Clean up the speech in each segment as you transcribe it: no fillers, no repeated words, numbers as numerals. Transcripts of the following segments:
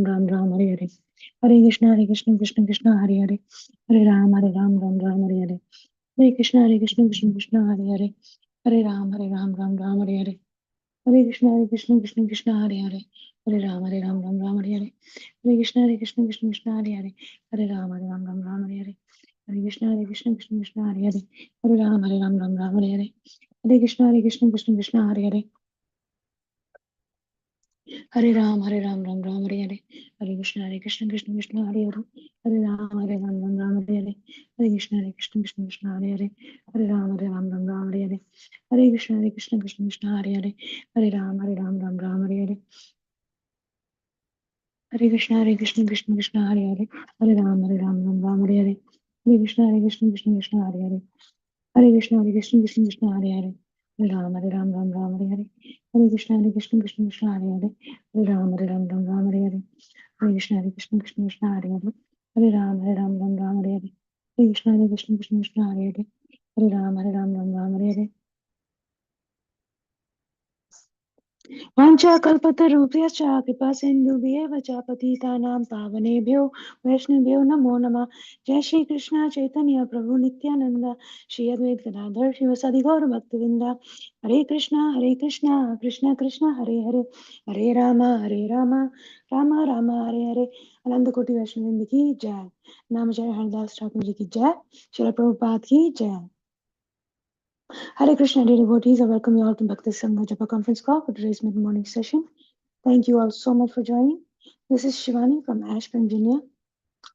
Ram Ram Hare Hare. Hare Krishna Krishna Krishna Hare Hare. Hare Ram Ram Hare Hare. Hare Krishna Krishna Krishna Hare Hare. Hare Ram Ram Hare Hare. Hare Krishna Krishna Hare Hare. Hare Ram Ram Hare Hare. Hare Krishna Krishna Krishna Hare Hare. Hare Ram Ram Hare Hare. Hare Krishna Krishna Krishna Hare Hare. Hare Ram Hare Hare. Hare Krishna Krishna Krishna Hare Hare. Hare Ram Ram Hare Hare. Hare Krishna Krishna Krishna Hare Hare. Hare Ram Ram Hare Hare. Hare Krishna Krishna Krishna Hare Hare. Hare Ram Ram Hare Hare. Hare Krishna Krishna Krishna Hare Hare. Hare Ram Hare Hare. Hare Krishna Krishna Krishna Hare Hare. Hare Ram Hare Hare. Hare Krishna Krishna Krishna Hare Hare. Hare Krishna Krishna Krishna Hare Hare. Hare Ram Hare Hare. Hare Krishna Krishna Krishna Hare Hare. Hare Ram Hare Hare. Hare Krishna Krishna Krishna Hare Hare. Hare Ram Hare Hare. Hare Krishna Krishna Krishna Hare Hare. Hare Ram Hare Hare. वाञ्छाकल्पतरुभ्यश्च कृपासिन्धुभ्येव च पतितानां पावनेभ्यो वैष्णवेभ्यो नमो नमः। जय श्री कृष्ण चैतन्य प्रभु नित्यानंद श्री अद्वैत गदाधर शिवसदि गौर भक्तवृंद। हरे कृष्णा कृष्ण कृष्ण हरे हरे, हरे राम राम राम हरे हरे। अनंत कोटि वैष्णववृंद की जय। नामचर्य हरिदास ठाकुर जी की जय। श्रील प्रभुपाद की जय। Hare Krishna, dear devotees, I welcome you all to Bhakti Sangha Japa conference call for today's mid-morning session. Thank you all so much for joining. This is Shivani from Ashburn, Virginia.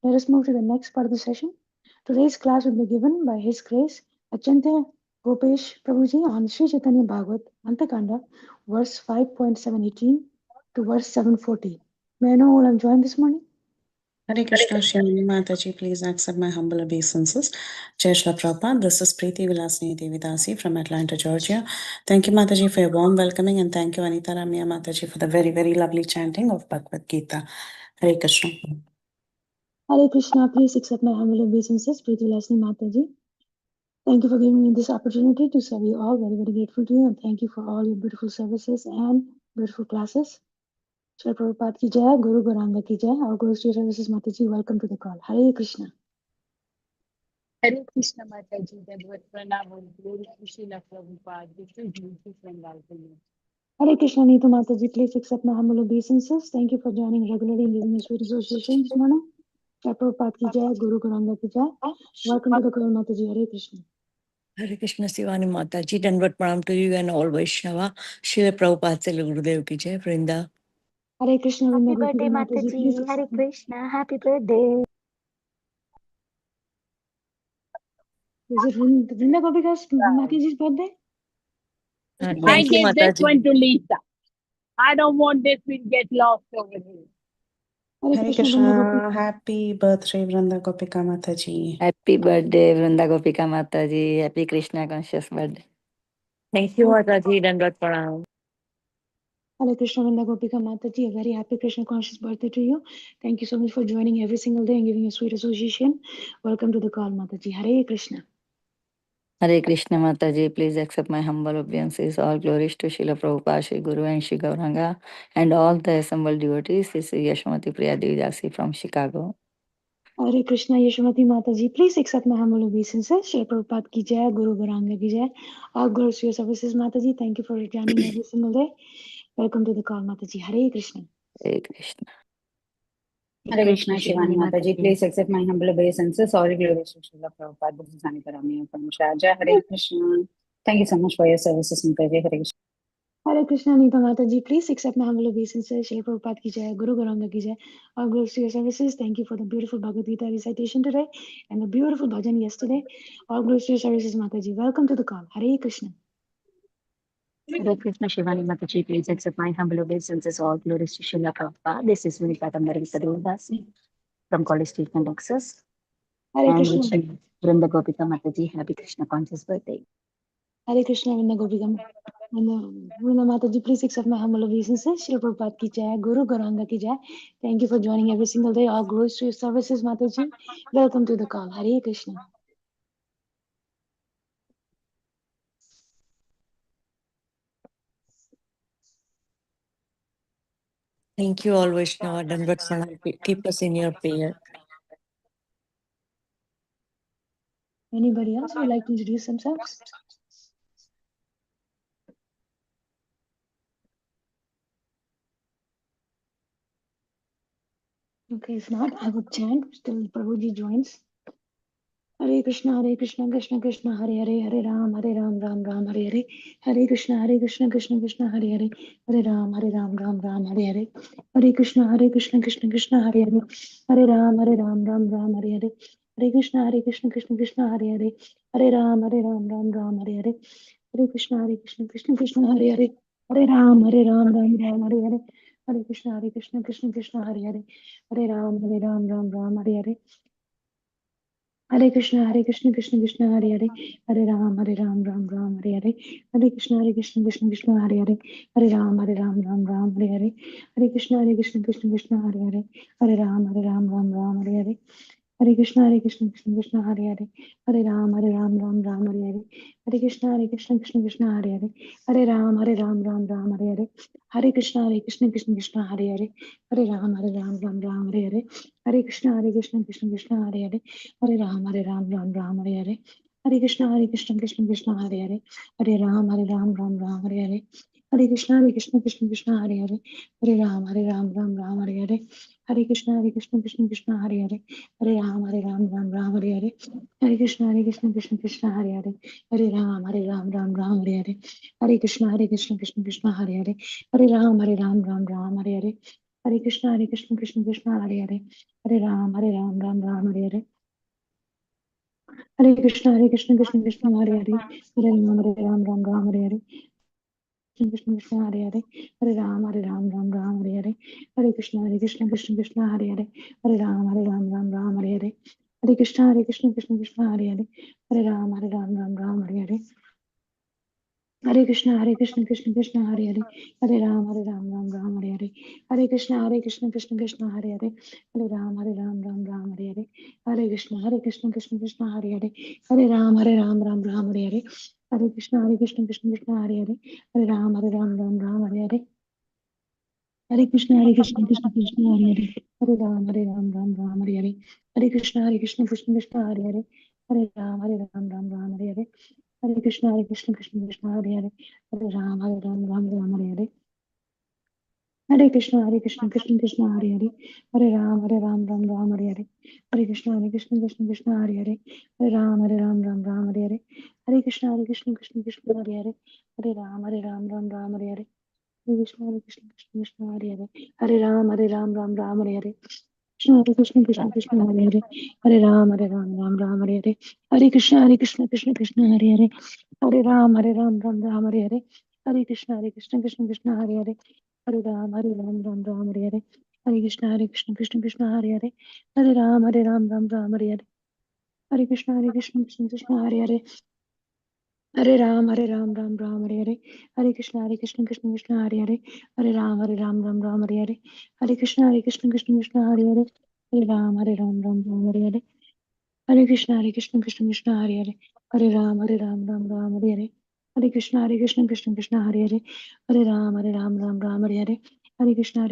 Let us move to the next part of the session. Today's class will be given by His Grace Acintya Gopesh Prabhuji on Sri Chaitanya Bhagavat Antya, verse 5.718 to verse 740. May I know who have joined this morning? Hare Krishna, Shri Mataji, please accept my humble obeisances. Jai Shri Prabhupada, this is Preeti Vilasini Devidasi from Atlanta, Georgia. Thank you, Mataji, for your warm welcoming, and thank you, Anita Ramya Mataji, for the very, very lovely chanting of Bhagavad Gita. Hare Krishna. Hare Krishna, please accept my humble obeisances, Preeti Vilasini Mataji. Thank you for giving me this opportunity to serve you all. Very, very grateful to you, and thank you for all your beautiful services and beautiful classes. Shri Prabhupada ki jai, Guru Gauranga ki jai. Our Guru Sri Services Mataji, welcome to the call. Hare Krishna. Hare Krishna Mataji, Dadvat Pranam, Guru Srila Prabhupada, this is beautiful from Balcony. Hare Krishna Neeta Mataji, please accept my humble obeisances. Thank you for joining regularly and giving us sweet association this morning. Shri Prabhupada ki jai, Guru Gauranga ki jai. Welcome to the call, Mataji. Hare Krishna. Hare Krishna Sivani Mataji, Dandavat Pranam to you and all Vaishnava. Srila Prabhupada Srila Gurudev ki jai, Vrinda. Hare Krishna. Happy birthday, Mataji. Hare Krishna. Happy birthday. Is it Vrinda Gopika's Mataji's birthday? I gave this one to Lisa. I don't want this to get lost over here. Hare Krishna, happy birthday, Vranda Gopika Mataji. Happy birthday, Vrinda Gopika Mataji. Happy Krishna conscious birthday. Thank you, Mataji, Dandavat Pranam. Hare Krishna Vrinda Gopika Mataji, a very happy Krishna conscious birthday to you. Thank you so much for joining every single day and giving a sweet association. Welcome to the call, Mataji. Hare Krishna. Hare Krishna Mataji, please accept my humble obeisances. All glories to Srila Prabhupada, Shri Guru and Shri Gauranga and all the assembled devotees. This is Yashmati Priya Devidasi from Chicago. Hare Krishna Yashmati Mataji, please accept my humble obeisances. Shri Prabhupada ki jai, Guru Gauranga ki jai. All glories to your services, Mataji. Thank you for joining every single day. Welcome to the call, Mataji. Hare Krishna. Hare Krishna. Hare Krishna, Shivani Mataji, please accept my humble obeisances. All glories to Srila Prabhupada. This is Anita Ramya from Sharjah. Hare Krishna. Thank you so much for your services, Mataji. Hare Krishna. Hare Krishna Neeta Mataji, please accept my humble obeisances. Shri Prabhupada ki jai, Guru Gauranga ki jai. All glories to your services. Thank you for the beautiful Bhagavad Gita recitation today and the beautiful bhajan yesterday. All glories to your services, Mataji. Welcome to the call. Hare Krishna. Hare Krishna Shivani Mataji, please accept my humble obeisances. All glories to Srila Prabhupada. This is Vinikata Marita Devadasi from College State, Texas. Hare And Krishna. wishing Vrinda Gopika Mataji happy Krishna conscious birthday. Hare Krishna Vrinda Gopika. Vrinda Mataji, please accept my humble obeisances. Shri Prabhupada ki jai, Guru Gauranga ki jai. Thank you for joining every single day. All glories to your services, Mataji. Welcome to the call. Hare Krishna. Thank you all Vaishnava. Dandavat pranam. Keep us in your prayer. Anybody else who would like to introduce themselves? Okay, if not, I would chant till Prabhuji joins. Hare Krishna, Krishna Krishna, Hare Hare, Hare Ram, Ram Ram, Hare Hare. Hare Krishna, Krishna Krishna, Hare Hare, Hare Ram, Ram Ram, Hare Hare. Hare Krishna, Krishna Krishna, Hare Hare, Hare Ram, Ram Ram, Hare Hare. Hare Krishna, Krishna Hare Hare, Hare Ram, Ram Hare Hare. Hare Krishna, Krishna Hare Hare, Hare Ram, Ram Hare Hare. Hare Krishna, Krishna Hare Hare, Hare Ram, Ram Hare Hare. Hare Krishna, Krishna Krishna, Hare Hare, Hare Ram, Ram Hare Hare. Hare Krishna, Krishna Hare Hare, Hare Ram, Ram Hare Hare. Hare Krishna, Krishna Hare Hare, Hare Ram, Ram Hare Hare. Hare Krishna, Krishna Hare Hare, Hare Ram, Ram Hare Hare. Hare Krishna, Krishna Hare Hare, Hare Ram, Ram Hare Hare. Hare Krishna, Krishna Hare Hare, Hare Ram, Ram Hare Hare. Hare Krishna, Krishna Hare Hare, Hare Ram, Ram Hare Hare. Hare Krishna, Krishna Hare Hare, Hare Ram, Ram Hare Hare. Hare Krishna, Krishna Hare Hare, Hare Ram, Ram Hare Hare. Hare Krishna, Krishna Hare Hare, Hare Ram, Ram Hare Hare. Hare Krishna, Krishna Hare Hare, Hare Ram, Ram Hare Hare. Hare Krishna, Krishna Hare Hare, Hare Ram, Ram Hare Hare. Hare Krishna, Krishna Hare Hare, Hare Ram, Ram Hare Hare. Hare Krishna, Krishna Hare Hare, Hare Ram, Hare Hare. Krishna Hare Hare, Hare Ram, Hare Hare. Hare Krishna, Krishna Hare Hare, Hare Ram, Ram Hare Hare. Hare Krishna, Krishna Hare Hare, Hare Ram, Ram Hare Hare. Hare Krishna, Krishna Hare Hare, Hare Ram, Ram Hare Hare. Hare Krishna, Krishna Hare Hare, Hare Ram, Ram Hare Hare. Hare Krishna, Krishna Hare Hare, Hare Ram, Ram Hare Hare. Hare Krishna, Krishna Hare Hare, Hare Ram, Ram Hare Hare. Hare Krishna, Krishna Hare Hare, Hare Ram, Ram Hare Hare. Hare Krishna, Krishna Hare Hare, Hare Ram, Ram Hare Hare. Hare Krishna, Krishna Hare Hare, Hare Ram, Ram Hare Hare. Hare Krishna, Krishna Hare Hare, Hare Ram, Ram Hare Hare. Hare Krishna, Krishna Hare Hare, Hare Ram, Ram Hare Hare. Hare Krishna, Krishna Hare Hare, Hare Ram, Ram Hare Hare. Hare Krishna, Krishna Hare Hare, Hare Ram, Ram Hare Hare. Krishna, Krishna Hare Hare, Hare Ram, Ram Hare Hare. Hare Krishna, Krishna Hare Hare, Hare Ram, Ram Hare Hare. Hare Krishna, Krishna Hare Hare, Hare Ram, Ram Hare Hare. Hare Krishna, Krishna Hare Hare, Hare Ram, Ram Hare Hare. Hare Krishna, Krishna Hare Hare, Hare Ram, Ram Hare Hare. Hare Krishna, Krishna Hare Hare, Hare Ram, Ram Hare Hare. Hare Krishna, Krishna Hare Hare, Hare Ram, Ram Hare Hare. Hare Krishna, Krishna Hare Hare, Hare Ram, Ram Hare Hare. Hare Krishna, Krishna Hare Hare, Hare Ram, Ram Hare Hare. Hare Krishna,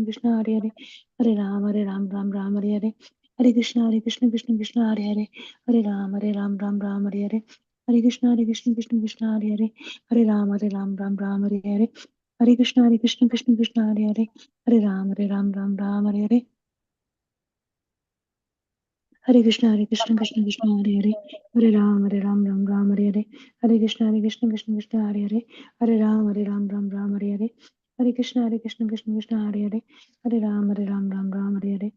Krishna Hare Hare, Hare Ram, Ram Hare Hare. Hare Krishna, Krishna Hare Hare, Hare Ram, Ram Hare Hare. Hare Krishna, Krishna Hare Hare, Hare Ram, Ram Hare Hare. Hare Krishna, Krishna Hare Hare, Hare Ram, Ram Hare Hare. Hare Krishna, Krishna Hare Hare, Hare Ram, Ram Hare Hare. Hare Krishna, Krishna Hare Hare, Hare Ram, Ram Hare Hare.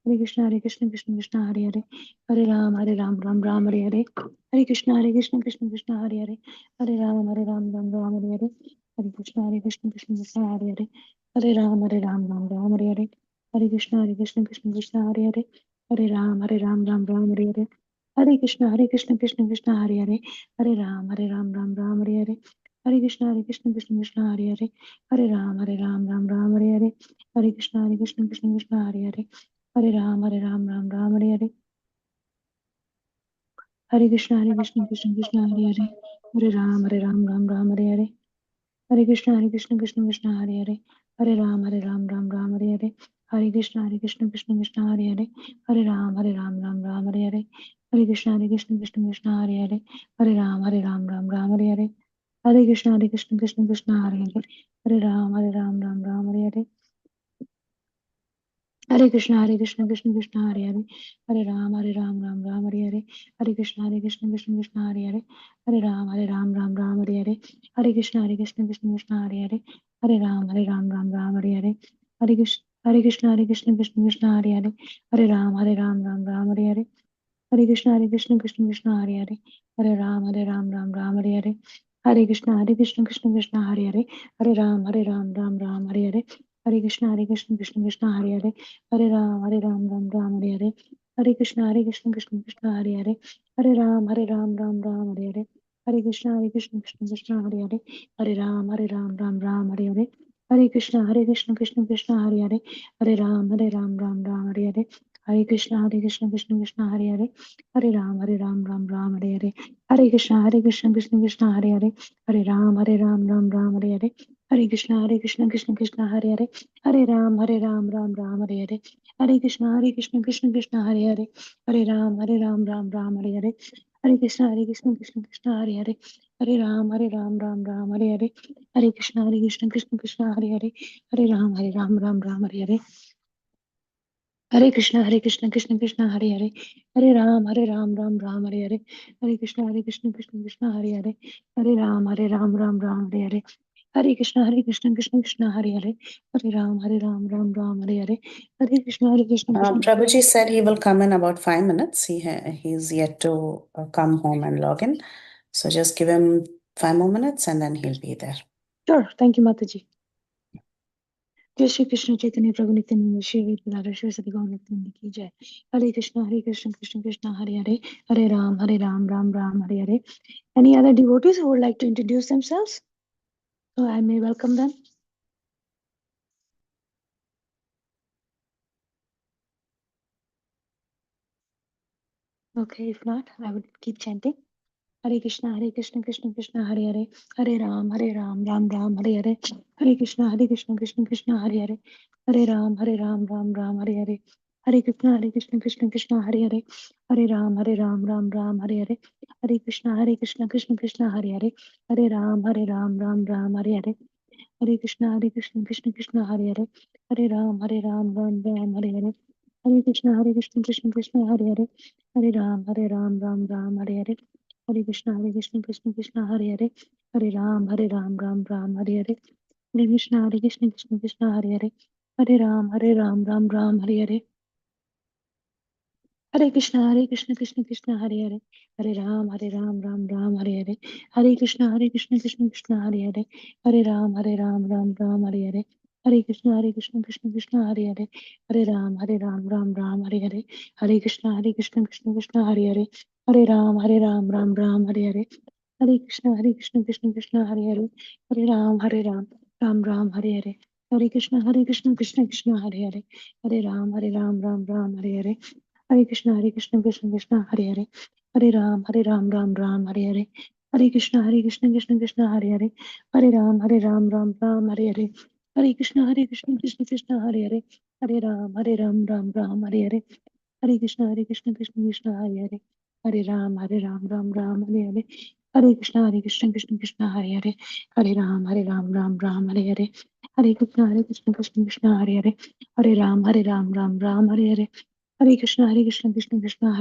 Hare Krishna, Krishna Hare Hare, Hare Ram, Ram Hare Hare. Hare Krishna, Krishna Hare Hare, Hare Ram, Ram Hare Hare. Hare Krishna, Krishna Hare Hare, Hare Ram, Ram Hare Hare. Hare Krishna, Krishna Hare Hare, Hare Ram, Ram Hare Hare. Hare Krishna, Krishna Hare Hare, Hare Ram, Ram Hare Hare. Hare Krishna, Krishna Hare Hare, Hare Ram, Ram Hare Hare. Hare Krishna, Krishna Hare Hare, Hare Ram, Ram Hare Hare. Hare Krishna, Krishna Hare Hare, Hare Ram, Ram Hare Hare. Hare Krishna, Krishna Hare Hare, Hare Ram, Ram Hare Hare. Hare Krishna, Krishna Hare Hare, Hare Ram Ram Ram Hare Hare, Hare Krishna Krishna Krishna Hare Hare, Hare Ram Ram Hare Hare, Hare Krishna Krishna Krishna Hare Hare, Hare Ram Ram Hare Hare, Hare Krishna Krishna Krishna Hare Hare, Hare Ram Ram Hare Hare, Hare Krishna Krishna Krishna Hare Hare, Hare Ram Ram Hare Hare, Hare Krishna Krishna Krishna Hare Hare, Hare Ram Ram Hare Hare, Hare Krishna Krishna Krishna Hare Hare, Hare Ram Ram Hare Hare, Hare Krishna Krishna Krishna Hare Hare, Hare Ram Ram Hare Hare, Hare Krishna Krishna Krishna Hare Hare, Hare Ram Hare Hare, Hare Krishna Krishna Krishna Hare Hare, Hare Ram Ram Hare Hare, Hare Krishna Krishna Krishna Hare Hare, Hare Ram Ram Hare Hare, Hare Krishna Krishna Krishna Hare Hare, Hare Ram Ram Hare Hare, Hare Krishna Krishna Krishna Hare Hare, Hare Ram Ram Hare Hare, Hare Krishna Krishna Krishna Hare Hare, Hare Ram Ram Hare Hare, Hare Krishna Krishna Krishna Hare Hare, Hare Ram Ram Hare Hare, Hare Krishna Krishna Krishna Hare Hare, Hare Ram Ram Hare Hare, Hare Krishna Krishna Krishna Hare Hare, Hare Ram Ram Hare Hare, Hare Krishna Krishna Krishna Hare Hare, Hare Ram Ram Hare Hare, Hare Krishna Krishna Krishna Hare Hare, Hare Ram Ram Hare Hare, Hare Krishna Krishna Krishna Hare Hare, Hare Ram Ram Hare Hare, Hare Krishna Krishna Krishna Hare Hare, Hare Ram Ram Hare Hare, Hare Krishna Krishna Krishna Hare Hare, Hare Ram Ram Hare Hare, Hare Krishna Krishna Krishna Hare Hare, Hare Ram Ram Hare Hare, Hare Krishna Krishna. Prabhuji said he will come in about 5 minutes. He's yet to come home and log in. So just give him 5 more minutes and then he'll be there. Sure, thank you, Mataji. जय श्री कृष्ण चैतन्य प्रभु नित्यानंद श्री अद्वैत श्री सदगुरु नित्यानंद की जय। हरे कृष्ण कृष्ण कृष्ण हरे हरे, हरे Ram Ram Ram Hare Hare. Any other devotees who would like to introduce themselves? So I may welcome them. Okay, if not, I would keep chanting. Hare Krishna Krishna Krishna Hare Hare, Hare Ram Ram Ram Hare Hare, Hare Krishna Krishna Krishna Hare Hare, Hare Ram Ram Ram Hare Hare, Hare Krishna Krishna Krishna Hare Hare, Hare Ram Ram Ram Hare Hare, Hare Krishna Krishna Hare Hare, Hare Ram Ram Ram Hare Hare, Hare Krishna Krishna Hare Hare, Hare Ram Ram Ram Hare Hare, Hare Krishna Krishna Hare Hare, Hare Ram Ram Ram Hare Hare, Hare Krishna Krishna Hare Hare, Hare Ram Ram Ram Hare Hare, Hare Krishna Krishna Hare Hare, Hare Ram Ram Ram Hare Hare, Hare Krishna Krishna Hare Hare, Hare Ram Ram Ram Hare Hare, Hare Krishna Krishna Hare Hare, Hare Ram Ram Ram Hare Hare, Hare Krishna Krishna Hare Hare, Hare Ram Ram Ram Hare Hare, Hare Krishna Krishna Hare Hare, Hare Ram Ram Ram Hare Hare, Hare Krishna Krishna Hare Hare, Hare Ram Ram Ram Hare Hare, Hare Krishna Krishna Hare Hare, Hare Ram Ram Ram Hare Hare, Hare Krishna Krishna Hare Hare, Hare Ram Ram Ram Hare Hare, Hare Krishna Krishna Hare Hare, Hare Ram Ram Ram Hare Hare, Hare Krishna Krishna Hare Hare, Hare Ram Ram Ram Hare Hare, Hare Krishna Krishna Hare Hare, Hare Ram Ram Ram Hare Hare, Hare Krishna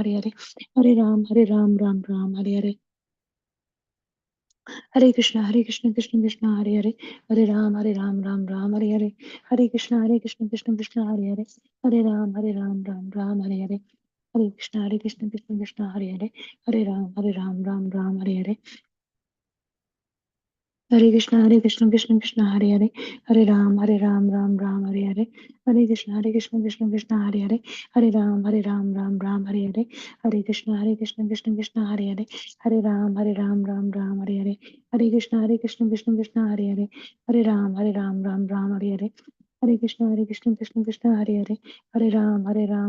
Krishna Hare Hare, Hare Ram Ram Ram Hare Hare, Hare Krishna Krishna Hare Hare, Hare Ram Ram Ram Hare Hare, Hare Krishna Krishna Hare Hare, Hare Ram Ram Ram Hare Hare, Hare Krishna Krishna Hare Hare, Hare Ram Ram Ram Hare Hare, Hare Krishna Krishna Hare Hare, Hare Ram Ram Hare Hare, Hare Krishna Krishna Hare Hare, Hare Ram Ram Hare Hare, Hare Krishna Krishna Hare Hare, Hare Ram Ram Ram Hare Hare, Hare Krishna Krishna Hare Hare, Hare Ram Ram Hare Hare, Hare Krishna Krishna Hare Hare, Hare Ram Ram Hare Hare, Hare Krishna Krishna Hare Hare, Hare Ram Ram Hare Hare, Hare Krishna Krishna Hare Hare, Hare Ram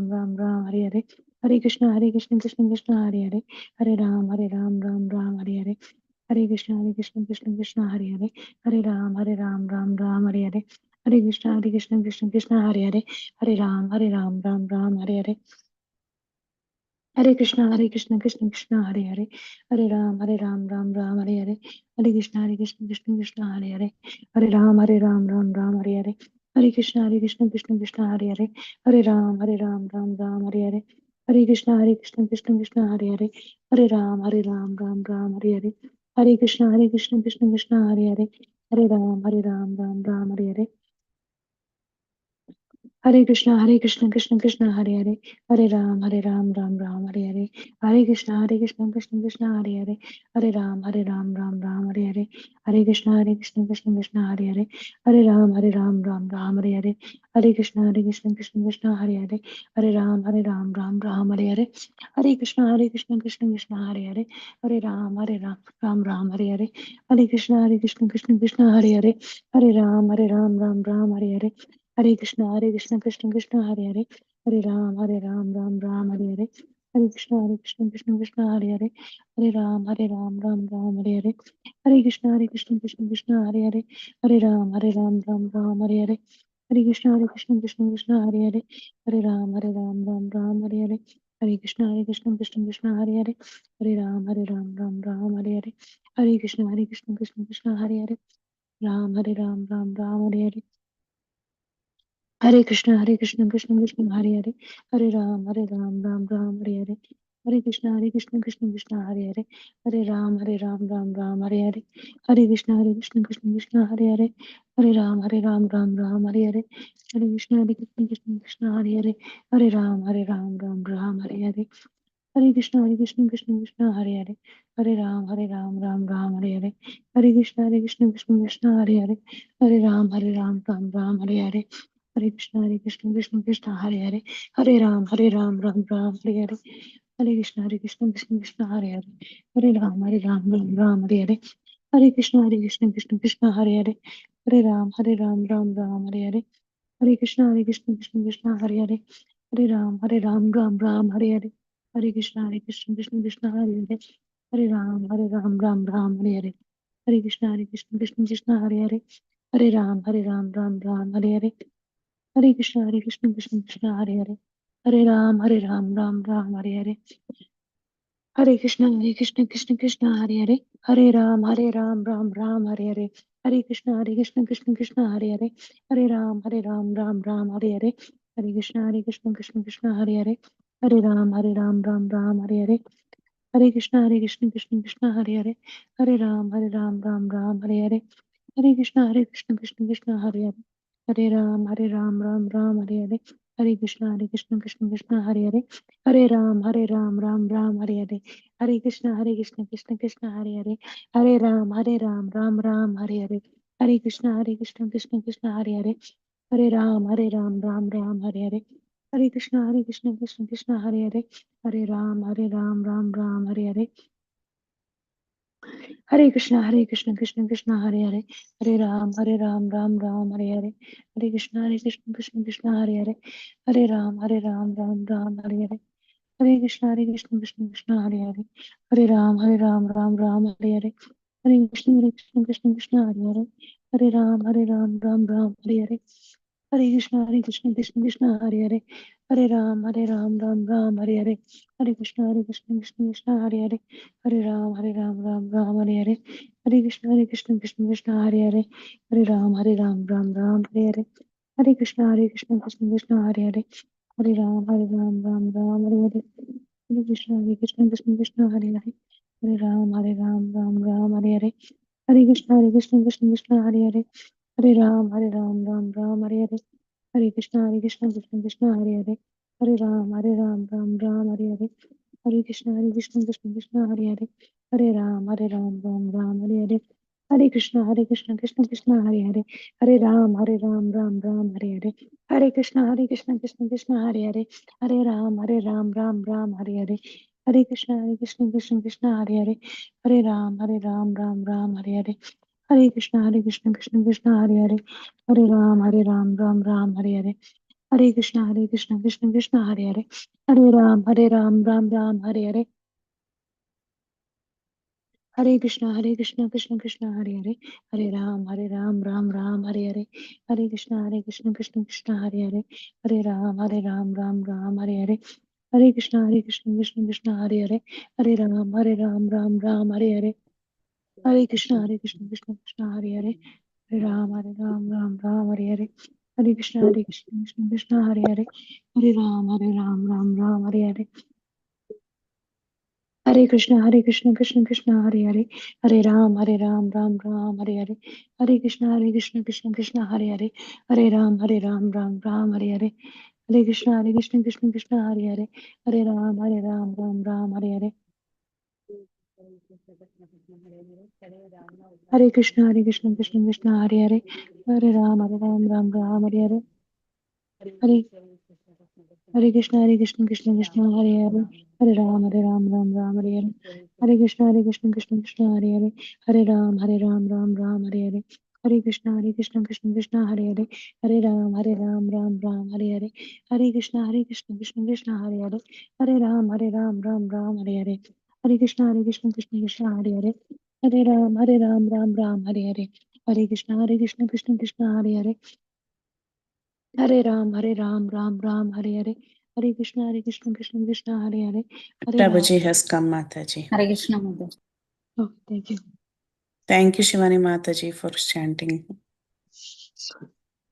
Ram Hare Hare, Hare Krishna Krishna Hare Hare, Hare Ram Ram Hare Hare, Hare Krishna Krishna Hare Hare, Hare Ram Ram Ram Hare Hare, Hare Krishna, Krishna Krishna, Hare Hare, Hare Ram, Ram, Hare Hare. Hare Krishna, Krishna Krishna, Hare Hare, Hare Ram, Ram, Hare Hare, Hare Krishna, Krishna, Hare Hare, Hare Ram, Ram, Hare Hare, Hare Krishna, Krishna, Hare Hare, Hare Ram, Ram, Hare Hare, Hare Krishna, Krishna, Hare Hare, Hare Ram, Ram, Hare Hare, Hare Krishna, Krishna, Hare Hare, Hare Ram, Ram, Hare Hare. Hare Krishna, Krishna, Hare Hare, Hare Ram, Ram, Hare Hare, Hare Krishna, Krishna, Hare Hare, Hare Ram, Ram, Hare Hare, Hare Krishna, Krishna, Hare Hare, Hare Ram, Ram, Hare Hare, Hare Krishna, Krishna, Hare Hare, Hare Ram, Ram, Hare Hare, Hare Krishna, Krishna, Hare Hare, Hare Ram, Ram, Hare Hare, Hare Krishna, Krishna, Hare Hare, Hare Ram, Ram, Hare Hare. Hare Krishna, Krishna, Hare Hare, Hare Ram, Ram, Hare Hare, Hare Krishna, Krishna, Hare Hare, Hare Ram, Ram, Hare Hare, Hare Krishna, Krishna, Hare Hare, Hare Ram, Ram, Hare Hare, Hare Krishna, Krishna, Hare Hare, Hare Ram, Ram, Hare Hare, Hare Krishna, Krishna, Hare Hare, Hare Ram, Ram, Hare Hare, Hare Krishna, Krishna, Hare Hare, Hare Ram, Hare Hare. Hare Krishna, Krishna, Hare Hare, Hare Ram, Ram, Hare Hare, Hare Krishna, Krishna, Hare Hare, Hare Ram, Ram, Hare Hare, Hare Krishna, Krishna, Hare Hare, Hare Ram, Ram, Hare Hare, Hare Krishna, Krishna, Hare Hare, Hare Ram, Ram, Hare Hare, Hare Krishna, Krishna, Hare Hare, Hare Ram, Hare Hare, Hare Krishna, Krishna, Hare Hare, Hare Ram, Hare Hare, Hare Krishna, Krishna, Hare Hare, Hare Ram, Ram, Hare Hare, Hare Krishna, Krishna, Hare Hare, Hare Ram, Ram, Hare Hare, Hare Krishna, Krishna, Hare Hare, Hare Ram, Ram, Hare Hare, Hare Krishna, Krishna, Hare Hare, Hare Ram, Ram, Hare Hare, Hare Krishna, Krishna, Hare Hare, Hare Ram, Ram, Hare Hare, Hare Krishna, Krishna, Hare Hare, Hare Ram, Ram, Hare Hare, Hare Krishna, Krishna, Hare Hare, Hare Ram, Ram, Hare Hare, Hare Krishna, Krishna, Hare Hare, Hare Ram, Ram, Hare Hare, Hare Krishna, Krishna, Hare Hare, Hare Ram, Ram, Hare Hare, Hare Krishna, Krishna, Hare Hare, Hare Ram, Ram, Hare Hare, Hare Krishna, Krishna, Hare Hare, Hare Ram, Ram, Hare Hare, Hare Krishna, Krishna, Hare Hare, Hare Ram, Ram, Hare Hare, Hare Krishna, Krishna, Hare Hare, Hare Ram, Ram, Hare Hare, Hare Krishna, Krishna, Hare Hare, Hare Ram, Ram, Hare Hare, Hare Krishna, Krishna, Hare Hare, Hare Ram, Ram, Hare Hare, Hare Krishna, Krishna, Hare Hare, Hare Ram, Ram, Hare Hare, Hare Krishna, Krishna, Hare Hare, Hare Ram, Ram, Hare Hare, Hare Krishna, Krishna, Hare Hare, Hare Ram, Ram, Hare Hare, Hare Krishna, Krishna, Hare Hare, Hare Ram, Ram, Hare Hare, Hare Krishna, Krishna, Hare Hare, Hare Ram, Ram, Hare Hare, Hare Krishna, Krishna, Hare Hare, Hare Ram, Ram, Hare Hare, Hare Krishna, Krishna, Hare Hare, Hare Ram, Ram, Hare Hare, Hare Krishna, Krishna, Hare Hare, Hare Ram, Ram, Hare Hare, Hare Krishna, Krishna, Hare Hare, Hare Ram, Ram, Hare Hare, Hare Krishna, Krishna, Hare Hare, Hare Ram, Ram, Hare Hare, Hare Krishna, Krishna, Hare Hare, Hare Ram, Hare Hare, Hare Krishna, Krishna, Hare Hare, Hare Ram, Hare Hare, Hare Krishna, Krishna, Hare Hare, Hare Ram, Hare Hare, Hare Krishna, Krishna, Hare Hare, Hare Ram, Hare Hare, Hare Krishna, Krishna, Hare Hare, Hare Ram, Hare Hare, Hare Krishna, Krishna, Hare Hare, Hare Ram, Hare Hare, Hare Krishna, Krishna, Hare Hare, Hare Ram, Hare Hare, Hare Krishna, Krishna, Hare Hare, Hare Ram, Ram, Hare Hare, Hare Krishna, Krishna Krishna, Hare Hare, Hare Ram, Ram Ram, Hare Hare, Hare Krishna, Krishna Krishna, Hare Hare, Hare Ram, Ram, Hare Hare, Hare Krishna, Krishna Krishna, Hare Hare, Hare Ram, Ram, Hare Hare, Hare Krishna, Krishna Krishna, Hare Hare, Hare Ram, Ram, Hare Hare, Hare Krishna, Krishna, Hare Hare, Hare Ram, Hare Hare. Hare Krishna, Krishna Krishna, Hare Hare, Hare Ram, Ram, Hare Hare, Hare Krishna, Krishna, Hare Hare, Hare Ram, Ram, Hare Hare, Hare Krishna, Krishna, Hare Hare, Hare Ram, Ram, Hare Hare. Hare Krishna, Krishna, Hare Hare, Hare Ram, Ram, Hare Hare. Hare Krishna, Krishna, Hare Hare, Hare Ram, Ram, Hare Hare, Hare Krishna, Krishna, Hare Hare, Hare Ram, Ram, Hare Hare, Hare Krishna, Krishna, Hare Hare, Hare Ram, Ram, Hare Hare, Hare Krishna, Krishna, Hare Hare, Hare Ram, Ram, Hare Hare, Hare Krishna, Krishna, Hare Hare, Hare Ram, Ram, Hare Hare, Hare Krishna, Krishna, Hare Hare, Hare Ram, Ram, Hare Hare. Hare Krishna, Krishna, Hare Hare. Hare Ram. Prabhuji has come, Mataji. Hare Krishna, Mataji. Oh, thank you. Thank you, Shivani Mataji, for chanting.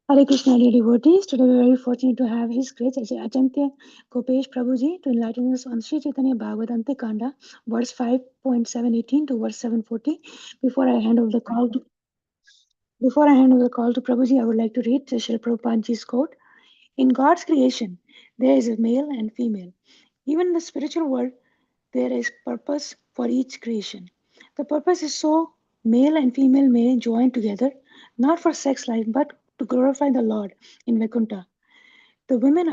Hare Krishna, dear devotees. Today we are very fortunate to have His Grace Acintya Gopesh Prabhuji to enlighten us on Sri Caitanya Bhaagvata khanda, verse 5.718 to verse 740. Before I hand over the call to Prabhuji, I would like to read Srila Prabhupadaji's quote. In God's creation, there is a male and female. Even in the spiritual world, there is purpose for each creation. The purpose is so male and female may join together, not for sex life, but to glorify the Lord in Vaikuntha. The women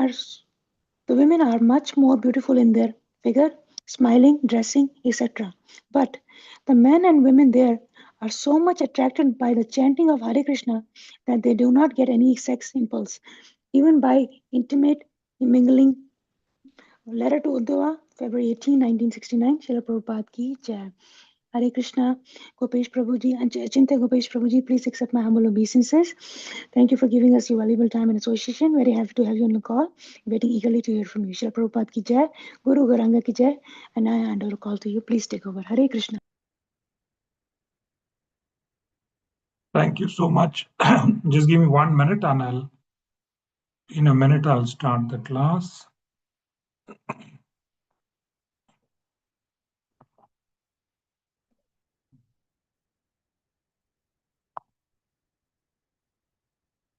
are much more beautiful in their figure, smiling, dressing, etc. But the men and women there are so much attracted by the chanting of Hare Krishna that they do not get any sex impulse, even by intimate mingling. Letter to Uddhava, February 18, 1969, Srila Prabhupada ki Jai. Hare Krishna, Gopesh Prabhuji, and Acintya Gopesh Prabhuji, please accept my humble obeisances. Thank you for giving us your valuable time and association. Very happy to have you on the call. Waiting eagerly to hear from you. Srila Prabhupada ki Jai, Guru Garanga ki Jai, and I hand over the call to you. Please take over. Hare Krishna. Thank you so much. Just give me 1 minute and in a minute, I'll start the class.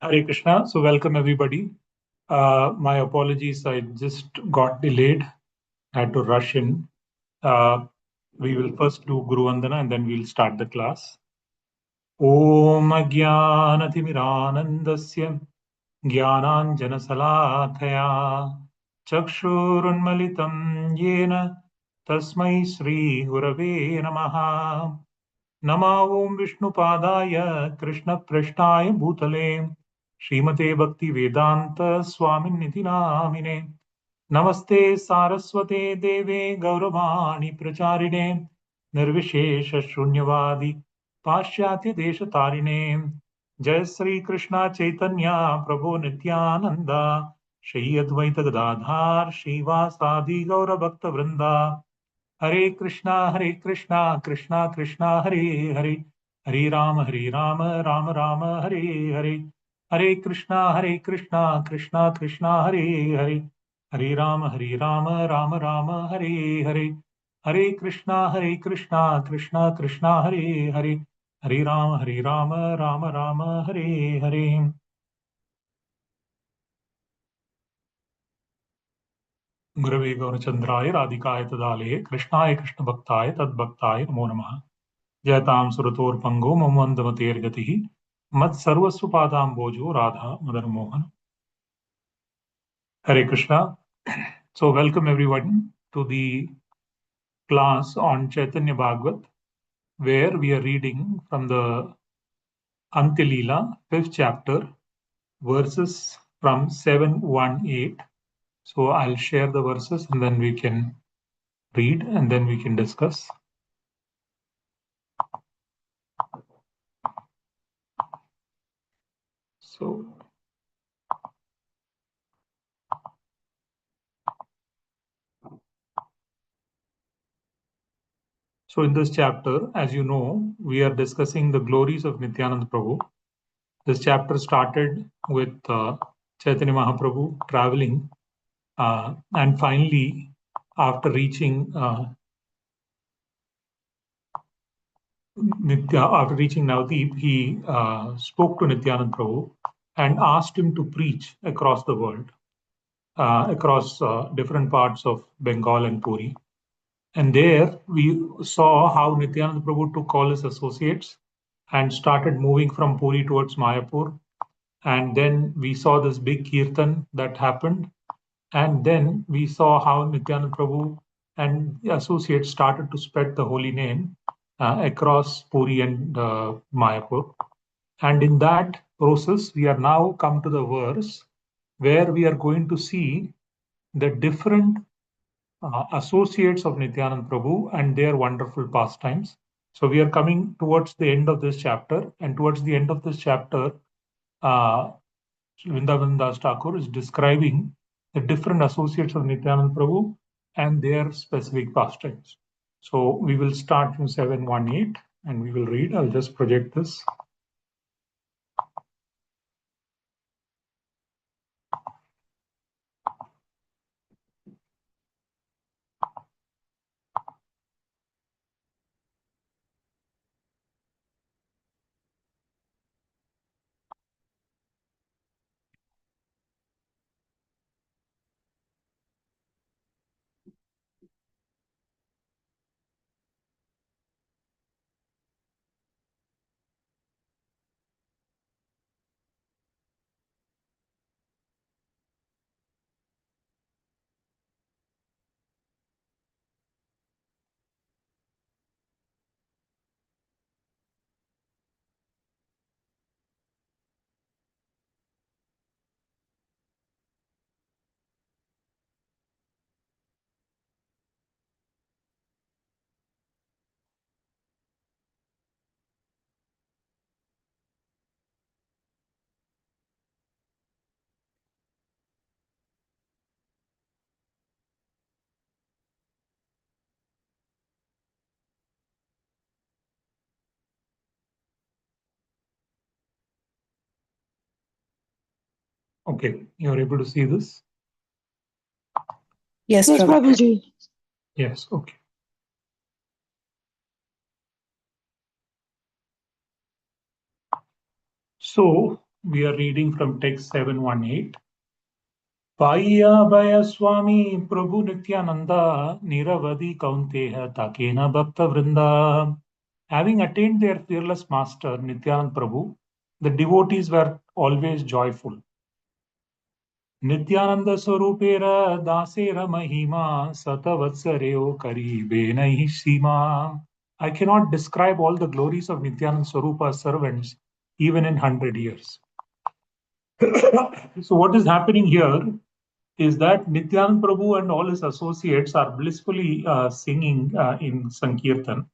Hare Krishna. So welcome everybody. My apologies, I just got delayed. I had to rush in. We will first do Guru Vandana and then we'll start the class. Om Ajnanatimiranandasya Jnananjanasalakaya Chakshurunmalitam Yena Tasmai Sri Gurave Namaha Nama Om Vishnupadaya Krishna Prashtaya Bhutale Srimate Bhakti Vedanta Swaminiti Namine Namaste Saraswate Deve Gauravani Pracharine Nirvishesha Shunyavadi Pashyatya Deshatarine Jai Sri Krishna Chaitanya Prabhu Nityananda Shri Advaita Gadadhar Shivasadi Gaura Bhakta Vrinda Hare Krishna, Krishna Krishna, Hare Hare, Hare Rama, Rama Rama, Hare Hare, Hare Krishna, Krishna Krishna, Hare Hare, Hare Rama, Rama Rama, Hare Hare, Hare Krishna, Krishna Krishna, Hare Hare, Hare Rama, Rama Rama, Hare Hare. गुरवे गौरचंद्राय राधिकाय तदालये कृष्णाय कृष्ण भक्ताय तद्भक्ताय नमो नमः जयतां सुरतोर्पंगो मम वन्दमतेर्गतिः मत्सर्वस्व पादाम्बोजो Radha Madan Mohan. Hare Krishna. So welcome everyone to the class on Chaitanya Bhagavat, where we are reading from the Antya Leela, 5th chapter, verses from 718. So I'll share the verses and then we can read and then we can discuss. So in this chapter, as you know, we are discussing the glories of Nityananda Prabhu. This chapter started with Chaitanya Mahaprabhu traveling, and finally, after reaching Navdeep, he spoke to Nityananda Prabhu and asked him to preach across the world, across different parts of Bengal and Puri. And there we saw how Nityananda Prabhu took all his associates and started moving from Puri towards Mayapur. And then we saw this big kirtan that happened. And then we saw how Nityananda Prabhu and the associates started to spread the holy name across Puri and Mayapur. And in that process, we are now come to the verse where we are going to see the different associates of Nityananda Prabhu and their wonderful pastimes. So we are coming towards the end of this chapter, and towards the end of this chapter, Vrindavan Das Thakur is describing the different associates of Nityananda Prabhu and their specific pastimes. So we will start from 718 and we will read. I'll just project this. Okay, you're able to see this? Yes, Yes, Prabhu. Prabhuji. Yes, okay. So we are reading from text 718. Paya Swami Prabhu Nityananda Niravadi Kaunteha Takena Bhakta Vrinda. Having attained their fearless master Nityananda Prabhu, the devotees were always joyful. Nityananda Swarupera Dasera Mahima Satavatsareo Karibena Sima. I cannot describe all the glories of Nityananda Swarupa's servants even in 100 years. So what is happening here is that Nityananda Prabhu and all his associates are blissfully singing in Sankirtan.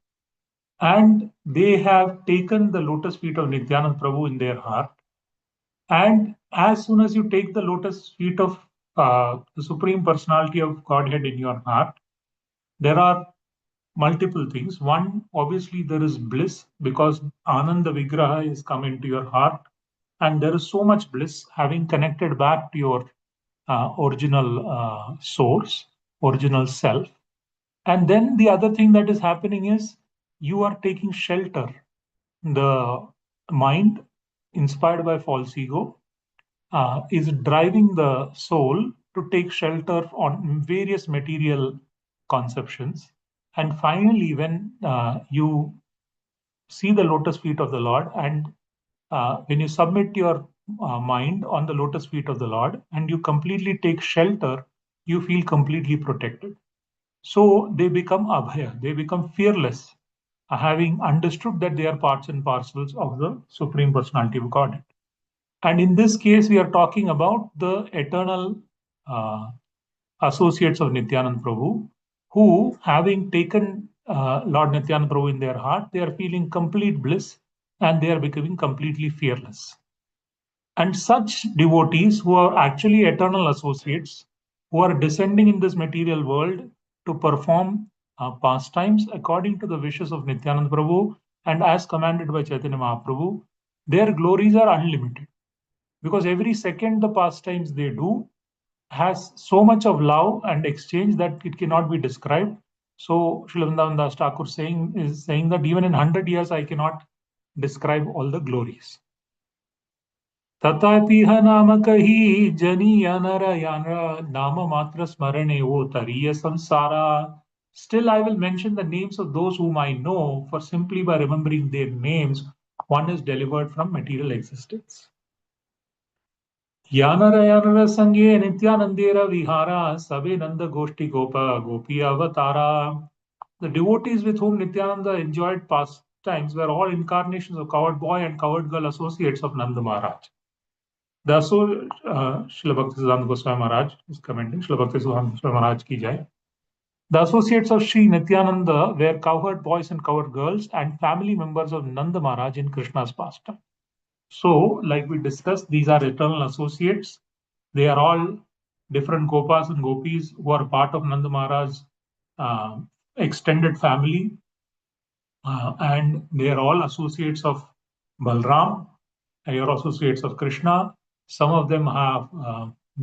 And they have taken the lotus feet of Nityananda Prabhu in their heart. And as soon as you take the lotus feet of the Supreme Personality of Godhead in your heart, there are multiple things. One, obviously, there is bliss because Ananda Vigraha is come into your heart. And there is so much bliss having connected back to your original source, original self. And then the other thing that is happening is you are taking shelter. The mind, inspired by false ego, is driving the soul to take shelter on various material conceptions. And finally, when you see the lotus feet of the Lord and when you submit your mind on the lotus feet of the Lord and you completely take shelter, you feel completely protected. So they become abhaya, they become fearless, having understood that they are parts and parcels of the Supreme Personality of Godhead. And in this case, we are talking about the eternal associates of Nityananda Prabhu, who, having taken Lord Nityananda Prabhu in their heart, they are feeling complete bliss and they are becoming completely fearless. And such devotees who are actually eternal associates, who are descending in this material world to perform pastimes according to the wishes of Nityananda Prabhu and as commanded by Chaitanya Mahaprabhu, their glories are unlimited. Because every second the pastimes they do has so much of love and exchange that it cannot be described. So Srila Vrindavan Das Thakur is saying that even in 100 years I cannot describe all the glories. तथापिह नाम कही जनी owner यानर नाम matra smarane o tariya samsara. Still, I will mention the names of those whom I know, for simply by remembering their names, one is delivered from material existence. Yanara yanara sange nityanandera vihara sabe nanda goshti gopa gopi avatara. The devotees with whom Nityananda enjoyed pastimes were all incarnations of coward boy and coward girl associates of Nanda Maharaj. Thus, Srila Bhaktisiddhanta Goswami Maharaj is commenting, Srila Bhaktisiddhanta Goswami Maharaj ki jai. The associates of Sri Nityananda were cowherd boys and cowherd girls and family members of Nanda Maharaj in Krishna's pastime. So, like we discussed, these are eternal associates. They are all different Gopas and Gopis who are part of Nanda Maharaj's extended family. And they are all associates of Balram. They are associates of Krishna. Some of them have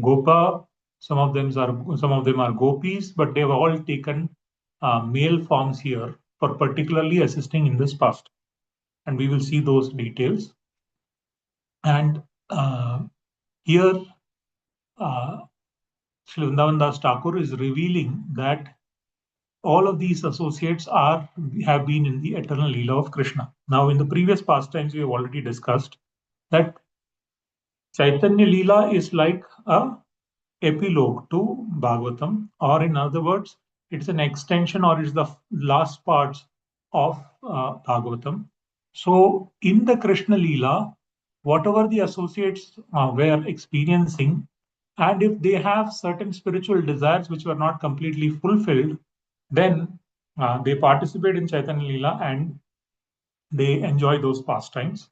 Gopa. Some of them are Gopis, but they have all taken male forms here for particularly assisting in this past. And we will see those details. And here, Srila Vrindavan Das Thakur is revealing that all of these associates have been in the eternal Leela of Krishna. Now, in the previous pastimes, we have already discussed that Chaitanya Leela is like a epilogue to Bhagavatam, or in other words, it's an extension or it's the last parts of Bhagavatam. So, in the Krishna Leela, whatever the associates were experiencing, and if they have certain spiritual desires which were not completely fulfilled, then they participate in Chaitanya Leela and they enjoy those pastimes.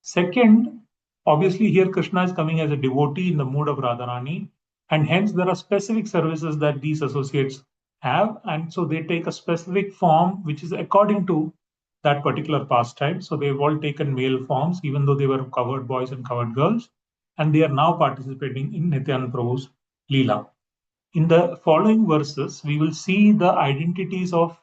Second, obviously here Krishna is coming as a devotee in the mood of Radharani, and hence there are specific services that these associates have, and so they take a specific form which is according to that particular pastime. So they've all taken male forms, even though they were covered boys and covered girls, and they are now participating in Nityananda Prabhu's Leela. In the following verses, we will see the identities of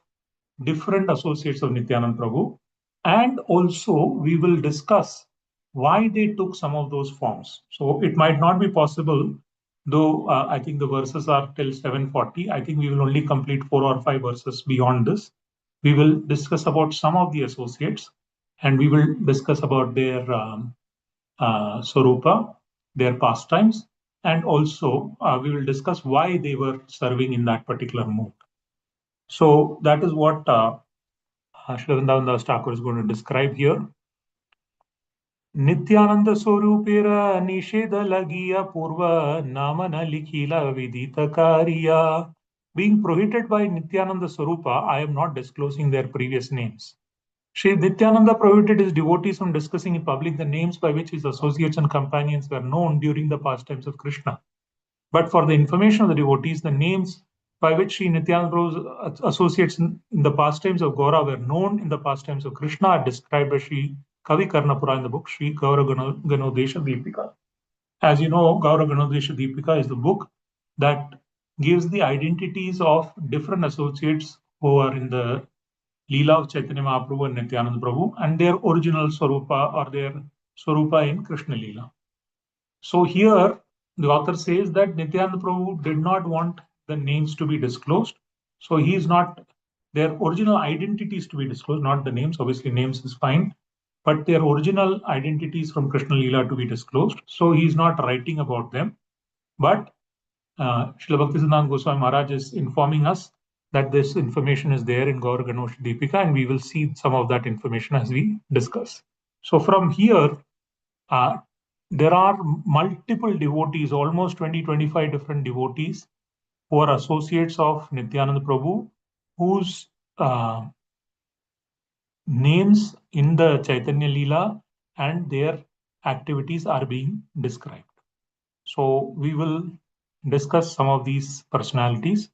different associates of Nityananda Prabhu, and also we will discuss why they took some of those forms. So it might not be possible, though I think the verses are till 740. I think we will only complete 4 or 5 verses beyond this. We will discuss about some of the associates, and we will discuss about their Swarupa, their pastimes, and also we will discuss why they were serving in that particular mood. So that is what Srila Vrindavan Das Thakur is going to describe here. Nityananda Swarupera Nisheda Lagiya Purva Namana Likhila Vidita Kariya. Being prohibited by Nityananda Swarupa, I am not disclosing their previous names. Sri Nityananda prohibited his devotees from discussing in public the names by which his associates and companions were known during the pastimes of Krishna. But for the information of the devotees, the names by which Sri Nityananda Prabhu's associates in the pastimes of Gaura were known in the pastimes of Krishna are described by Sri Kavi Karnapura in the book Sri Gaura Ganodesha Deepika. As you know, Gaura Ganodesha Deepika is the book that gives the identities of different associates who are in the Leela of Chaitanya Mahaprabhu and Nityananda Prabhu and their original Swarupa or their Swarupa in Krishna Leela. So here the author says that Nityananda Prabhu did not want the names to be disclosed. So he is not, their original identities to be disclosed, not the names. Obviously names is fine, but their original identities from Krishna Leela to be disclosed. So he is not writing about them. But Srila Bhaktisiddhanta Goswami Maharaj is informing us that this information is there in Gaura Ganodesha Deepika, and we will see some of that information as we discuss. So from here, there are multiple devotees, almost 20-25 different devotees who are associates of Nityananda Prabhu, whose names in the Chaitanya Leela and their activities are being described. So we will discuss some of these personalities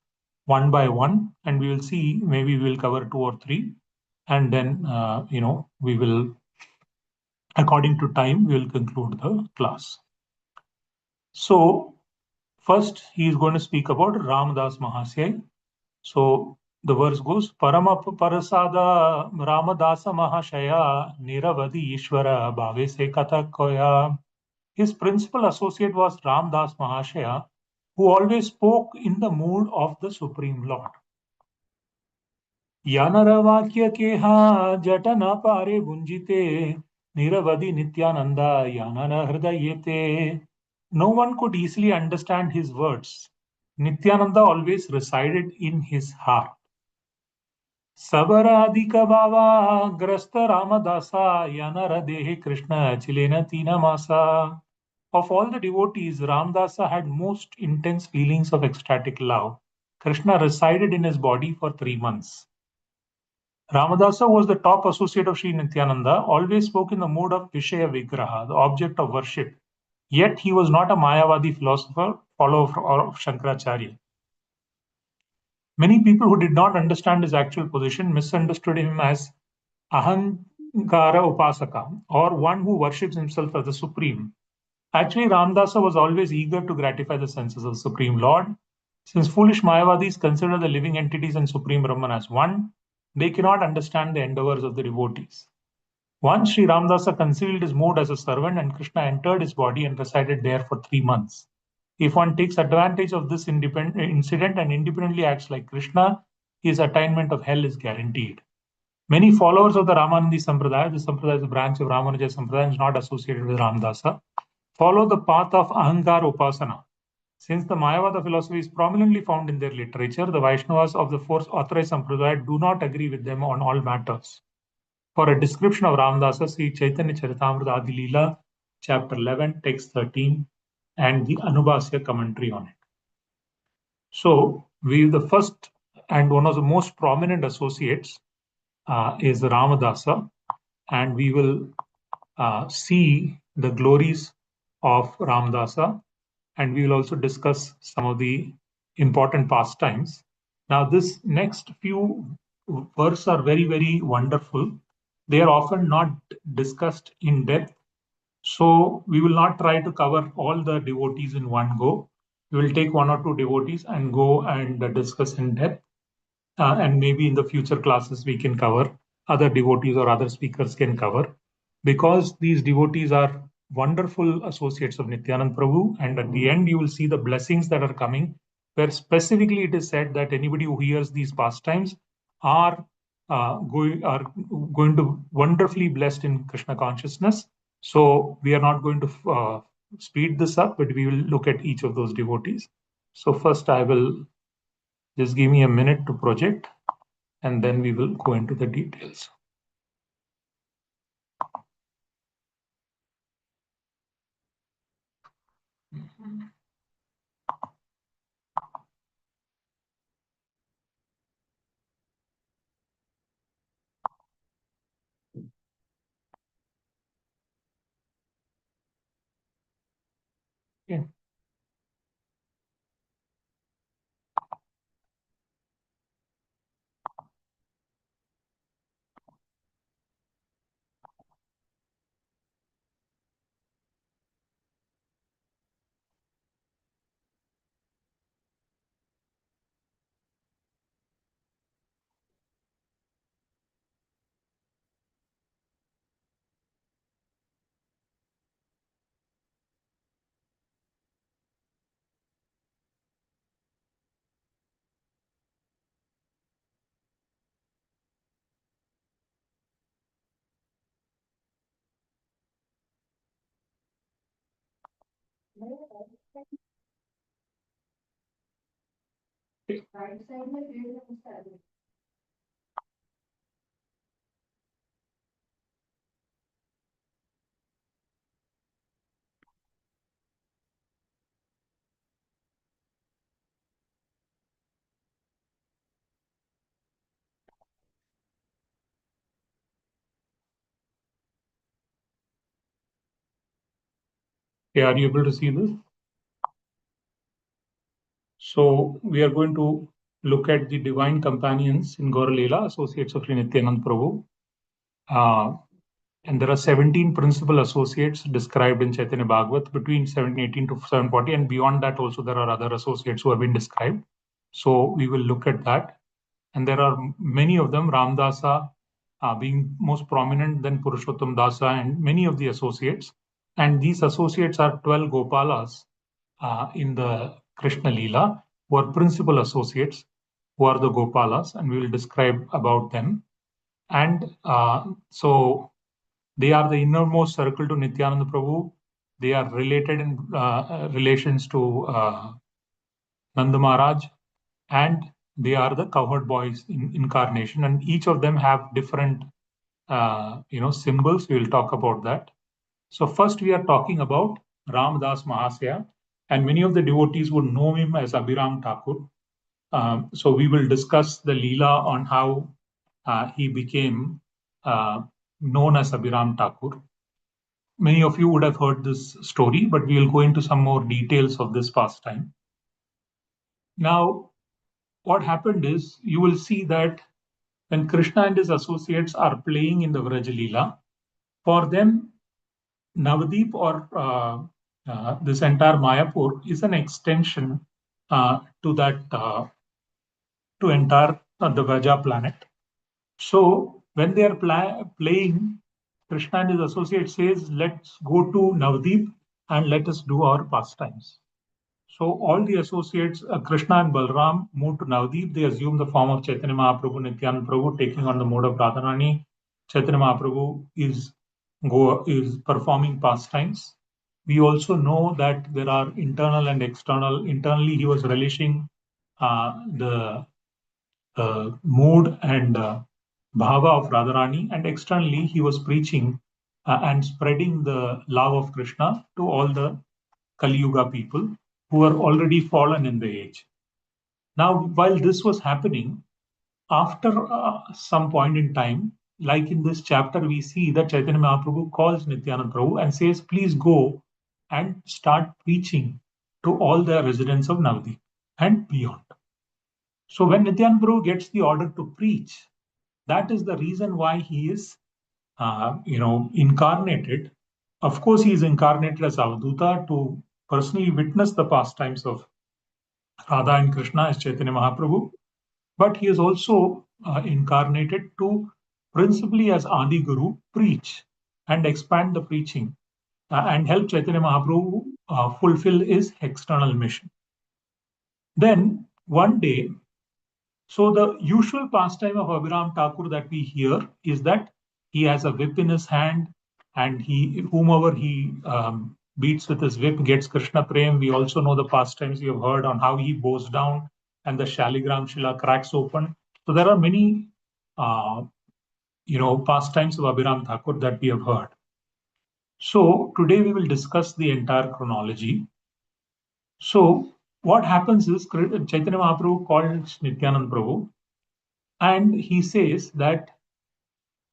one by one, and we will see, maybe we will cover 2 or 3, and then, we will, according to time, we will conclude the class. So first, he is going to speak about Ramdas Mahasaya. So the verse goes, Parama Parasada Ramadasa Mahashaya Niravadi Ishvara Bhave Se Katha Koya. His principal associate was Ramdas Mahashaya, who always spoke in the mood of the Supreme Lord. Yanara Keha Jatana Pare Bunjite Niravadi Nityananda Yanara Hridayete. No one could easily understand his words. Nityananda always resided in his heart. Sabaradika Bhava Grasta Ramadasa Yanara Dehe Krishna Chilena Tina Masa. Of all the devotees, Ramdasa had most intense feelings of ecstatic love. Krishna resided in his body for 3 months. Ramadasa was the top associate of Sri Nityananda, always spoke in the mood of Vishaya Vigraha, the object of worship. Yet he was not a Mayavadi philosopher, follower of Shankaracharya. Many people who did not understand his actual position misunderstood him as Ahankara Upasaka, or one who worships himself as the supreme. Actually, Ramdasa was always eager to gratify the senses of the Supreme Lord. Since foolish Mayavadis consider the living entities and Supreme Brahman as one, they cannot understand the endeavors of the devotees. Once Sri Ramdasa concealed his mood as a servant and Krishna entered his body and resided there for 3 months. If one takes advantage of this incident and independently acts like Krishna, his attainment of hell is guaranteed. Many followers of the Ramanandi Sampradaya, the Sampradaya is a branch of Ramanuja Sampradaya, is not associated with Ramdasa, follow the path of Ahankar Upasana. Since the Mayavada philosophy is prominently found in their literature, the Vaishnavas of the fourth authorized Sampradaya do not agree with them on all matters. For a description of Ramdasa, see Chaitanya Charitamrita Adi Leela, chapter 11, text 13, and the Anubhasya commentary on it. So, the first and one of the most prominent associates is Ramadasa, and we will see the glories of Ramdasa, and we will also discuss some of the important pastimes. Now, this next few verses are very, very wonderful. They are often not discussed in depth. So we will not try to cover all the devotees in one go. We will take 1 or 2 devotees and go and discuss in depth. And maybe in the future classes we can cover, other devotees or other speakers can cover, because these devotees are wonderful associates of Nityanand Prabhu, and at the end you will see the blessings that are coming, where specifically it is said that anybody who hears these pastimes are going to wonderfully blessed in Krishna consciousness. So we are not going to speed this up, but we will look at each of those devotees. So first I will just give me a minute to project, and then we will go into the details. Okay. Okay, are you able to see this? So we are going to look at the divine companions in Gaur Leela, associates of Sri Nityanand Prabhu. And there are 17 principal associates described in Chaitanya Bhagavat between 718 to 740, and beyond that also there are other associates who have been described. So we will look at that. And there are many of them, Ramdasa being most prominent, then Purushottam Dasa and many of the associates. And these associates are 12 Gopalas in the Krishna Leela, who are principal associates, who are the Gopalas, and we will describe about them. And so they are the innermost circle to Nityananda Prabhu. They are related in relations to Nanda Maharaj, and they are the cowherd boys in incarnation, and each of them have different symbols. We will talk about that. So first we are talking about Ramdas Mahasaya, and many of the devotees would know him as Abhiram Thakur. So we will discuss the Leela on how he became known as Abhiram Thakur. Many of you would have heard this story, but we will go into some more details of this pastime. Now, what happened is, you will see that when Krishna and his associates are playing in the Vraja Leela, for them, Navadip or this entire Mayapur is an extension to that to entire the Vraja planet. So when they are playing, Krishna and his associates says, let's go to Navadip and let us do our pastimes. So all the associates, Krishna and Balram, move to Navadip. They assume the form of Chaitanya Mahaprabhu, Nityananda Prabhu, taking on the mode of Radharani. Chaitanya Mahaprabhu is performing pastimes. We also know that there are internal and external. Internally, he was relishing the mood and bhava of Radharani, and externally, he was preaching and spreading the love of Krishna to all the Kali Yuga people who are already fallen in the age. Now, while this was happening, after some point in time, like in this chapter, we see that Chaitanya Mahaprabhu calls Nityananda Prabhu and says, please go and start preaching to all the residents of Navadip and beyond. So when Nityananda Prabhu gets the order to preach, that is the reason why he is, incarnated. Of course, he is incarnated as Avadhuta to personally witness the pastimes of Radha and Krishna as Chaitanya Mahaprabhu, but he is also incarnated to principally as Adi Guru preach and expand the preaching and help Chaitanya Mahaprabhu fulfill his external mission. Then one day, so the usual pastime of Abhiram Thakur that we hear is that he has a whip in his hand, and whomever he beats with his whip gets Krishna Prem. We also know the pastimes we have heard on how he bows down and the Shaligram Shila cracks open. So there are many, pastimes of Abhiram Thakur that we have heard. So today we will discuss the entire chronology. So what happens is Chaitanya Mahaprabhu calls Nityananda Prabhu, and he says that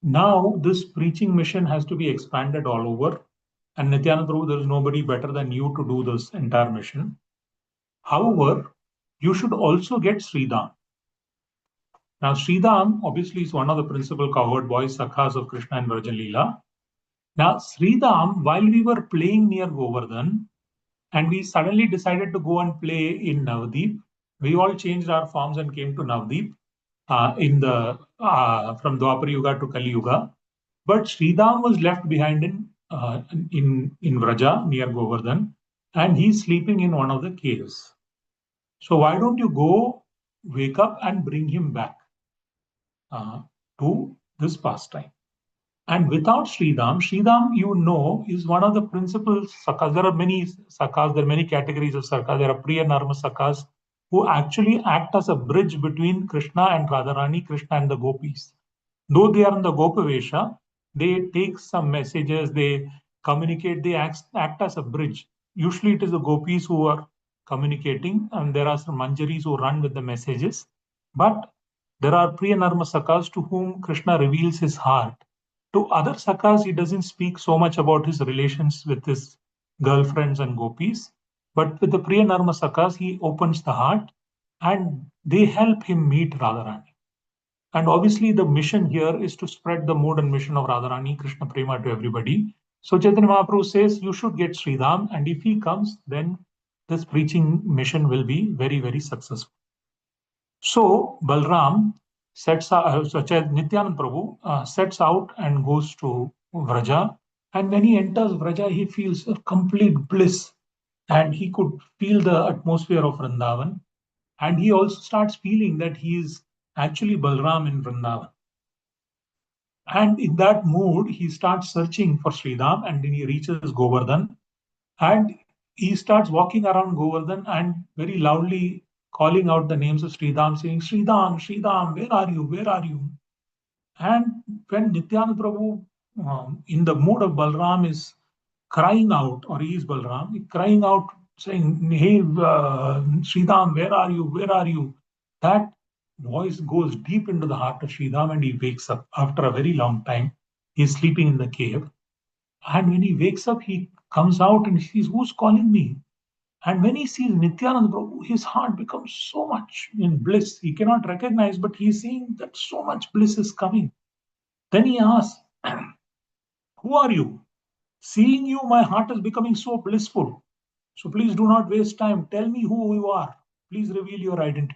now this preaching mission has to be expanded all over. And Nityananda Prabhu, there is nobody better than you to do this entire mission. However, you should also get Sridham. Now, Sridham obviously is one of the principal cowherd boys, Sakhas of Krishna and Virgin Leela. Now, Sridham, while we were playing near Govardhan, and we suddenly decided to go and play in Navadip, we all changed our forms and came to Navadip from Dwapar Yuga to Kali Yuga. But Sridham was left behind in Vraja near Govardhan, and he's sleeping in one of the caves. So why don't you go wake up and bring him back to this pastime? And without Sridham, is one of the principal sakhas. There are many sakhas, there are many categories of sakhas. There are Priya Narma sakhas who actually act as a bridge between Krishna and Radharani, Krishna and the gopis. Though they are in the Gopavesha, they take some messages, they communicate, they act as a bridge. Usually it is the gopis who are communicating, and there are some manjaris who run with the messages. But there are Priya Narma sakhas to whom Krishna reveals his heart. To other sakhas, he doesn't speak so much about his relations with his girlfriends and gopis. But with the Priya Narmasakas, he opens the heart and they help him meet Radharani. And obviously, the mission here is to spread the mode and mission of Radharani, Krishna Prema to everybody. So Chaitanya Mahaprabhu says, you should get Sridham, and if he comes, then this preaching mission will be very, very successful. So Balram Nityanand Prabhu sets out and goes to Vraja. And when he enters Vraja, he feels a complete bliss. And he could feel the atmosphere of Vrindavan. And he also starts feeling that he is actually Balram in Vrindavan. And in that mood, he starts searching for Sridham, and then he reaches Govardhan. And he starts walking around Govardhan and very loudly calling out the names of Sridham, saying, Sridham, Sridham, where are you? Where are you? And when Nityananda Prabhu, in the mood of Balram, is crying out, or he is Balram, crying out, saying, hey, Sridham, where are you? Where are you? That voice goes deep into the heart of Sridham and he wakes up after a very long time. He's sleeping in the cave. And when he wakes up, he comes out and he sees, who's calling me? And when he sees Nityananda Prabhu, his heart becomes so much in bliss. He cannot recognize, but he's seeing that so much bliss is coming. Then he asks, who are you? Seeing you, my heart is becoming so blissful. So please do not waste time. Tell me who you are. Please reveal your identity.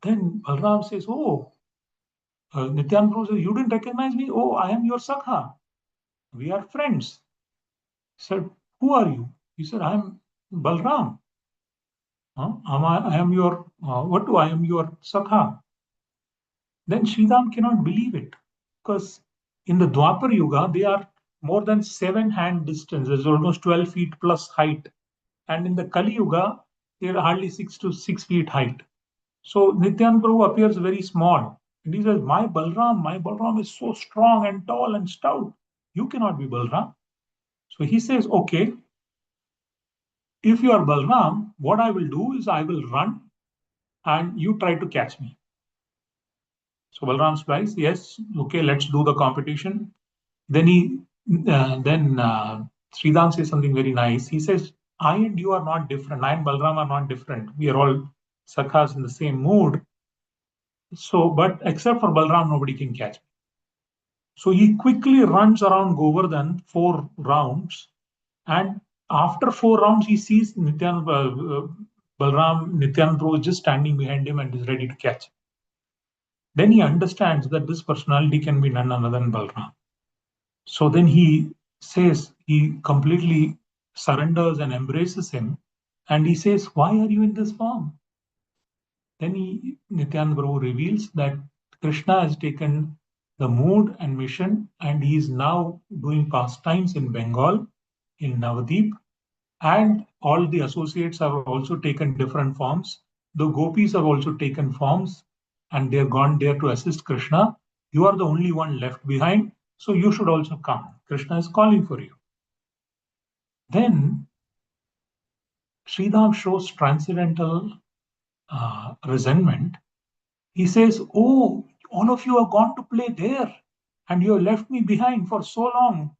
Then Balram says, oh, Nityananda Prabhu says, you didn't recognize me? Oh, I am your Sakha. We are friends. He said, who are you? He said, I am Balram. I am your, what do I am your Sakha? Then Sridham cannot believe it, because in the Dwapar Yuga, they are more than 7 hand distance. There's almost 12 feet plus height. And in the Kali Yuga, they are hardly 6 to 6 feet height. So Nityananda Prabhu appears very small. And he says, my Balram is so strong and tall and stout. You cannot be Balram. So he says, okay, if you are Balram, what I will do is I will run and you try to catch me. So Balram replies, yes, okay, let's do the competition. Then Sridham says something very nice. He says, I and you are not different. I and Balram are not different. We are all sakhas in the same mood. So, but except for Balram, nobody can catch me. So he quickly runs around Govardhan 4 rounds. And after 4 rounds, he sees Balram, Nityananda Prabhu is just standing behind him and is ready to catch him. Then he understands that this personality can be none other than Balram. So then he says, he completely surrenders and embraces him. And he says, why are you in this form? Then Nityananda Prabhu reveals that Krishna has taken the mood and mission, and he is now doing pastimes in Bengal, in Navadip, and all the associates have also taken different forms. The gopis have also taken forms, and they have gone there to assist Krishna. You are the only one left behind, so you should also come. Krishna is calling for you. Then Sridham shows transcendental resentment. He says, oh, all of you have gone to play there and you have left me behind for so long.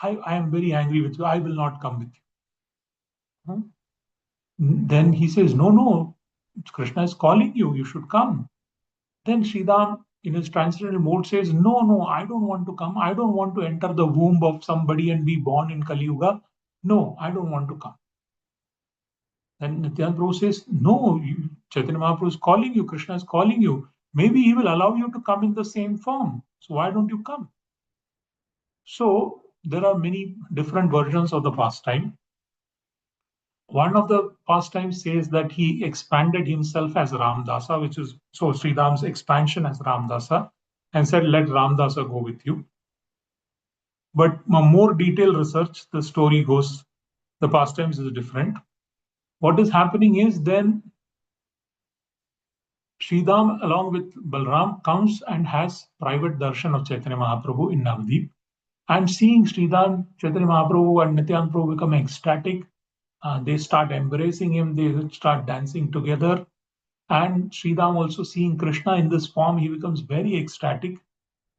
I am very angry with you. I will not come with you. Then he says, no, Krishna is calling you. You should come. Then Sridham, in his transcendental mode, says, no, I don't want to come. I don't want to enter the womb of somebody and be born in Kali Yuga. No, I don't want to come. Then Nityananda Prabhu says, no, Chaitanya Mahaprabhu is calling you, Krishna is calling you. Maybe he will allow you to come in the same form. So why don't you come? So there are many different versions of the pastime. One of the pastimes says that he expanded himself as Ramdasa, which is so Sridham's expansion as Ramdasa, and said, let Ramdasa go with you. But more detailed research, the story goes, the pastimes is different. What is happening is then Sridham, along with Balram, comes and has private darshan of Chaitanya Mahaprabhu in Navadip. And seeing Sridham, Chaitanya Mahaprabhu and Nityananda Prabhu become ecstatic, they start embracing him, they start dancing together. And Sridham also seeing Krishna in this form, he becomes very ecstatic.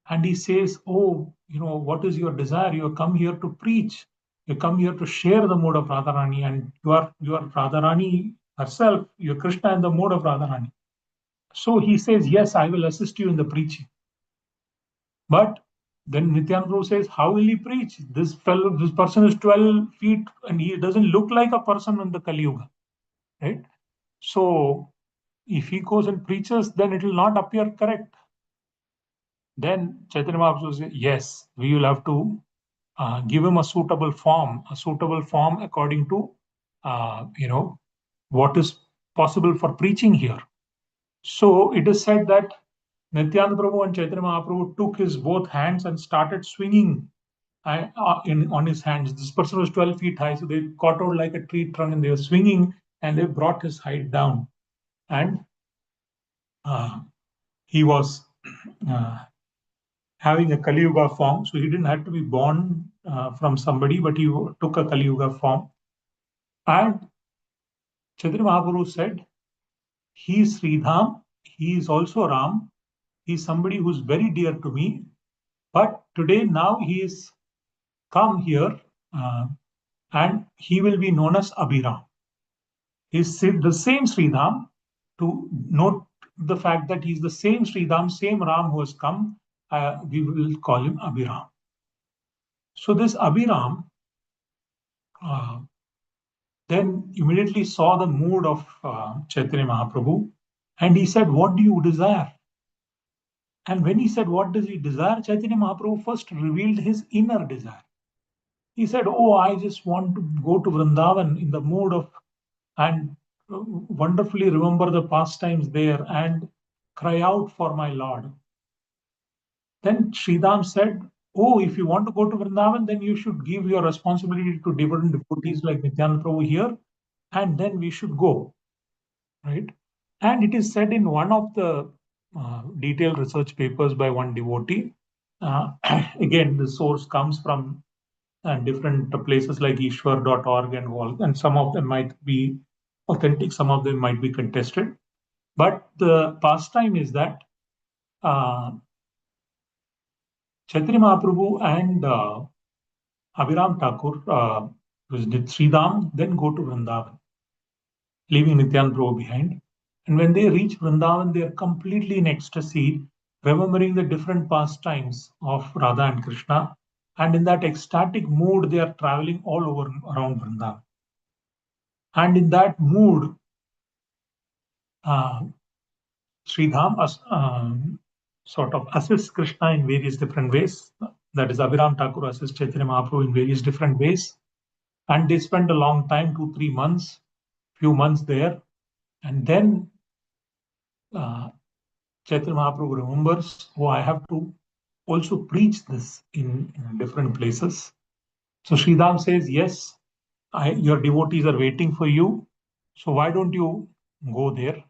And he says, oh, what is your desire? You have come here to preach. You come here to share the mode of Radharani, and you are Radharani herself, you're Krishna in the mode of Radharani. So he says, yes, I will assist you in the preaching. But then Nityananda Prabhu says, how will he preach? This person is 12 feet and he doesn't look like a person in the Kali Yuga, right? So if he goes and preaches, then it will not appear correct. Then Chaitanya Mahaprabhu says, yes, we will have to give him a suitable form according to, what is possible for preaching here. So it is said that Nityananda Prabhu and Chaitanya Mahaprabhu took his both hands and started swinging on his hands. This person was 12 feet high, so they caught out like a tree trunk and they were swinging and they brought his height down. And he was having a Kali Yuga form, so he didn't have to be born from somebody, but he took a Kali Yuga form. And Chaitanya Mahaprabhu said, he is Sridham, he is also Ram, he is somebody who's very dear to me, but today now he is come here and he will be known as Abhiram. He's the same Sridham. To note the fact that he's the same Sridham, same Ram who has come, we will call him Abhiram. So this Abhiram then immediately saw the mood of Chaitanya Mahaprabhu and he said, what do you desire? And when he said, what does he desire? Chaitanya Mahaprabhu first revealed his inner desire. He said, oh, I just want to go to Vrindavan in the mood of and wonderfully remember the pastimes there and cry out for my Lord. Then Sridham said, oh, if you want to go to Vrindavan, then you should give your responsibility to different devotees like Nityananda Prabhu here, and then we should go, right? And it is said in one of the detailed research papers by one devotee, again, the source comes from different places like Ishwar.org and some of them might be authentic, some of them might be contested. But the pastime is that Chaitanya Mahaprabhu and Abhiram Thakur visited Sridham, then go to Vrindavan, leaving Nityananda Prabhu behind. And when they reach Vrindavan, they are completely in ecstasy, remembering the different pastimes of Radha and Krishna. And in that ecstatic mood, they are traveling all over around Vrindavan. And in that mood, Sridham sort of assists Krishna in various different ways. That is, Abhiram Thakur assists Chaitanya Mahaprabhu in various different ways. And they spend a long time, 2-3 months, few months there. And then Chaitanya Mahaprabhu remembers, oh, I have to also preach this in different places. So Sridham says, yes, your devotees are waiting for you. So why don't you go there?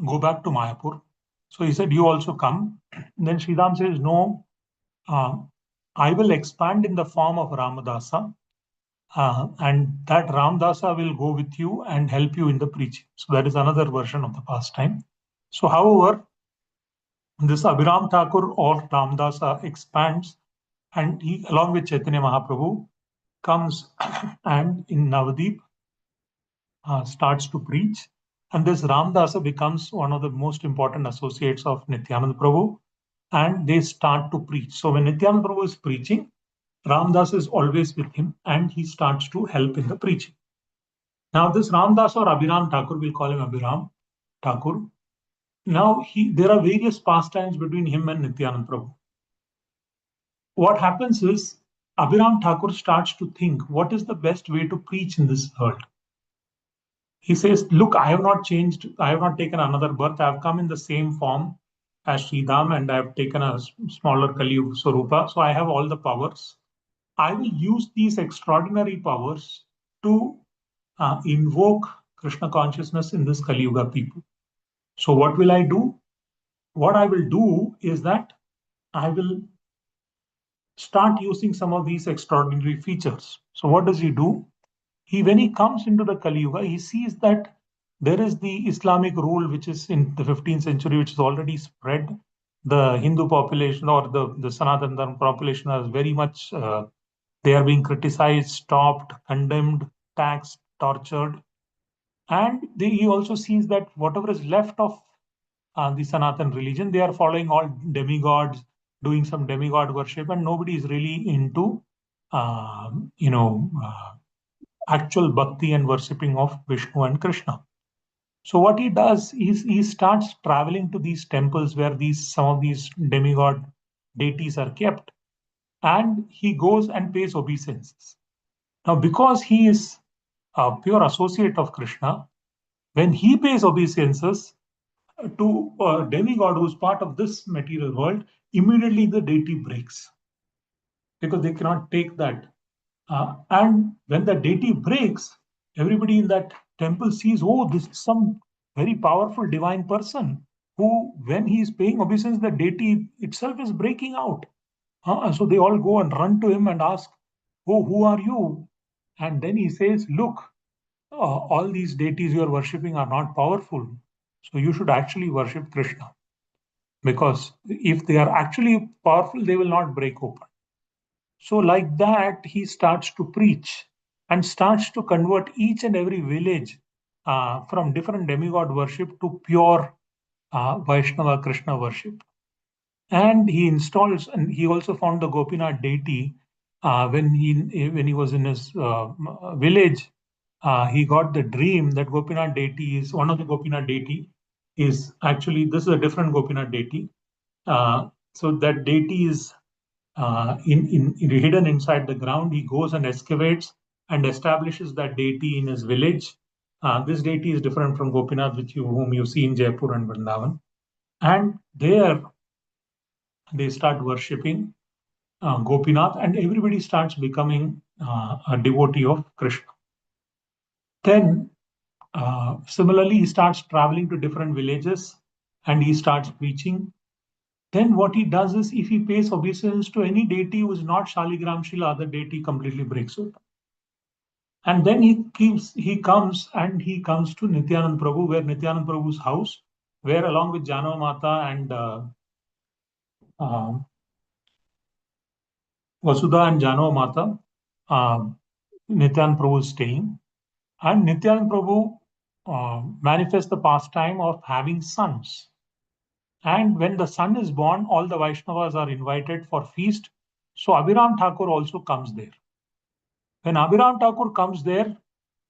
Go back to Mayapur. So he said, you also come. And then Sridham says, no, I will expand in the form of Ramadasa. And that Ramadasa will go with you and help you in the preaching. So that is another version of the pastime. So however, this Abhiram Thakur or Ramadasa expands and he, along with Chaitanya Mahaprabhu, comes and in Navadip starts to preach. And this Ramdasa becomes one of the most important associates of Nityananda Prabhu, and they start to preach. So when Nityananda Prabhu is preaching, Ramdas is always with him, and he starts to help in the preaching. Now this Ramdas or Abhiram Thakur, we'll call him Abhiram Thakur. Now there are various pastimes between him and Nityananda Prabhu. What happens is Abhiram Thakur starts to think, what is the best way to preach in this world? He says, look, I have not changed. I have not taken another birth. I have come in the same form as Sridham and I have taken a smaller Kali Yuga Swarupa. So I have all the powers. I will use these extraordinary powers to invoke Krishna consciousness in this Kali Yuga people. So what will I do? What I will do is that I will start using some of these extraordinary features. So what does he do? When he comes into the Kali Yuga, he sees that there is the Islamic rule which is in the 15th century, which is already spread, the Hindu population or the Sanatana Dharma population are very much, they are being criticized, stopped, condemned, taxed, tortured. And he also sees that whatever is left of the Sanatan religion, they are following all demigods, doing some demigod worship, and nobody is really into, actual bhakti and worshipping of Vishnu and Krishna. So what he does is he starts traveling to these temples where some of these demigod deities are kept, and he goes and pays obeisances. Now, because he is a pure associate of Krishna, when he pays obeisances to a demigod who's part of this material world, immediately the deity breaks because they cannot take that. And when the deity breaks, everybody in that temple sees, oh, this is some very powerful divine person who, when he is paying obeisance, the deity itself is breaking out. So they all go and run to him and ask, oh, who are you? And then he says, look, all these deities you are worshipping are not powerful. So you should actually worship Krishna. Because if they are actually powerful, they will not break open. So like that, he starts to preach and starts to convert each and every village from different demigod worship to pure Vaishnava Krishna worship. And he installs, and he also found the Gopinath deity when he was in his village. He got the dream that Gopinath deity is one of the Gopinath deity is actually, this is a different Gopinath deity. So that deity is hidden inside the ground. He goes and excavates and establishes that deity in his village. This deity is different from Gopinath, whom you see in Jaipur and Vrindavan. And there they start worshipping Gopinath, and everybody starts becoming a devotee of Krishna. Then, similarly, he starts traveling to different villages and he starts preaching. Then what he does is, if he pays obeisance to any deity who is not Shaligram Shila, the deity completely breaks open. And then he comes to Nityanand Prabhu, where Nityanand Prabhu's house, where along with Janava Mata and Vasudha and Janava Mata, Nityanand Prabhu is staying. And Nityanand Prabhu manifests the pastime of having sons. And when the son is born, all the Vaishnavas are invited for feast. So Abhiram Thakur also comes there. When Abhiram Thakur comes there,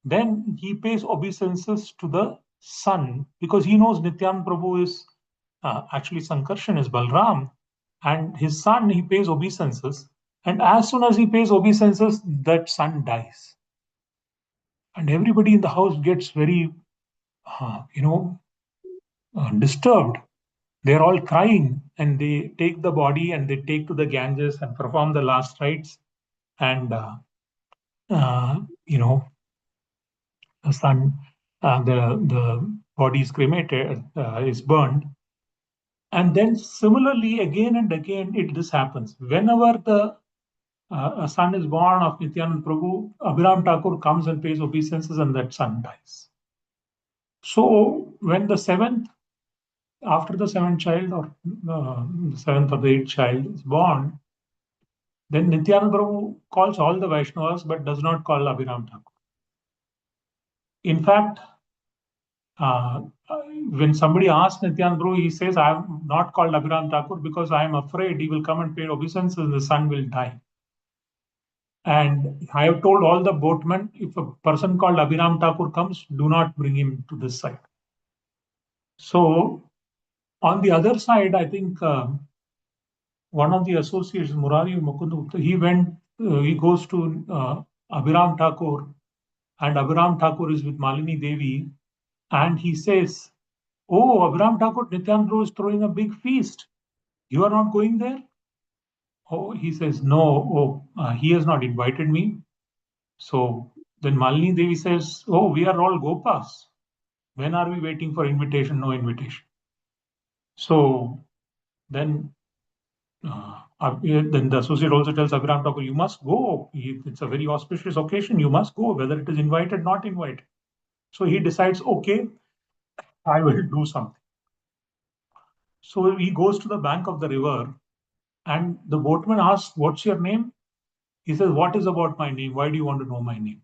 then he pays obeisances to the son, because he knows Nityanand Prabhu is actually Sankarshan is Balram, and his son, he pays obeisances. And as soon as he pays obeisances, that son dies. And everybody in the house gets very, disturbed. They're all crying, and they take the body and they take to the Ganges and perform the last rites. And, the son, the body is cremated, is burned. And then similarly, again and again, this happens. Whenever a son is born of Nityanand Prabhu, Abhiram Thakur comes and pays obeisances, and that son dies. So when after the seventh child, or the seventh or the eighth child is born, then Nityanand Prabhu calls all the Vaishnavas but does not call Abhiram Thakur. In fact, when somebody asks Nityanand Prabhu, he says, I am not called Abhiram Thakur because I am afraid he will come and pay obeisances and the son will die. And I have told all the boatmen, if a person called Abhiram Thakur comes, do not bring him to this side. So on the other side, I think one of the associates, Murari Mukund, he goes to Abhiram Thakur, and Abhiram Thakur is with Malini Devi, and he says, oh, Abhiram Thakur, Nityanand Prabhu is throwing a big feast. You are not going there? Oh, he says, no, he has not invited me. So then Malini Devi says, oh, we are all Gopas. When are we waiting for invitation? No invitation. So then the associate also tells Abhiram Thakur, you must go. It's a very auspicious occasion. You must go, whether it is invited, not invited. So he decides, okay, I will do something. So he goes to the bank of the river, and the boatman asks, "What's your name?" He says, "What is about my name? Why do you want to know my name?"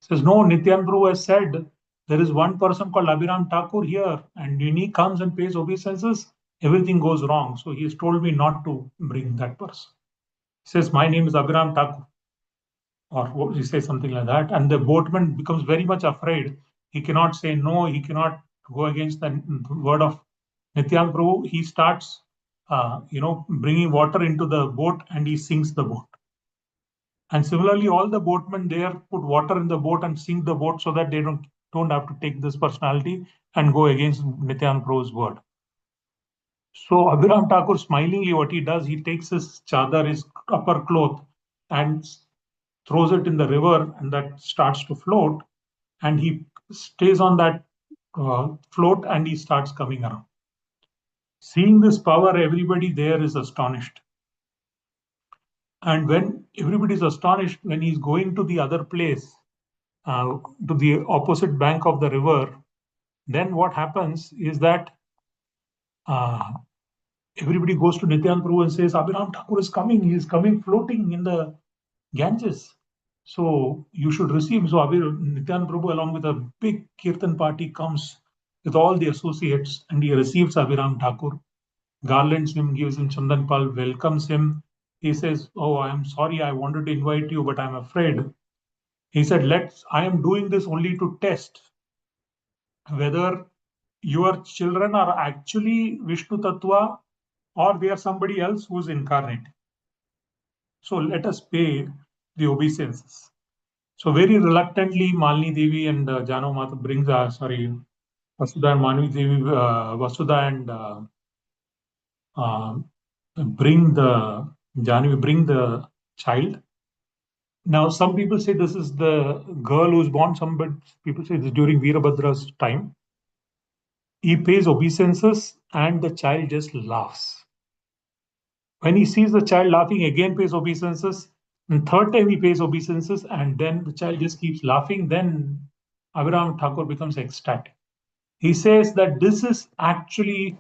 He says, "No, Nityan Prabhu has said there is one person called Abhiram Thakur here, and when he comes and pays obeisances, everything goes wrong. So he has told me not to bring that person." He says, "My name is Abhiram Thakur," or he says something like that. And the boatman becomes very much afraid. He cannot say no, he cannot go against the word of Nityan Prabhu. He starts, bringing water into the boat, and he sinks the boat. And similarly, all the boatmen there put water in the boat and sink the boat so that they don't have to take this personality and go against Nityan Prabhu's word. So Abhiram Thakur, smilingly, what he does, he takes his chadar, his upper cloth, and throws it in the river, and that starts to float. And he stays on that float, and he starts coming around. Seeing this power, everybody there is astonished. And when everybody is astonished, when he's going to the other place, to the opposite bank of the river, then what happens is that uh, everybody goes to Nityan Prabhu and says, "Abhiram Thakur is coming. He is coming floating in the Ganges. So you should receive him." So Nityan Prabhu, along with a big Kirtan party, comes with all the associates, and he receives Abhiram Thakur, garlands him, gives him chandan pal, welcomes him. He says, "Oh, I am sorry, I wanted to invite you, but I'm afraid." He said, "I am doing this only to test whether your children are actually Vishnu Tattva or they are somebody else who is incarnate. So let us pay the obeisances." So very reluctantly, Malini Devi and Jano Mata brings, Vasudha and Malini Devi, Vasudha and bring the Janavi, bring the child. Now, some people say this is the girl who's born. Some people say this during Veerabhadra's time. He pays obeisances, and the child just laughs. When he sees the child laughing, again pays obeisances. And third time he pays obeisances, and then the child just keeps laughing. Then Abhiram Thakur becomes ecstatic. He says that this is actually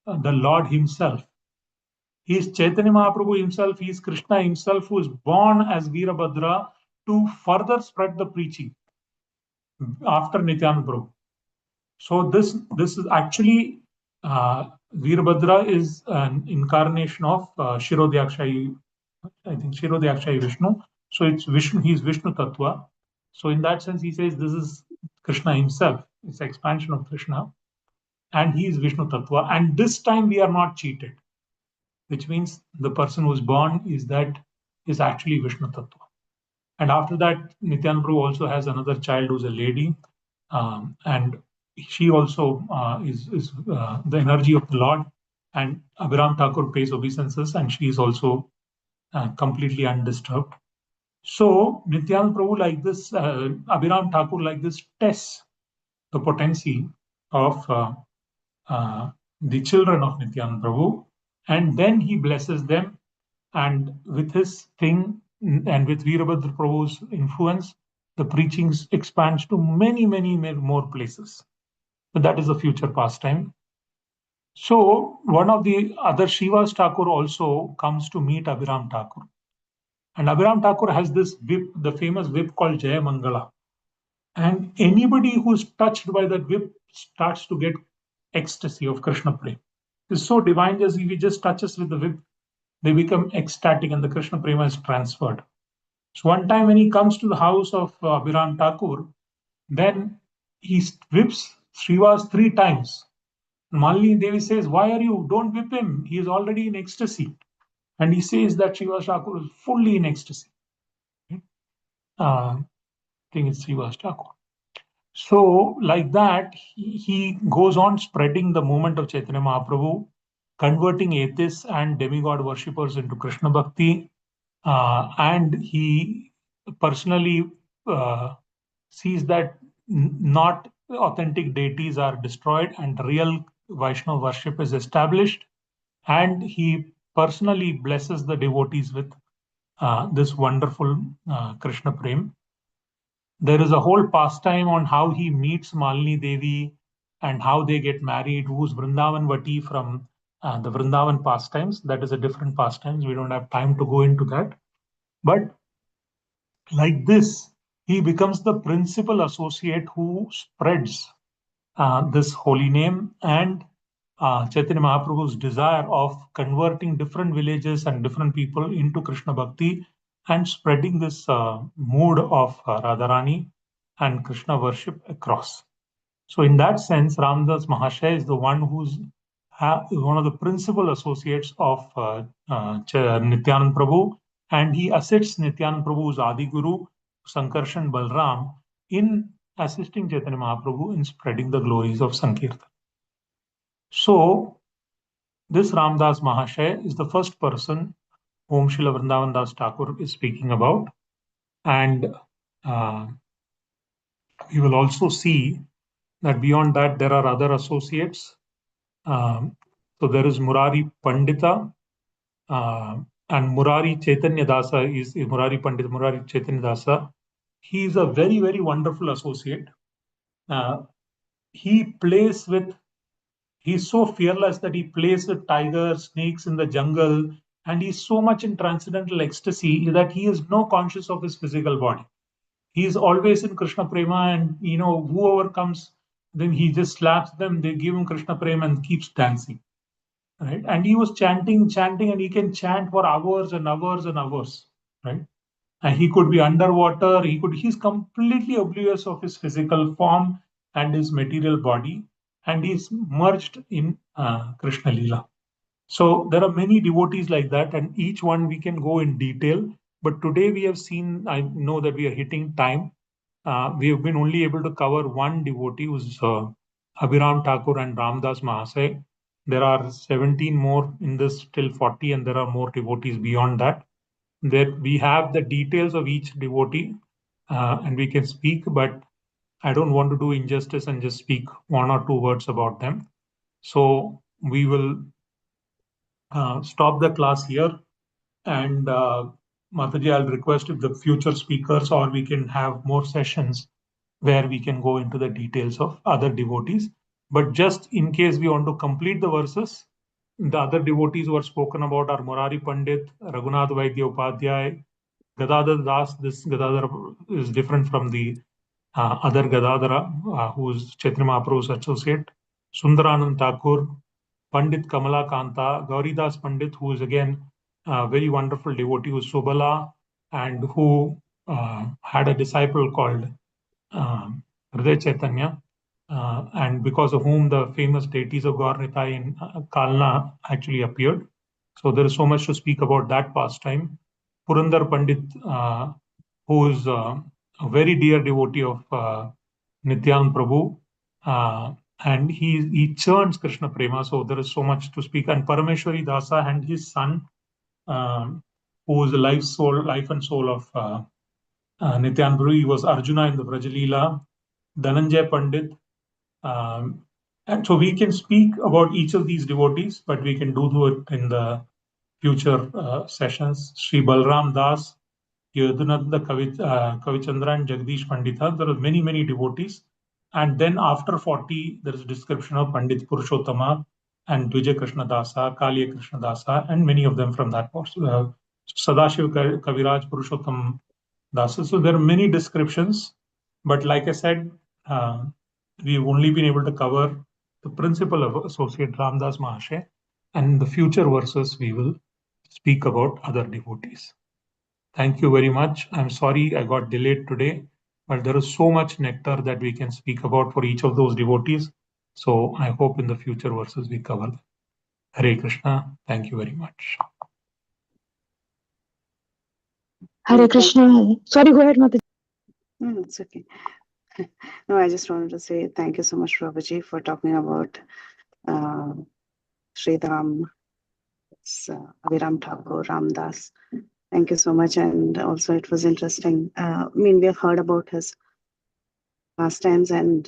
the Lord himself. He is Chaitanya Mahaprabhu himself. He is Krishna himself, who is born as Veerabhadra to further spread the preaching after Nityananda Prabhu. So this is actually Veerabhadra is an incarnation of Shirodyakshayi, I think Shirodyakshayi Vishnu. So it's Vishnu, he's Vishnu Tattva. So in that sense, he says this is Krishna himself. It's an expansion of Krishna. And he is Vishnu Tattva. And this time we are not cheated, which means the person who is born is actually Vishnu Tattva. And after that, Nityan Prabhu also has another child who's a lady. And she also is the energy of the Lord. And Abhiram Thakur pays obeisances, and she is also completely undisturbed. So Nityananda Prabhu like this, Abhiram Thakur like this tests the potency of the children of Nityananda Prabhu, and then he blesses them, and with his thing and with Veerabhadra Prabhu's influence, the preaching expands to many, many more places. But that is a future pastime. So one of the other Shivas Thakur also comes to meet Abhiram Thakur. And Abhiram Thakur has this whip, the famous whip called Jaya Mangala. And anybody who's touched by that whip starts to get ecstasy of Krishna Prema. It's so divine, just if he just touches with the whip, they become ecstatic and the Krishna Prema is transferred. So one time when he comes to the house of Abhiram Thakur, then he whips Srivas 3 times. Malini Devi says, "Why are you? Don't whip him. He is already in ecstasy." And he says that Srivas Thakur is fully in ecstasy. I think it's Srivas Thakur. So, like that, he goes on spreading the movement of Chaitanya Mahaprabhu, converting atheists and demigod worshippers into Krishna Bhakti. And he personally sees that not authentic deities are destroyed and real Vaishnava worship is established. And he personally blesses the devotees with this wonderful Krishna Prem. There is a whole pastime on how he meets Malini Devi and how they get married, who's Vrindavan Vati from the Vrindavan pastimes. That is a different pastimes. We don't have time to go into that. But like this, he becomes the principal associate who spreads this holy name and Chaitanya Mahaprabhu's desire of converting different villages and different people into Krishna Bhakti and spreading this mood of Radharani and Krishna worship across. So in that sense, Ramdas Mahashaya is the one who's one of the principal associates of Nityanand Prabhu, and he assists Nityanand Prabhu's Adi Guru, Sankarshan Balram, in assisting Chaitanya Mahaprabhu in spreading the glories of Sankirtan. So this Ramdas Mahashaya is the first person whom Srila Vrindavan Das Thakur is speaking about, and we will also see that beyond that there are other associates. So there is Murari Pandita, and Murari Chaitanya Dasa is Murari Pandita, Murari Chaitanya Dasa. He is a very, very wonderful associate. He plays with, he's so fearless that he plays with tigers, snakes in the jungle, and he's so much in transcendental ecstasy that he is no conscious of his physical body. He is always in Krishna Prema, and whoever comes, then he just slaps them, they give him Krishna Prema and keeps dancing. Right? And he was chanting, and he can chant for hours and hours and hours, right? And he could be underwater, he's completely oblivious of his physical form and his material body, and he's merged in Krishna Leela. So there are many devotees like that, and each one we can go in detail. But today we have seen, I know that we are hitting time. We have been only able to cover one devotee, who's Abhiram Thakur and Ramdas Mahasaya. There are 17 more in this till 40, and there are more devotees beyond that. There we have the details of each devotee, and we can speak, but I don't want to do injustice and just speak one or two words about them. So we will stop the class here, and Mataji, I'll request if the future speakers, or we can have more sessions where we can go into the details of other devotees. But just in case we want to complete the verses, the other devotees who are spoken about are Murari Pandit, Raghunath Vaidya Upadhyay, Gadadhar Das. This Gadadhar is different from the other Gadadhara, who is Chaitanya Mahaprabhu's associate, Sundaranand Thakur, Pandit Kamala Kanta, Gauridas Pandit, who is again a very wonderful devotee, who is Subala, and who had a disciple called Hriday Chaitanya, and because of whom the famous deities of Gaur Nitai in Kalna actually appeared. So there is so much to speak about that pastime. Purandar Pandit, who is a very dear devotee of Nityanand Prabhu, and he churns Krishna Prema, so there is so much to speak. And Parameshwari Dasa and his son, who is the life and soul of Nityanand Prabhu, he was Arjuna in the Vrajalila, Dhananjay Pandit. And so we can speak about each of these devotees, but we can do it in the future sessions. Sri Balram Das, Yadunanda Kavichandra, and Jagdish Pandita. There are many, many devotees. And then after 40, there is a description of Pandit Purushottama and Dvija Krishna Dasa, Kaliya Krishna Dasa, and many of them from that portion. Sadashiv Kaviraj Purushottam Dasa. So there are many descriptions, but like I said, we've only been able to cover the principle of associate Ramdas Mahasaya, and in the future verses we will speak about other devotees. Thank you very much. I'm sorry I got delayed today, but there is so much nectar that we can speak about for each of those devotees. So I hope in the future verses we cover them. Hare Krishna. Thank you very much. Hare Krishna. Sorry, go ahead, Mataji. No, it's okay. No, I just wanted to say thank you so much, Prabhuji, for talking about Sridham, Abhiram Thakur, Ramdas. Thank you so much. And also it was interesting. We have heard about his pastimes, and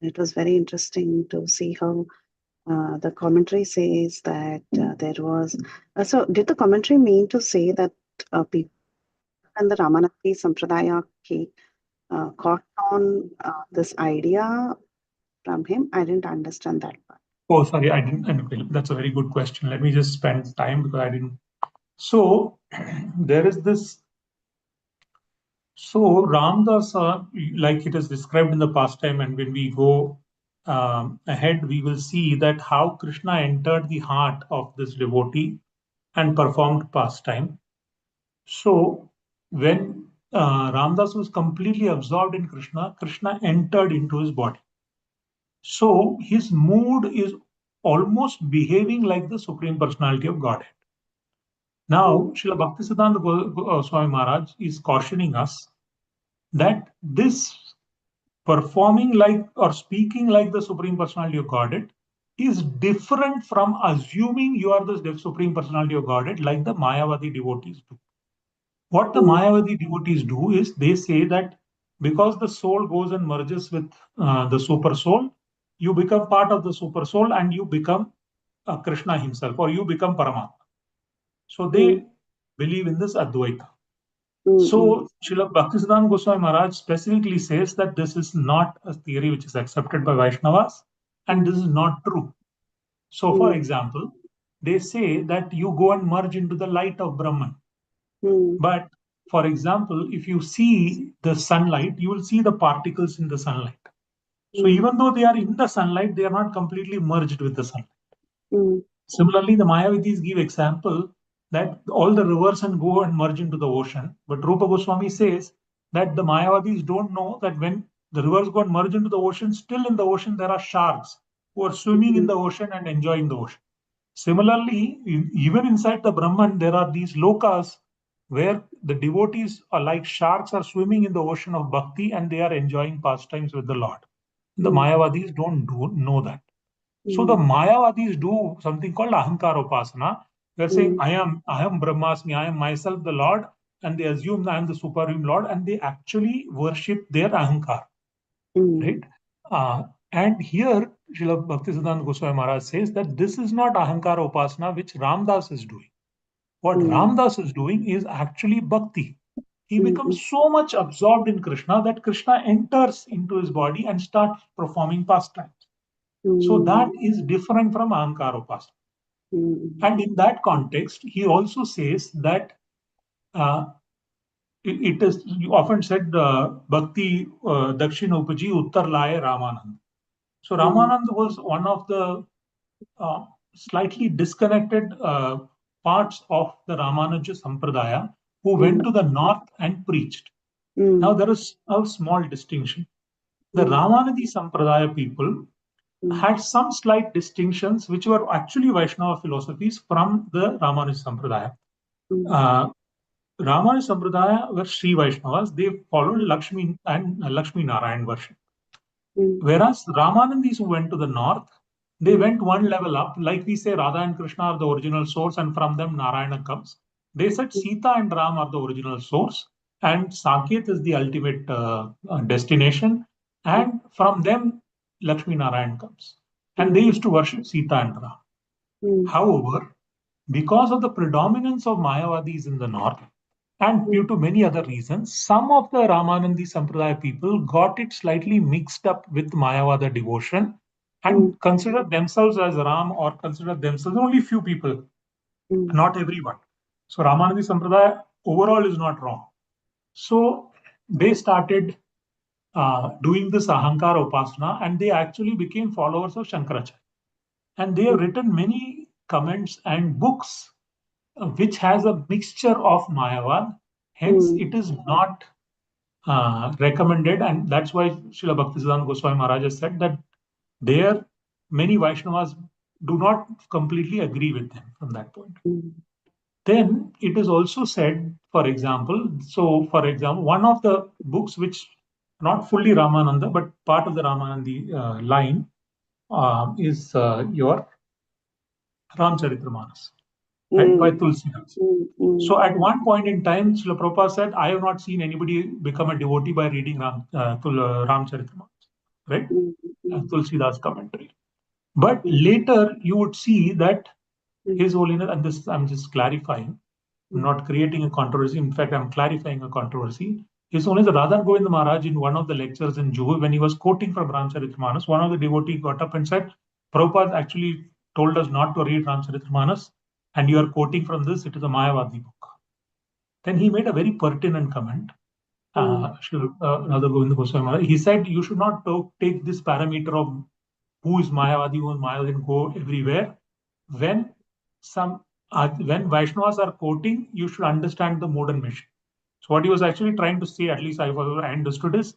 it was very interesting to see how the commentary says that there was... so did the commentary mean to say that people and the Ramanati Sampradaya caught on this idea from him? I didn't understand that part. Oh, sorry, I didn't. Okay, that's a very good question. Let me just spend time because I didn't. So there is this. So Ramdas, like it is described in the pastime, and when we go ahead, we will see that how Krishna entered the heart of this devotee and performed pastime. So when Ramdas was completely absorbed in Krishna, Krishna entered into his body. So his mood is almost behaving like the Supreme Personality of Godhead. Now, Srila Bhaktisiddhanta Swami Maharaj is cautioning us that this performing like or speaking like the Supreme Personality of Godhead is different from assuming you are the Supreme Personality of Godhead like the Mayavadi devotees do. What the Mayavadi devotees do is they say that because the soul goes and merges with the super soul, you become part of the super soul and you become Krishna himself or you become Paramatma. So they believe in this Advaita. So Srila Bhaktisiddhanta Goswami Maharaj specifically says that this is not a theory which is accepted by Vaishnavas and this is not true. So for example, they say that you go and merge into the light of Brahman. But for example, if you see the sunlight, you will see the particles in the sunlight. So even though they are in the sunlight, they are not completely merged with the sunlight. Similarly, the Mayavidis give example that all the rivers and go and merge into the ocean. But Rupa Goswami says that the Mayavadis don't know that when the rivers go and merge into the ocean, still in the ocean there are sharks who are swimming in the ocean and enjoying the ocean. Similarly, even inside the Brahman, there are these lokas where the devotees are like sharks are swimming in the ocean of bhakti and they are enjoying pastimes with the Lord. The Mayavadis don't know that. So the Mayavadis do something called Ahankara Upasana. They're saying, I am Brahmasmi, I am myself the Lord, and they assume I am the Supreme Lord, and they actually worship their Ahankar. Right? And here, Srila Bhaktisiddhanta Goswami Maharaj says that this is not Ahankara Upasana which Ramdas is doing. What Ramdas is doing is actually Bhakti. He becomes so much absorbed in Krishna that Krishna enters into his body and starts performing pastimes. So that is different from Ahankara Upasana. And in that context, he also says that it is often said Bhakti Dakshina Upaji Uttar Laye Ramanand. So Ramanand was one of the slightly disconnected parts of the Ramanuja Sampradaya who went to the north and preached. Now there is a small distinction. The Ramanadi Sampradaya people had some slight distinctions which were actually Vaishnava philosophies from the Ramanuja Sampradaya. Ramanuja Sampradaya were Sri Vaishnavas. They followed Lakshmi and Lakshmi Narayan worship. Whereas Ramanandis who went to the north, they went one level up. Like we say, Radha and Krishna are the original source, and from them Narayana comes. They said Sita and Ram are the original source, and Saket is the ultimate destination, and from them Lakshmi Narayan comes. And they used to worship Sita and Ram. However, because of the predominance of Mayavadis in the north, and due to many other reasons, some of the Ramanandi Sampradaya people got it slightly mixed up with Mayavada devotion and considered themselves as Ram or considered themselves only few people, not everyone. So Ramanandi Sampradaya overall is not wrong. So they started doing this Ahankara Upasana and they actually became followers of Shankaracharya. And they have written many comments and books which has a mixture of Mayavad. Hence, it is not recommended, and that's why Srila Bhaktisiddhanta Goswami Maharaj has said that there many Vaishnavas do not completely agree with them from that point. Then it is also said, for example, one of the books which not fully Ramananda but part of the Ramanandi line is your Ramcharitamanas, right, by Tulsidas. So at one point in time, Srila Prabhupada said, I have not seen anybody become a devotee by reading Ramcharitamanas, right? Tulsidas commentary. But later you would see that His Holiness, and this I'm just clarifying, I'm not creating a controversy. In fact, I'm clarifying a controversy. His Holiness Radha Govinda Maharaj in one of the lectures in Juhu, when he was quoting from Ramcharitamanas, one of the devotee got up and said, Prabhupada actually told us not to read Ramcharitmanas, and you are quoting from this, it is a Mayavadi book. Then he made a very pertinent comment. Another Govinda Goswami Maharaj, he said you should not take this parameter of who is Mayavadi, who is Mayavadi, and go everywhere. When Vaishnavas are quoting, you should understand the mode and mission. So what he was actually trying to say, at least I understood, is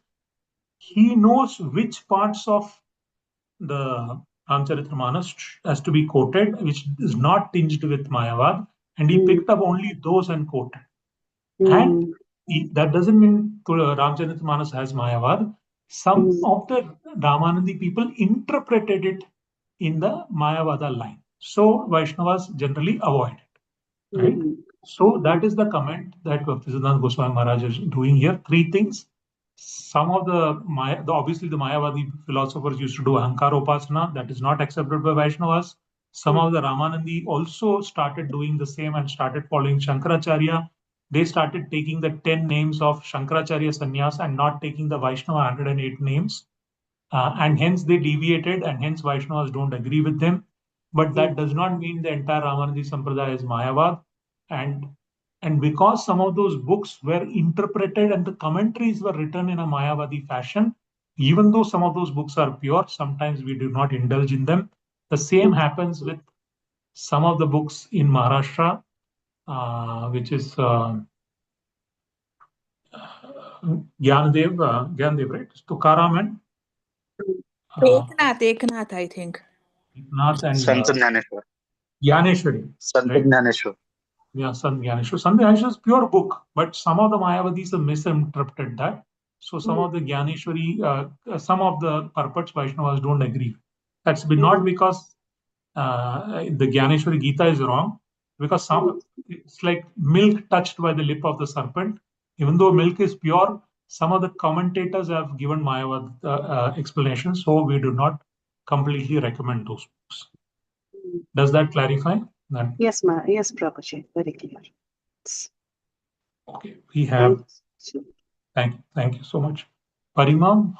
he knows which parts of the Ramcharitmanas has to be quoted, which is not tinged with Mayavad, and he picked up only those and quoted. And that doesn't mean Ramcharitmanas has Mayavad. Some of the Ramanandi people interpreted it in the Mayavada line. So Vaishnavas generally avoid it. Right? So that is the comment that Bhaktisiddhanta Goswami Maharaj is doing here. Three things. Some of obviously the Mayavadi philosophers used to do Ahankara Upasana. That is not accepted by Vaishnavas. Some of the Ramanandi also started doing the same and started following Shankaracharya. They started taking the 10 names of Shankaracharya Sannyas and not taking the Vaishnava 108 names. And hence they deviated, and hence Vaishnavas don't agree with them. But that does not mean the entire Ramanandi Sampradaya is Mayavad. And because some of those books were interpreted and the commentaries were written in a Mayavadi fashion, even though some of those books are pure, sometimes we do not indulge in them. The same happens with some of the books in Maharashtra, which is Gyanadev, right? Tukaram and Eknath, I think. Eknath and Sant Jnaneshwar. Gyaneshwari. Sant Right? Jnaneshwar. Yeah, Sant Gyaneshwar. Sant Gyaneshwar is pure book, but some of the Mayavadis have misinterpreted that. So some of the Gyaneshwari, some of the purports Vaishnavas don't agree. That's been not because the Gyaneshwari Gita is wrong, because it's like milk touched by the lip of the serpent. Even though milk is pure, some of the commentators have given Mayavad explanations, so we do not completely recommend those books. Does that clarify? Yes, yes, Prabhuji, very clear. Okay, we have. Thank you so much. Parimam,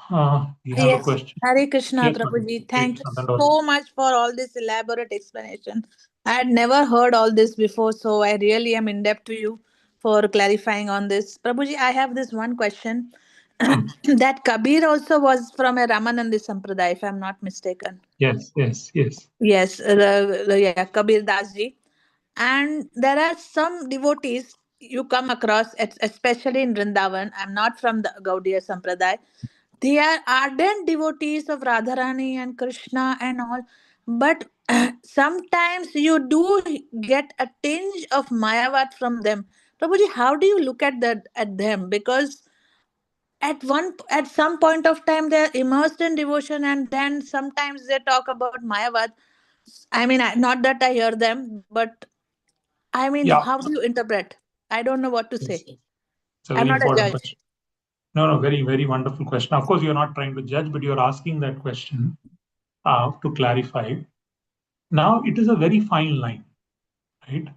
we have a question. Hare Krishna, Yes, Prabhuji. Thank you Krishna, so much for all this elaborate explanation. I had never heard all this before, so I really am in debt to you for clarifying on this. Prabhuji, I have this one question. That Kabir also was from a Ramanandi Sampradaya, if I'm not mistaken. Yes. Yes, Kabir Das ji. And there are some devotees you come across, especially in Vrindavan. I'm not from the Gaudiya Sampradaya. They are ardent devotees of Radharani and Krishna and all. But sometimes you do get a tinge of Mayavad from them. Prabhuji, how do you look at them? Because at some point of time they're immersed in devotion, and then sometimes they talk about Mayavad. I mean, not that I hear them, but I mean, how do you interpret? I don't know what to say. It's a I'm very not a important judge. question. No, very, very wonderful question. Of course, you're not trying to judge, but you're asking that question to clarify. Now, it is a very fine line, right?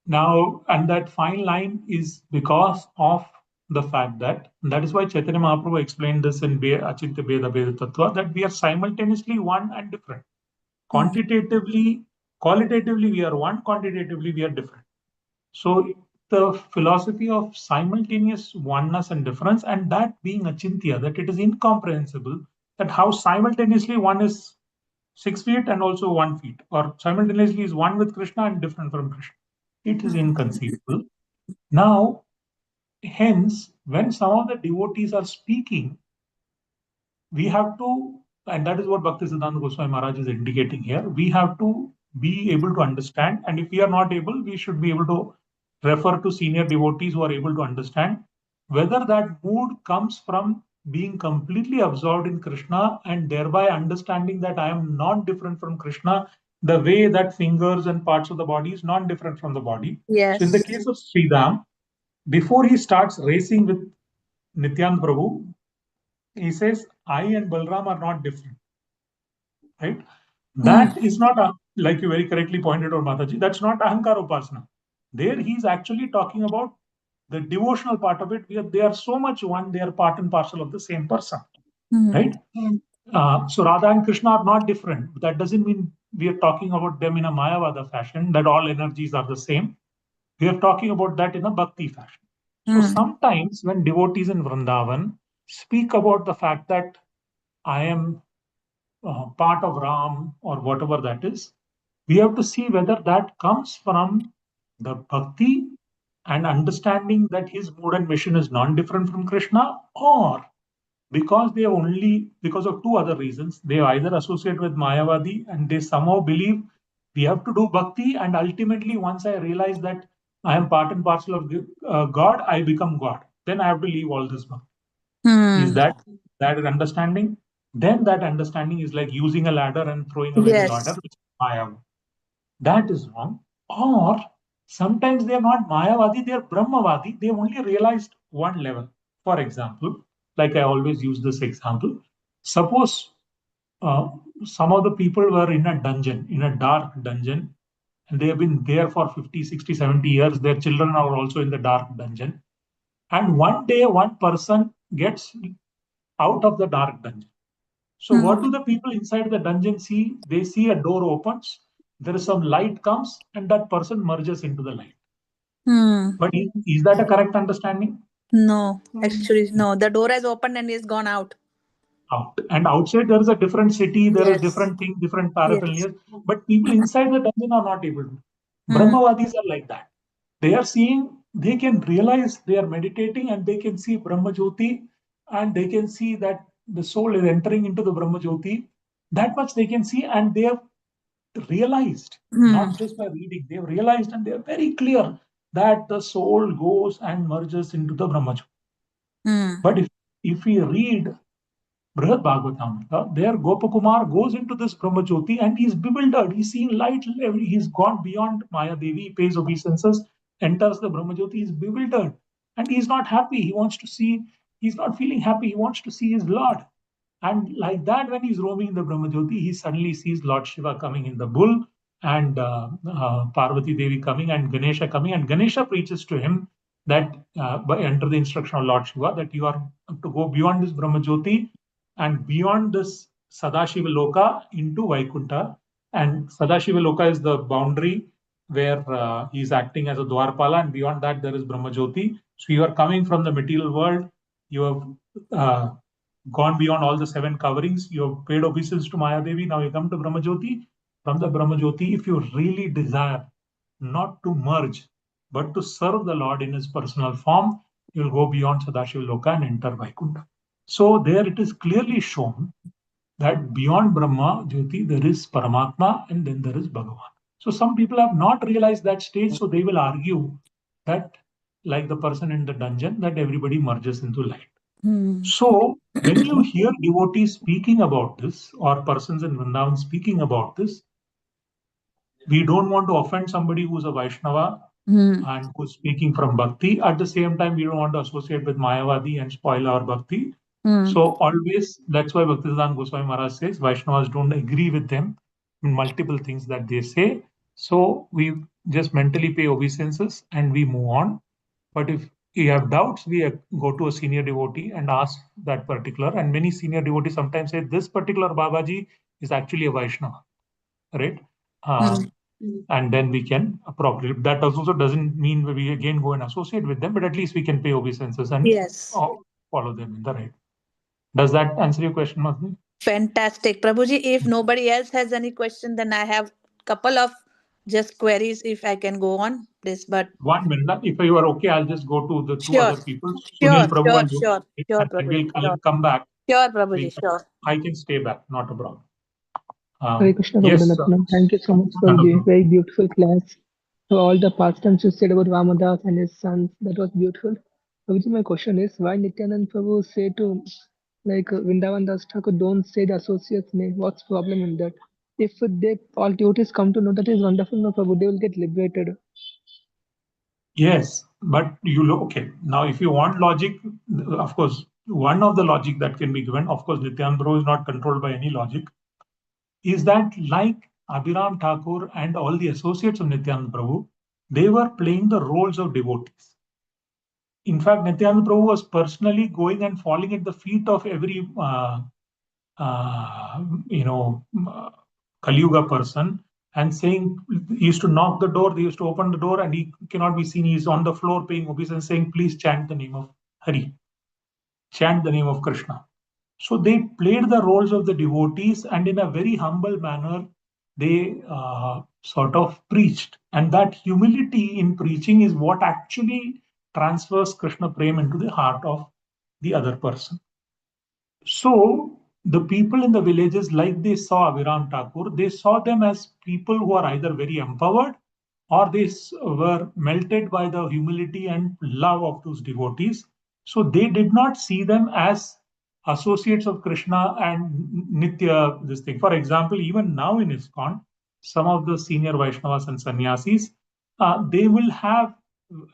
Now, and that fine line is because of the fact that is why Chaitanya Mahaprabhu explained this in Acintya Bheda Bheda Tattva, that we are simultaneously one and different. Qualitatively, we are one, quantitatively, we are different. So the philosophy of simultaneous oneness and difference, and that being Acintya, that it is incomprehensible, that how simultaneously one is 6 feet and also 1 feet, or simultaneously is one with Krishna and different from Krishna. It is inconceivable. Now, hence, when some of the devotees are speaking, we have to, and that is what Bhaktisiddhanta Goswami Maharaj is indicating here, we have to be able to understand, and if we are not able, we should be able to refer to senior devotees who are able to understand whether that mood comes from being completely absorbed in Krishna and thereby understanding that I am not different from Krishna, the way that fingers and parts of the body is not different from the body. Yes. So in the case of Sridham, before he starts racing with Nityanand Prabhu, he says, I and Balram are not different. Right? That is not, like you very correctly pointed out, Mataji, that's not Ahankara Upasana. There he's actually talking about the devotional part of it. They are so much one, they are part and parcel of the same person. Right? So Radha and Krishna are not different. But that doesn't mean we are talking about them in a Mayavada fashion, that all energies are the same. We are talking about that in a Bhakti fashion. So sometimes when devotees in Vrindavan speak about the fact that I am part of Ram or whatever that is, we have to see whether that comes from the Bhakti and understanding that his mode and mission is non-different from Krishna, or because of two other reasons. They either associate with Mayavadi and they somehow believe we have to do bhakti, and ultimately once I realize that I am part and parcel of God, I become God. Then I have to leave all this bhakti. Is that understanding? Then that understanding is like using a ladder and throwing away the ladder, which is Mayavadi. That is wrong. Or sometimes they are not Mayavadi, they are Brahmavadi. They only realized one level. For example, like I always use this example. Suppose some of the people were in a dungeon, in a dark dungeon, and they have been there for 50, 60, 70 years. Their children are also in the dark dungeon. And one day, one person gets out of the dark dungeon. So what do the people inside the dungeon see? They see a door opens, there is some light comes, and that person merges into the light. But is that a correct understanding? No, actually, no. The door has opened and he's gone out. Out. And outside there is a different city, there is Yes. different thing, different Yes. paraphernalias. But people inside the dungeon are not able to. Brahmavadis are like that. They are seeing, they can realize they are meditating and they can see Brahma Jyoti, and they can see that the soul is entering into the Brahma Jyoti. That much they can see, and they have realized, not just by reading, they have realized and they are very clear that the soul goes and merges into the Brahma Jyoti. But if we read Brihad Bhagavatamrita, there Gopakumar goes into this Brahma Jyoti and he's bewildered. He's seeing light, he's gone beyond Maya Devi, pays obeisances, enters the Brahma Jyoti, he's bewildered. And he's not happy. He wants to see, he's not feeling happy. He wants to see his Lord. And like that, when he's roaming in the Brahma Jyoti, he suddenly sees Lord Shiva coming in the bull, and Parvati Devi coming, and Ganesha coming. And Ganesha preaches to him that by enter the instruction of Lord Shiva, that you are to go beyond this Brahma Jyoti and beyond this Sadashiva Loka into Vaikuntha. And Sadashiva Loka is the boundary where he's acting as a Dwarpala, and beyond that there is Brahma Jyoti. So you are coming from the material world, you have gone beyond all the seven coverings, you have paid obeisance to Maya Devi, now you come to Brahma Jyoti. From the Brahma Jyoti, if you really desire not to merge, but to serve the Lord in his personal form, you will go beyond Sadashiva Loka and enter Vaikuntha. So there it is clearly shown that beyond Brahma Jyoti, there is Paramatma and then there is Bhagavan. So some people have not realized that stage, so they will argue that, like the person in the dungeon, that everybody merges into light. So when you hear devotees speaking about this, or persons in Vrindavan speaking about this, we don't want to offend somebody who's a Vaishnava and who's speaking from Bhakti. At the same time, we don't want to associate with Mayavadi and spoil our Bhakti. So always, that's why Bhaktisiddhanta Goswami Maharaj says, Vaishnavas don't agree with them in multiple things that they say. So we just mentally pay obeisances and we move on. But if we have doubts, we go to a senior devotee and ask that particular. And many senior devotees sometimes say, this particular Babaji is actually a Vaishnava, right? And then we can appropriate. That also doesn't mean we again go and associate with them, but at least we can pay obeisances and follow them in the right. Does that answer your question, Madhuri? Fantastic. Prabhuji, if nobody else has any question, then I have couple of just queries if I can go on this. But 1 minute. If you are okay, I'll just go to the two sure, other people, Sunil Prabhu and sure, and Prabhuji. we'll come back. Sure, Prabhuji, sure. I can stay back, not a problem. Hare Krishna, Yes, Prabhupada. Thank you so much for the very beautiful class. So all the pastimes you said about Ramadas and his sons, that was beautiful. Prabhuji, my question is, why Nityanand Prabhu say to Vrindavan Das Thakur, don't say the associate's name? What's the problem in that? If they all devotees come to know that is wonderful, no Prabhu, they will get liberated. Yes, but you look okay. Now, if you want logic, of course, one of the logic that can be given, of course, Nityanand Prabhu is not controlled by any logic, is that like Abhiram Thakur and all the associates of Nityanand Prabhu, they were playing the roles of devotees. In fact, Nityanand Prabhu was personally going and falling at the feet of every Kali Yuga person and saying, he used to knock the door, they used to open the door, and he cannot be seen. He's on the floor paying obeisance, saying, please chant the name of Hari, chant the name of Krishna. So they played the roles of the devotees, and in a very humble manner, they sort of preached. And that humility in preaching is what actually transfers Krishna Prem into the heart of the other person. So the people in the villages, like they saw Abhiram Thakur, they saw them as people who are either very empowered or they were melted by the humility and love of those devotees. So they did not see them as associates of Krishna and Nitya, this thing. For example, even now in ISKCON, some of the senior Vaishnavas and sannyasis, they will have,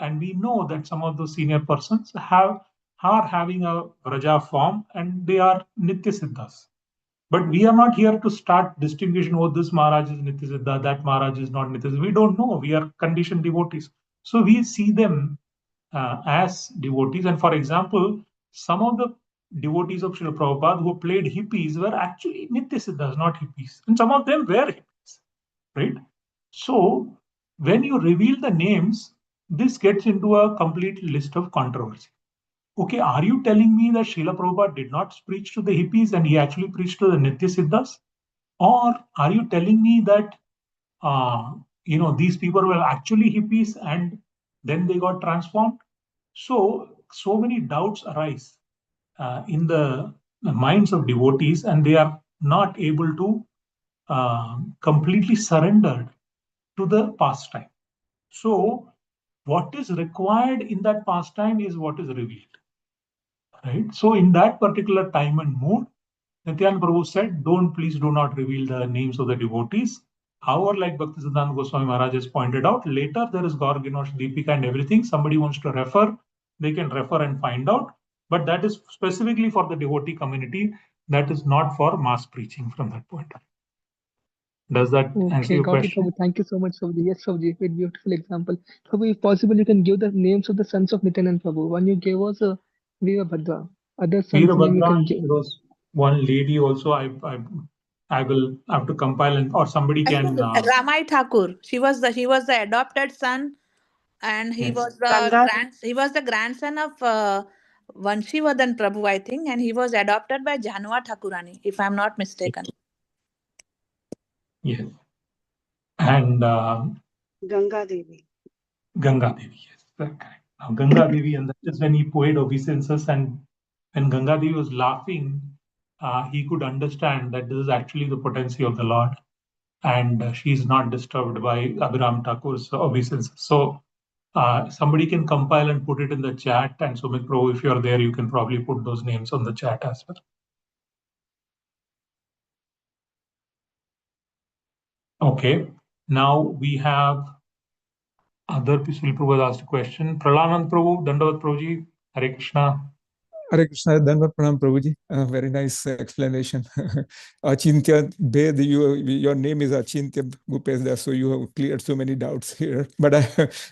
and we know that some of those senior persons are having a Raja form and they are Nitya Siddhas. But we are not here to start distinguishing, oh, this Maharaj is Nitya Siddha, that Maharaj is not Nitya Siddha. We don't know. We are conditioned devotees. So we see them as devotees. And for example, some of the devotees of Srila Prabhupada who played hippies were actually Nitya Siddhas, not hippies. And some of them were hippies, right? So when you reveal the names, this gets into a complete list of controversy. Okay, are you telling me that Srila Prabhupada did not preach to the hippies and he actually preached to the Nitya Siddhas? Or are you telling me that these people were actually hippies and then they got transformed? So many doubts arise in the minds of devotees, and they are not able to completely surrender to the pastime. So what is required in that pastime is what is revealed. Right? So in that particular time and mood, Nityananda Prabhu said, please do not reveal the names of the devotees. However, like Bhaktisiddhanta Goswami Maharaj has pointed out, later there is Gaur Ginosh Deepika and everything. Somebody wants to refer, they can refer and find out. But that is specifically for the devotee community. That is not for mass preaching from that point. Does that answer your got question? it, Prabhu. Thank you so much, Prabhuji. Yes, Prabhuji, very beautiful example. Prabhu, if possible, you can give the names of the sons of Nityanand Prabhu. One you gave was Veerabhadra. Other son's name you Veerabhadra, can and give. there was one lady also. I will have to compile, and or somebody can. Ramai Thakur. He was the adopted son, and he Yes. was the grandson of Vanshivardhan Prabhu, I think, and he was adopted by Janua Thakurani, if I'm not mistaken. Yes. And Ganga Devi. Ganga Devi, yes, that's correct. Now Ganga Devi, and that is when he paid obeisances, and when Ganga Devi was laughing, he could understand that this is actually the potency of the Lord, and she is not disturbed by Abhiram Thakur's obeisances. So somebody can compile and put it in the chat, and Sumit Prabhu, if you're there, you can probably put those names on the chat as well. Okay, now we have other Pisul Prabhu has asked a question. Pralanand Prabhu, Dandavat Prabhuji, Hare Krishna. Hare Krishna, Dhanvat Pranam Prabhuji. Very nice explanation. Acintya, your name is Acintya Gopesh, so you have cleared so many doubts here. But I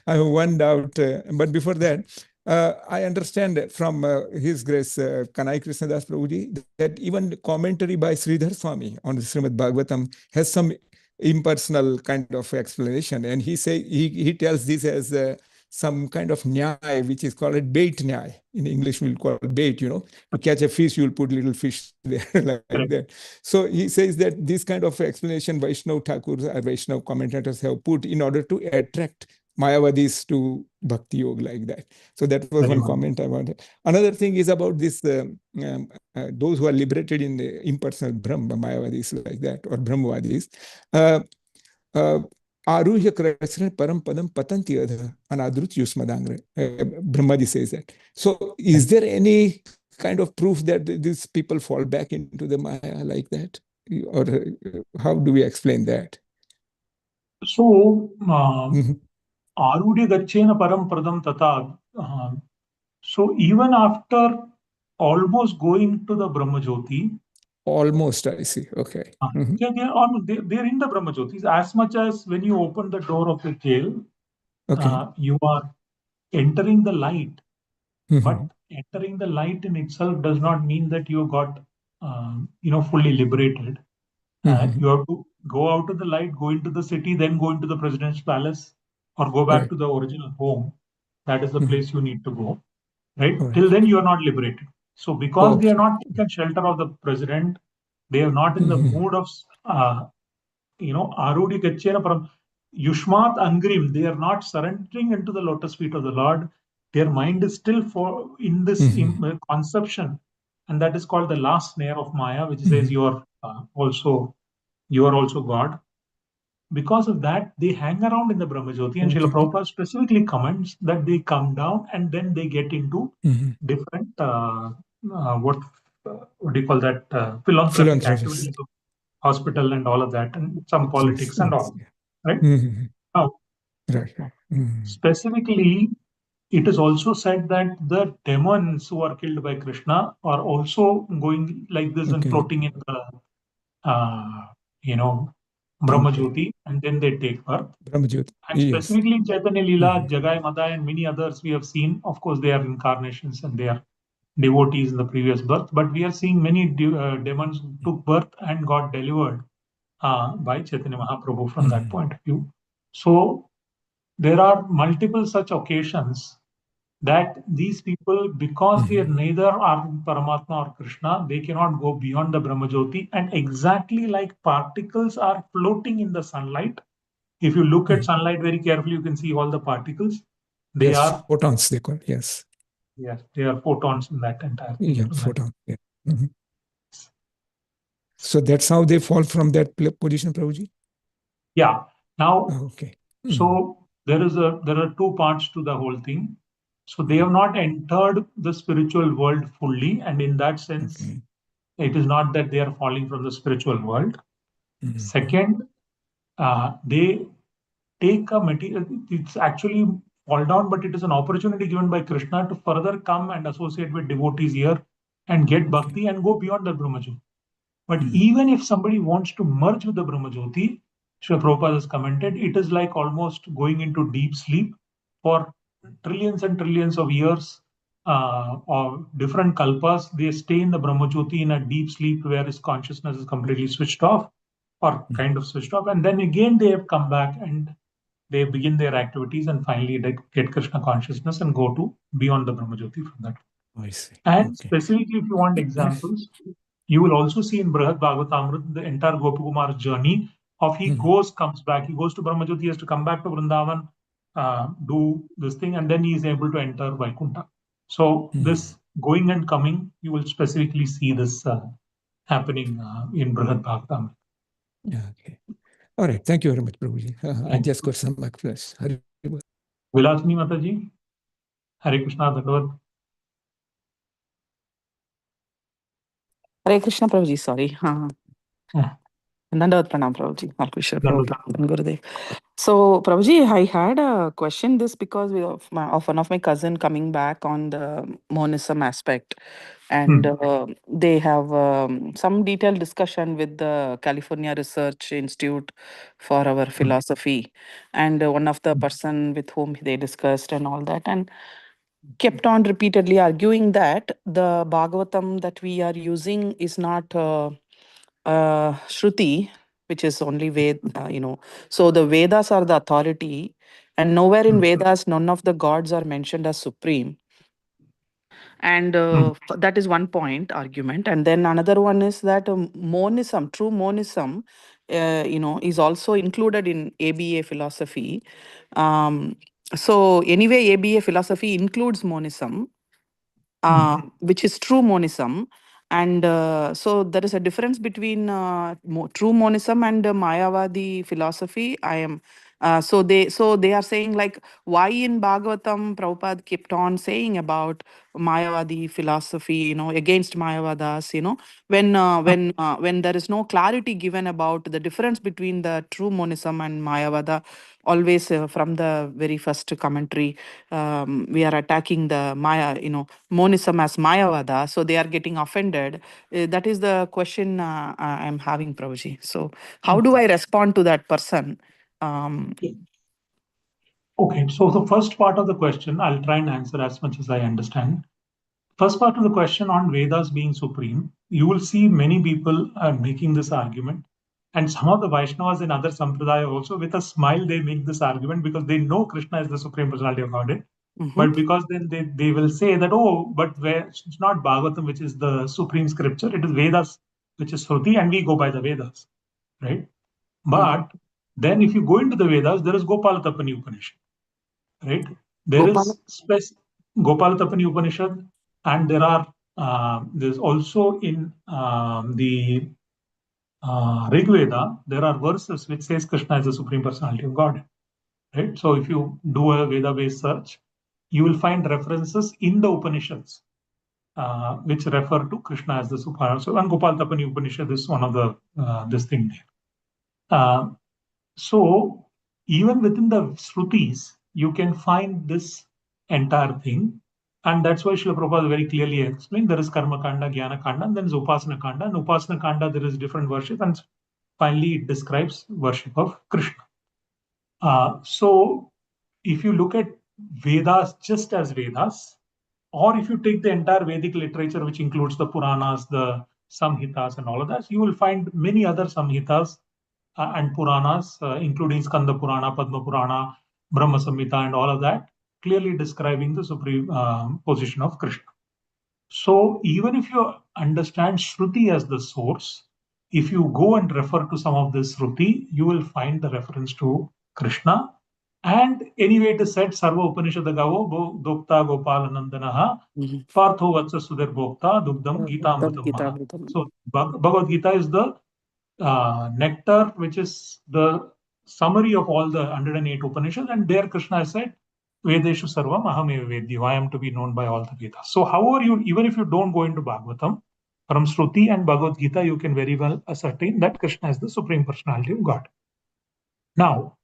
have one doubt. But before that, I understand from His Grace Kanai Krishnadas Prabhuji that even commentary by Sridhar Swami on the Srimad Bhagavatam has some impersonal kind of explanation. And he tells this as some kind of nyai, which is called a bait nyai. In English, we'll call it bait, To catch a fish, you'll put little fish there like that. So he says that this kind of explanation Vaishnav Thakurs or Vaishnav commentators have put in order to attract Mayavadis to Bhakti Yoga like that. So that was one comment I wanted. Another thing is about this, those who are liberated in the impersonal Brahma, Mayavadis like that, or Brahmavadis. Aruhya Krishna Param Padam Patanti Adha Anadrut Yusmadangre. Brahmadi says that. So is there any kind of proof that these people fall back into the Maya like that? Or how do we explain that? So, Arudya Gachena Param Pradam Tata. So even after almost going to the Brahmajyoti, almost, I see. Okay. They're in the Brahmajyotis. As much as when you open the door of the jail, you are entering the light. But entering the light in itself does not mean that you got fully liberated, you have to go out of the light, go into the city, then go into the president's palace, or go back to the original home. That is the place you need to go, right? Till then, you are not liberated. So, because they are not taken shelter of the president, they are not in the mood of, Arudi Kachena Param Yushmat Angrim, they are not surrendering into the lotus feet of the Lord. Their mind is still in this conception, and that is called the last snare of Maya, which says you are also God. Because of that, they hang around in the Brahmajyoti, and Srila Prabhupada specifically comments that they come down and then they get into different what do you call that philanthropic activities of hospital and all of that, and some politics and all, right? Now, specifically, it is also said that the demons who are killed by Krishna are also going like this and floating in the, Brahmajyoti, and then they take birth. And specifically in Chaitanya Leela, Jagai Madai, and many others we have seen, of course, they are incarnations and they are devotees in the previous birth, but we are seeing many demons took birth and got delivered by Chaitanya Mahaprabhu from that point of view. So there are multiple such occasions that these people, because they are neither are Paramatma or Krishna, they cannot go beyond the Brahmajyoti, and exactly like particles are floating in the sunlight. If you look at sunlight very carefully, you can see all the particles. They are photons, they call, yes. Yes, they are photons in that entire thing. Yeah, photon. Yeah. So that's how they fall from that position, Prabhuji? Yeah. Now, so there are two parts to the whole thing. So they have not entered the spiritual world fully, and in that sense, it is not that they are falling from the spiritual world. Second, they take a material. It's actually fall down, but it is an opportunity given by Krishna to further come and associate with devotees here and get bhakti and go beyond the Brahmajyoti. But even if somebody wants to merge with the Brahmajyoti, Srila Prabhupada has commented, it is like almost going into deep sleep for trillions and trillions of years or different kalpas. They stay in the Brahmajyoti in a deep sleep where his consciousness is completely switched off or kind of switched off. And then again, they have come back and they begin their activities and finally they get Krishna consciousness and go to beyond the Brahmajyoti from that. I see. And specifically, if you want examples, you will also see in Brihad Bhagavatamrita the entire Gopakumar's journey of he comes back, he goes to Brahmajyoti, he has to come back to Vrindavan, do this thing, and then he is able to enter Vaikuntha. So this going and coming, you will specifically see this happening in Brihad Bhagavatamrita. Okay. All right. Thank you very much, Prabhuji. I just got some back flash. Vilasini Mataji, Hare Krishna Bhagavad. Hare Krishna Prabhuji, sorry. Dandavat Pranam Prabhuji. Gurudev. So Prabhuji, I had a question this because of one of my cousin coming back on the monism aspect. And they have some detailed discussion with the California Research Institute for our philosophy. And one of the person with whom they discussed and all that. And kept on repeatedly arguing that the Bhagavatam that we are using is not Shruti, which is only Ved, So the Vedas are the authority, and nowhere in Vedas none of the gods are mentioned as supreme. And that is one point argument. And then another one is that monism, true monism, is also included in ABA philosophy. So anyway, ABA philosophy includes monism, which is true monism. And so there is a difference between true monism and Mayavadi philosophy. So they are saying like, why in Bhagavatam Prabhupada kept on saying about Mayavadi philosophy, against Mayavadas, when there is no clarity given about the difference between the true monism and Mayavada. Always from the very first commentary, we are attacking the Maya, monism as Mayavada, so they are getting offended. That is the question I'm having, Prabhuji. So how do I respond to that person? Okay, so the first part of the question, I'll try and answer as much as I understand. first part of the question on Vedas being supreme, you will see many people are making this argument. And some of the Vaishnavas in other sampradaya also, with a smile, they make this argument because they know Krishna is the Supreme Personality of Godhead. But because then they will say that, oh, but it's not Bhagavatam, which is the supreme scripture, it is Vedas, which is Shruti, and we go by the Vedas, right? But then if you go into the Vedas, there is Gopalatapani Upanishad, right? There is Gopalatapani Upanishad, and there's also in the Rig Veda, there are verses which says Krishna is the Supreme Personality of God, right? So if you do a Veda-based search, you will find references in the Upanishads which refer to Krishna as the Supreme. So, and Gopalatapani Upanishad is one of the this thing there. So even within the Shrutis, you can find this entire thing. And that's why Srila Prabhupada very clearly explained there is Karma Kanda, Jnana Kanda, and then is Upasana Kanda. And Upasana Kanda, there is different worship, and finally it describes worship of Krishna. So if you look at Vedas just as Vedas, or if you take the entire Vedic literature, which includes the Puranas, the Samhitas, and all of that, you will find many other Samhitas and Puranas, including Skanda Purana, Padma Purana, Brahma Samhita, and all of that, clearly describing the supreme position of Krishna. So even if you understand Shruti as the source, if you go and refer to some of this Shruti, you will find the reference to Krishna. And anyway, it is said, Sarva Upanishada Gavo Dokta Gopalanandanaha Partho Vatsa Sudhir Bhokta Dugdam Gita Amritam. So Bhagavad Gita is the nectar, which is the summary of all the 108 Upanishads, and there Krishna has said, Vedeshu Sarvam Ahameva Vedyo, I am to be known by all the Vedas. So however you, even if you don't go into Bhagavatam, from Shruti and Bhagavad Gita, you can very well ascertain that Krishna is the Supreme Personality of God. Now,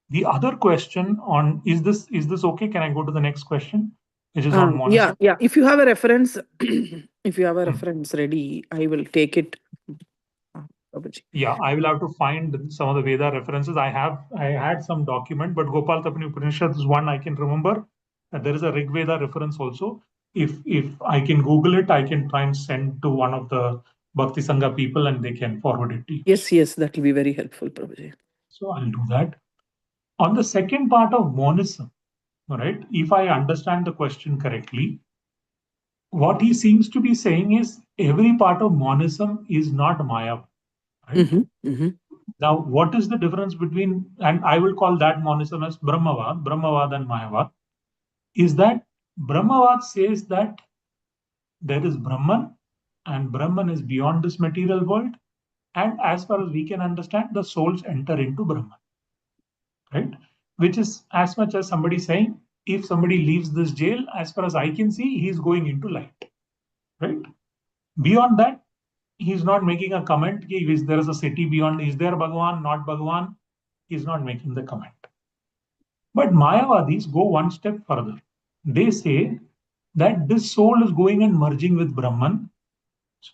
the other question on, is this okay? Can I go to the next question? Which is on monism. Yeah. If you have a reference, ready, I will take it. Yeah, I will have to find some of the Veda references. I had some document, but Gopalatapani Upanishad is one I can remember. There is a Rig Veda reference also. If I can Google it, I can try and send to one of the Bhakti Sangha people and they can forward it to you. Yes, that will be very helpful, Prabhuji. So I'll do that. On the second part of monism, right? If I understand the question correctly, what he seems to be saying is every part of monism is not Maya, right? Now, what is the difference between, and I will call that monism as Brahmavad and Mayavad, is that Brahmavad says that there is Brahman and Brahman is beyond this material world. And as far as we can understand, the souls enter into Brahman, right? Which is as much as somebody saying, if somebody leaves this jail, as far as I can see, he's going into light, right? Beyond that, he's not making a comment. Is there is a city beyond? Is there Bhagavan, not Bhagavan? He's not making the comment. But Mayavadis go one step further. They say that this soul is going and merging with Brahman.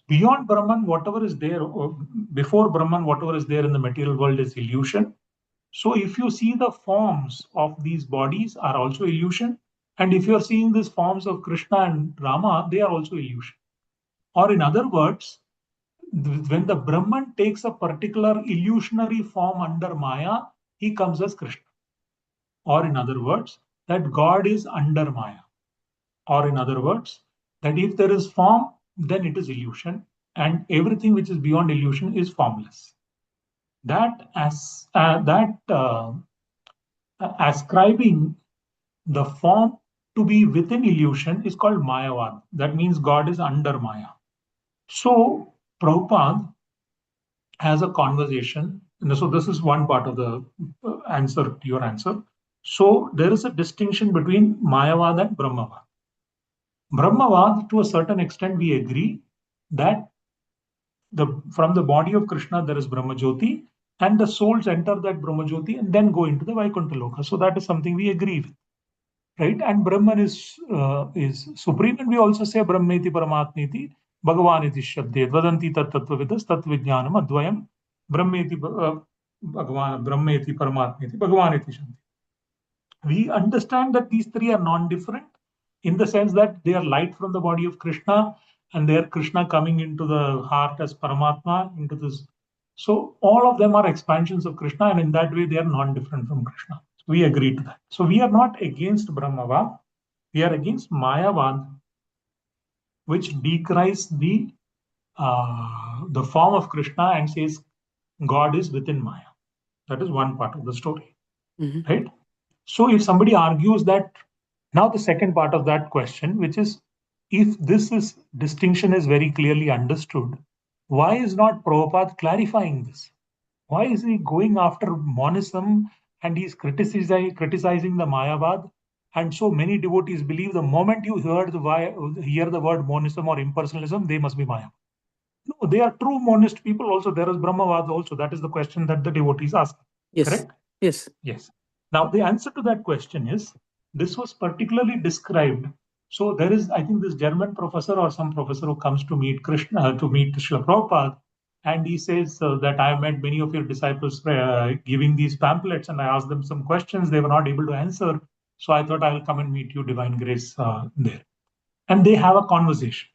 Beyond Brahman, whatever is there, or before Brahman, whatever is there in the material world is illusion. So if you see the forms of these bodies are also illusion. And if you're seeing these forms of Krishna and Rama, they are also illusion. Or in other words, when the Brahman takes a particular illusionary form under Maya, he comes as Krishna. Or in other words, that God is under Maya. Or in other words, that if there is form, then it is illusion, and everything which is beyond illusion is formless. Ascribing the form to be within illusion is called Mayavad. That means God is under Maya. So Prabhupada has a conversation, and so this is one part of the answer to your answer. So there is a distinction between Mayavad and Brahmavad. Brahmavad, to a certain extent, we agree that from the body of Krishna there is Brahmajyoti, and the souls enter that Brahmajyoti and then go into the Vaikuntha Loka. So that is something we agree with, right? And Brahman is supreme, and we also say Brahmeti Paramatmeti Bhagavaniti Shabdet Vadanti Tat Tattvavidas Tat Vijnanam Advayam Brahmeti Brahmeti Paramatmeti Bhagavaniti Shabdet. We understand that these three are non-different, in the sense that they are light from the body of Krishna, and they are Krishna coming into the heart as Paramatma, into this. So all of them are expansions of Krishna, and in that way they are non-different from Krishna. We agree to that. So we are not against Brahmavad, we are against Mayavad, which decries the form of Krishna and says God is within Maya. That is one part of the story, right? So if somebody argues that, now the second part of that question, which is, if this distinction is very clearly understood, why is not Prabhupada clarifying this? Why is he going after monism and he's criticizing the Mayavad? And so many devotees believe the moment you hear the word monism or impersonalism, they must be Maya. No, they are true monist people also. There is Brahmavad also. That is the question that the devotees ask. Yes. Correct? Yes. Yes. Now, the answer to that question is, this was particularly described. So there is, I think, this German professor or some professor who comes to meet Krishna, to meet Srila Prabhupada, and he says that I have met many of your disciples giving these pamphlets, and I asked them some questions they were not able to answer. So I thought I will come and meet you, Divine Grace, there. And they have a conversation.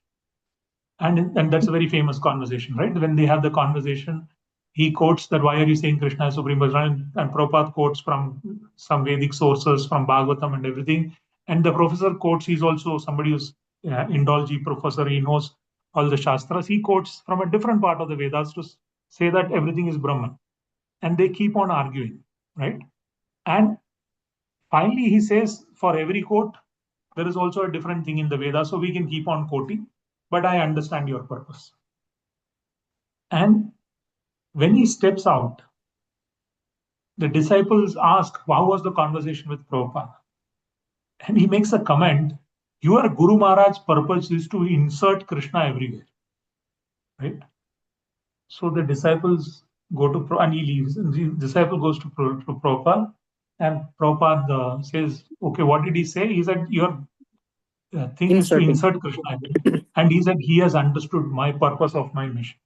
And that's a very famous conversation, right? When they have the conversation, he quotes that, why are you saying Krishna is Supreme Personality? And Prabhupada quotes from some Vedic sources, from Bhagavatam and everything. And the professor quotes, he's also somebody who's Indology professor, he knows all the Shastras. He quotes from a different part of the Vedas to say that everything is Brahman. And they keep on arguing, right? And finally, he says, for every quote, there is also a different thing in the Vedas, so we can keep on quoting, but I understand your purpose. And when he steps out, the disciples ask, how was the conversation with Prabhupada? And he makes a comment, your Guru Maharaj's purpose is to insert Krishna everywhere, right? So the disciples go to, and he leaves, and the disciple goes to Prabhupada, and Prabhupada says, okay, what did he say? He said, your thing is to insert Krishna. And he said, he has understood my purpose of my mission.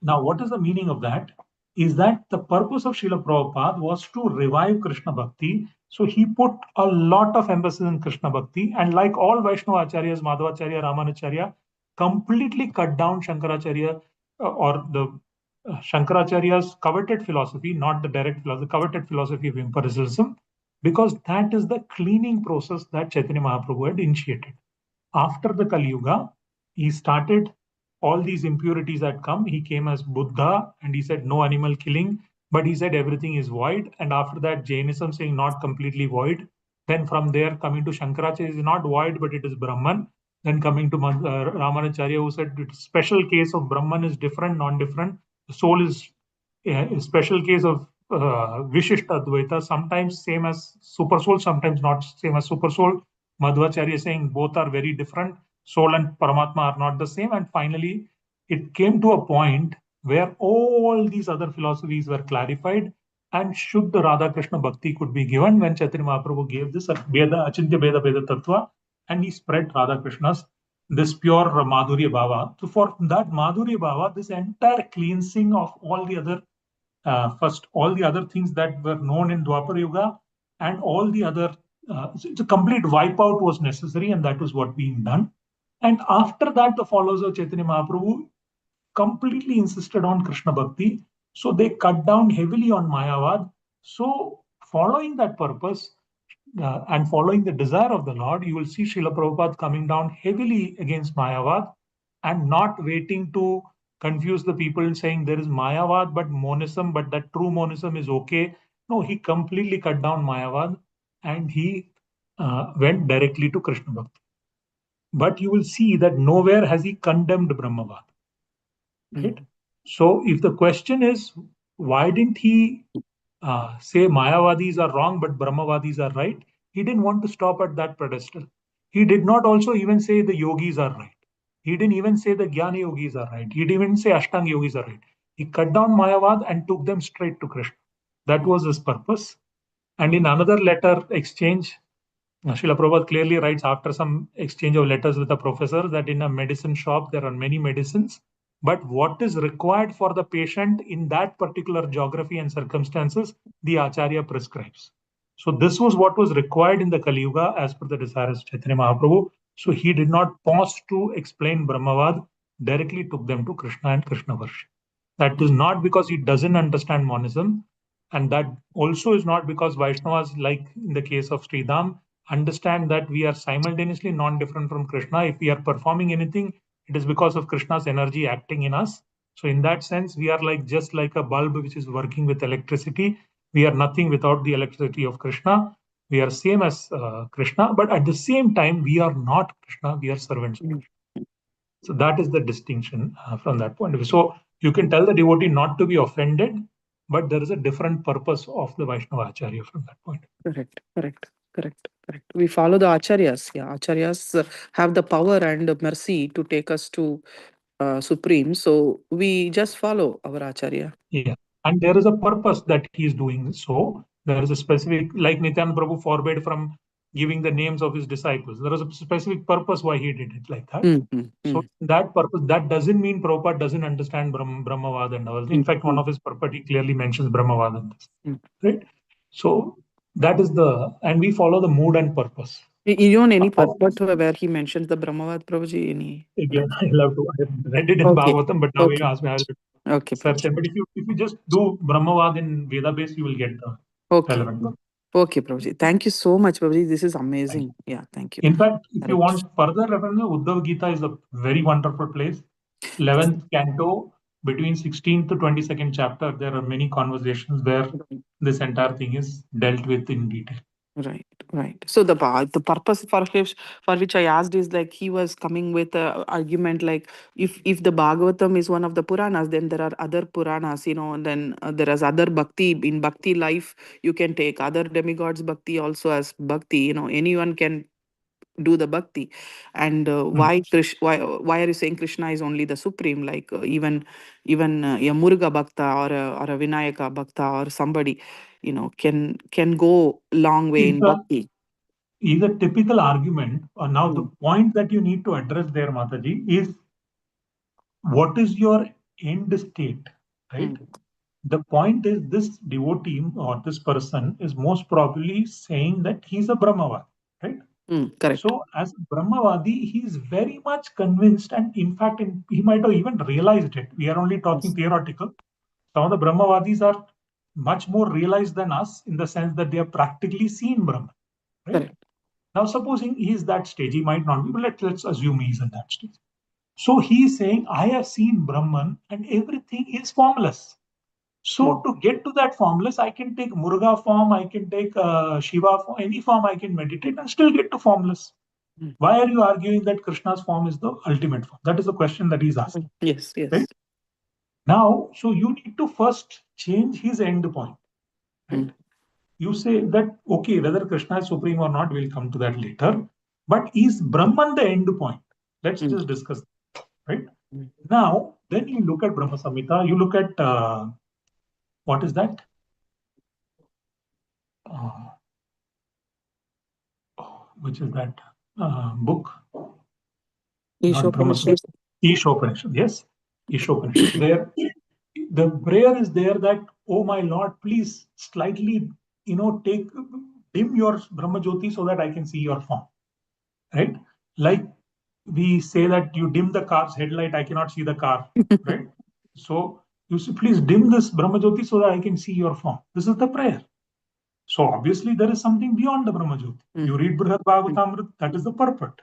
Now, what is the meaning of that? Is that the purpose of Srila Prabhupada was to revive Krishna Bhakti. So he put a lot of emphasis in Krishna Bhakti, and like all Vaishnava Acharyas, Madhvacharya, Ramanacharya, completely cut down Shankaracharya or the Shankaracharya's coveted philosophy, not the direct philosophy, the coveted philosophy of empiricism, because that is the cleaning process that Chaitanya Mahaprabhu had initiated. After the Kali Yuga, he started all these impurities that come. He came as Buddha and he said no animal killing, but he said everything is void. And after that, Jainism saying not completely void. Then from there, coming to Shankaracharya, is not void, but it is Brahman. Then coming to Ramanacharya, who said the special case of Brahman is different, non-different. The soul is a special case of Vishishta Advaita, sometimes same as super soul, sometimes not same as super soul. Madhvacharya saying both are very different. Soul and Paramatma are not the same. And finally, it came to a point where all these other philosophies were clarified, and Shuddha Radha Krishna Bhakti could be given when Chaitanya Mahaprabhu gave this Veda, Acintya Veda Veda Tattva, and he spread Radha Krishna's this pure Madhurya Bhava. So for that Madhurya Bhava, this entire cleansing of all the other first, all the other things that were known in Dwapar Yuga and all the other, it's a complete wipeout was necessary, and that was what being done. And after that, the followers of Chaitanya Mahaprabhu completely insisted on Krishna Bhakti. So they cut down heavily on Mayavad. So following that purpose and following the desire of the Lord, you will see Srila Prabhupada coming down heavily against Mayavad and not waiting to confuse the people saying there is Mayavad but monism, but that true monism is okay. No, he completely cut down Mayavad and he went directly to Krishna Bhakti. But you will see that nowhere has he condemned Brahmavad. Right? So if the question is, why didn't he say Mayavadis are wrong but Brahmavadis are right? He didn't want to stop at that pedestal. He did not also even say the yogis are right. He didn't even say the Jnana yogis are right. He didn't even say Ashtanga yogis are right. He cut down Mayavad and took them straight to Krishna. That was his purpose. And in another letter exchange, Srila Prabhupada clearly writes after some exchange of letters with the professor that in a medicine shop there are many medicines, but what is required for the patient in that particular geography and circumstances, the Acharya prescribes. So this was what was required in the Kali Yuga as per the desires of Chaitanya Mahaprabhu. So he did not pause to explain Brahmavad, directly took them to Krishna and Krishna worship. That is not because he doesn't understand monism, and that also is not because Vaishnavas, like in the case of Sridham, understand that we are simultaneously non-different from Krishna. If we are performing anything, it is because of Krishna's energy acting in us. So in that sense, we are like just like a bulb which is working with electricity. We are nothing without the electricity of Krishna. We are same as Krishna, but at the same time, we are not Krishna. We are servants of Krishna. So that is the distinction from that point of view. So you can tell the devotee not to be offended, but there is a different purpose of the Vaishnava Acharya from that point. Correct, correct, correct, correct. We follow the acharyas. Yeah, acharyas have the power and the mercy to take us to Supreme. So we just follow our acharya. Yeah. And there is a purpose that he is doing so. There is a specific, like Nityananda Prabhu forbade from giving the names of his disciples. There is a specific purpose why he did it like that. So that purpose, that doesn't mean Prabhupada doesn't understand Brahmavad and all. In fact, one of his purport, he clearly mentions Brahmavad in this. Right? So that is and we follow the mood and purpose. You know any purport where he mentions the Brahmavad, Prabhuji? Any? Again, I love to. I have read it in Bhagavatam, but now you ask me, I will search it. But if you just do Brahmavad in Veda base, you will get the relevant. Okay, Prabhuji. Thank you so much, Prabhuji. This is amazing. Yeah, thank you. In fact, if you want further reference, Uddhav Gita is a very wonderful place. 11th canto, between 16th to 22nd chapter, there are many conversations where this entire thing is dealt with in detail. Right, right. So the purpose for which I asked is like he was coming with a argument like if the Bhagavatam is one of the Puranas, then there are other Puranas, and then there is other Bhakti. In Bhakti life, you can take other demigods Bhakti also as Bhakti. Anyone can do the Bhakti. And why are you saying Krishna is only the Supreme? Like even a Muruga Bhakta or a Vinayaka Bhakta or somebody, can go long way in Bhakti. Is a typical argument. Now, the point that you need to address there, Mataji, is what is your end state, right? The point is this devotee or this person is most probably saying that he's a Brahmavad, right? Correct. So as a Brahmavadi, he is very much convinced, and in fact, he might have even realized it. We are only talking theoretical. Some of the Brahmavadis are much more realized than us in the sense that they have practically seen Brahman, right? Correct. Now, supposing he is that stage, he might not be, but let's assume he is at that stage. So he is saying, I have seen Brahman and everything is formless. So to get to that formless, I can take Muruga form, I can take Shiva form, any form I can meditate and still get to formless. Why are you arguing that Krishna's form is the ultimate form? That is the question that he's asking. Yes, yes. Right? Now, so you need to first change his end point. Right? You say that, okay, whether Krishna is supreme or not, we'll come to that later. But is Brahman the end point? Let's just discuss that, right? Now, then you look at Brahma Samhita, you look at what is that? Which is that book? Ishopanishad. Ishopanishad, yes. Ishopanishad. There, the prayer is there that, oh my Lord, please slightly, dim your Brahma Jyoti so that I can see your form. Right? Like we say that you dim the car's headlight, I cannot see the car. Right? So you say, please dim this Brahma Jyoti so that I can see your form. This is the prayer. So obviously there is something beyond the Brahma Jyoti. You read Brihad Bhagavatamrita, that is the purport.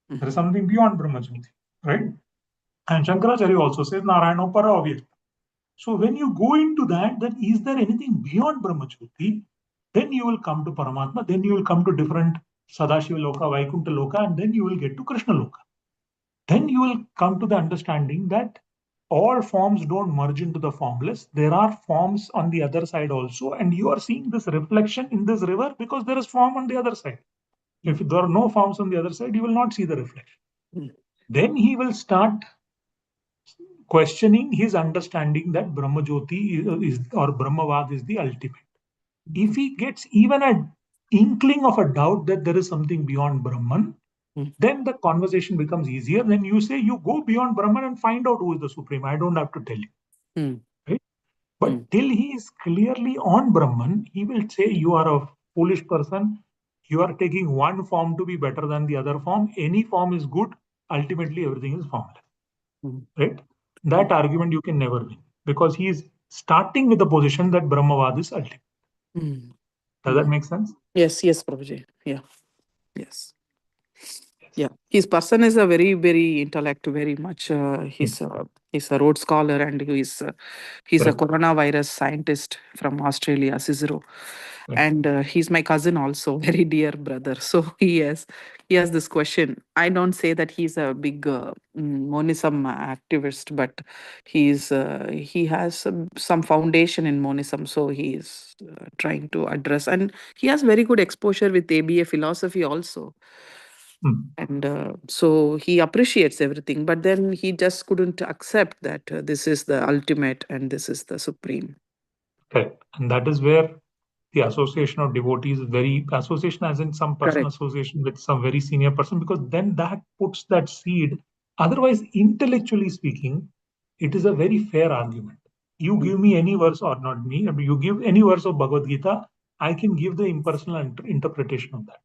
There is something beyond Brahma Jyoti, right? And Shankaracharya also says Narayana Para Avyakta. So when you go into that, then is there anything beyond Brahma Jyoti? Then you will come to Paramatma, then you will come to different Sadashiva Loka, Vaikuntha Loka, and then you will get to Krishna Loka. Then you will come to the understanding that all forms don't merge into the formless. There are forms on the other side also, and you are seeing this reflection in this river because there is form on the other side. If there are no forms on the other side, you will not see the reflection. Then he will start questioning his understanding that Brahma Jyoti is or Brahmavad is the ultimate. If he gets even an inkling of a doubt that there is something beyond Brahman, then the conversation becomes easier. Then you say, you go beyond Brahman and find out who is the Supreme. I don't have to tell you. Right? But till he is clearly on Brahman, he will say, you are a foolish person. You are taking one form to be better than the other form. Any form is good. Ultimately, everything is formless. Right? That argument you can never win because he is starting with the position that Brahmavad is ultimate. Does that make sense? Yes, Prabhuji. Yeah. Yes. Yeah, his person is a very, very intellect, very much. He's a Rhodes Scholar, and he's a coronavirus scientist from Australia, Cicero, and he's my cousin also, very dear brother. So he has this question. I don't say that he's a big monism activist, but he has some foundation in monism, so he is trying to address, and he has very good exposure with ABA philosophy also. And so he appreciates everything, but then he just couldn't accept that this is the ultimate and this is the supreme. Okay. And that is where the association of devotees is very association as in some person association with some very senior person, because then that puts that seed. Otherwise, intellectually speaking, it is a very fair argument. You give me any verse, or not me, you give any verse of Bhagavad Gita, I can give the impersonal interpretation of that.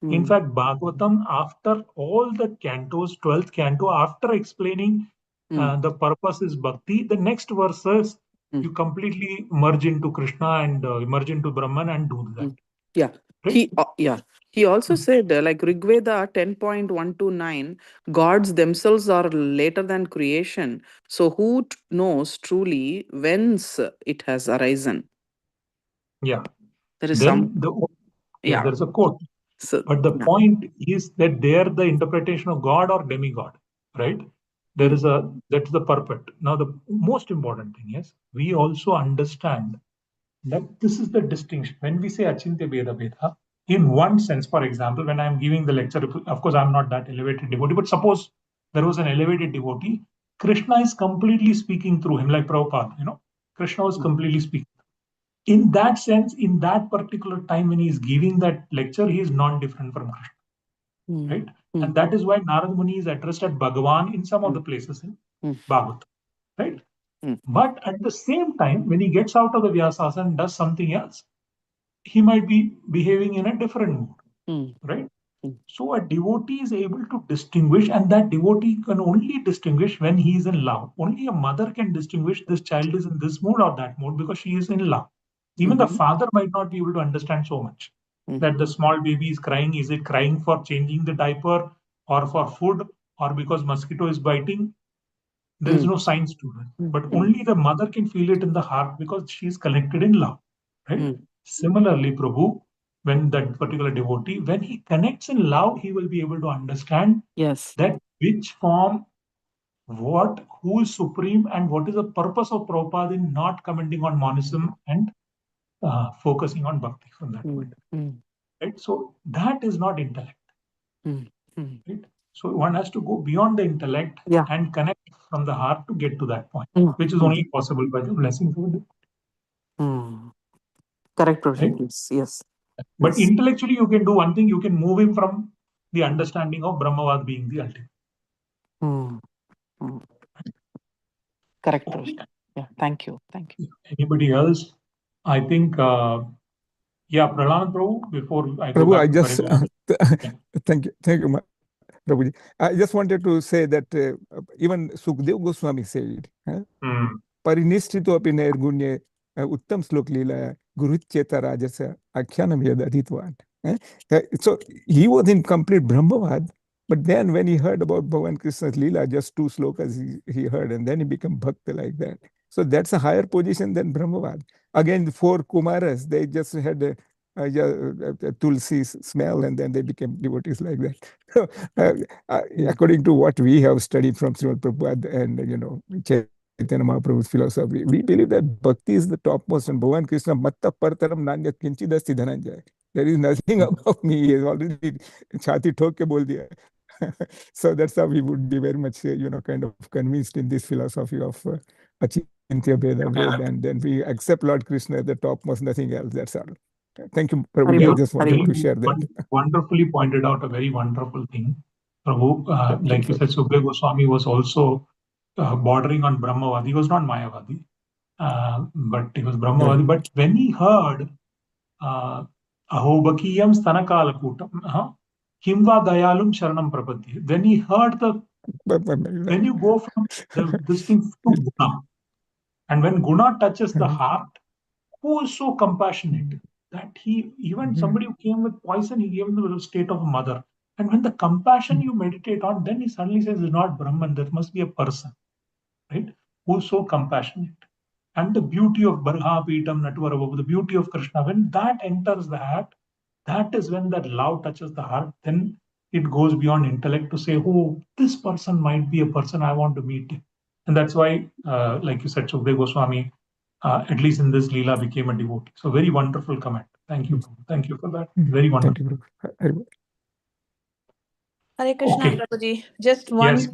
In fact, Bhagavatam, after all the cantos, 12th canto, after explaining the purpose is bhakti, the next verses you completely merge into Krishna and merge into Brahman and do that. Yeah. Right? He also said, like Rigveda 10.129, gods themselves are later than creation. So who knows truly whence it has arisen? Yeah. There is Then some. there's a quote. So, but the point is that there the interpretation of God or demigod, right? There is that's the purport. Now the most important thing is we also understand that this is the distinction. When we say Acintya Veda Veda, in one sense, for example, when I'm giving the lecture, of course I'm not that elevated devotee, but suppose there was an elevated devotee, Krishna is completely speaking through him, like Prabhupada, Krishna was completely speaking. In that sense, in that particular time when he is giving that lecture, he is not different from Krishna, right? And that is why Narad Muni is addressed at Bhagavan in some of the places in Bhagavata, right? But at the same time, when he gets out of the Vyasasana and does something else, he might be behaving in a different mood, right? So a devotee is able to distinguish, and that devotee can only distinguish when he is in love. Only a mother can distinguish this child is in this mood or that mood because she is in love. Even the father might not be able to understand so much that the small baby is crying. Is it crying for changing the diaper or for food or because mosquito is biting? There is no science to it. But only the mother can feel it in the heart because she is connected in love. Right? Similarly, Prabhu, when that particular devotee, when he connects in love, he will be able to understand that which form, what, who is supreme, and what is the purpose of Prabhupada in not commenting on monism and focusing on bhakti from that point. Right? So that is not intellect. Right? So one has to go beyond the intellect and connect from the heart to get to that point, which is only possible by the blessings of the Correct, right? Yes. But intellectually, you can do one thing, you can move him from the understanding of Brahmavad being the ultimate. Correct, Prabhuji. Yeah, thank you. Anybody else? I think, Prahlad Prabhu, before I go Prabhu, back I to just, Karim. thank you, Prabhuji. I just wanted to say that even Sukdev Goswami said, Parinishthito api nirgunye uttam slok lila gurucheta rajasa akyanam yadaditvan. So he was in complete Brahmavad, but then when he heard about Bhavan Krishna's Leela, just 2 slokas he heard, and then he became Bhakta like that. So that's a higher position than Brahmavad. Again, the 4 Kumaras, they just had a Tulsi smell, and then they became devotees like that. So, according to what we have studied from Srimad Prabhupada and, Chaitanya Mahaprabhu's philosophy, we believe that bhakti is the topmost, and Bhavan Krishna matta partaram nanya kinchidasti dhananjaya. There is nothing above me. He has already chati thok ke bol diya. So that's how we would be very much, kind of convinced in this philosophy of Acintya Veda Ved, and then we accept Lord Krishna as the topmost, nothing else. That's all. Thank you, Prabhuji. I just wanted to share that. Wonderfully pointed out a very wonderful thing, Prabhu. Like you said, Sukdev Goswami was also bordering on Brahmavadi. He was not Mayavadi, but he was Brahmavadi. But when he heard Ahobakiyam Stanakalakutam. Himva Dayalum Sharanam Prapadya. Then he heard when you go from this thing to Guna, and when Guna touches the heart, who is so compassionate that he, even somebody who came with poison, he gave him the state of a mother. And when the compassion you meditate on, then he suddenly says, it's not Brahman, there must be a person, right? Who is so compassionate. And the beauty of Barha Pitam Natuvarababu, the beauty of Krishna, when that enters the heart, that is when that love touches the heart. Then it goes beyond intellect to say, oh, this person might be a person I want to meet. And that's why, like you said, Sukdev Goswami, at least in this Leela, became a devotee. So very wonderful comment. Thank you. Thank you for that. Very wonderful. Thank you. Hare Krishna, Okay. Prabhuji. Just Yes.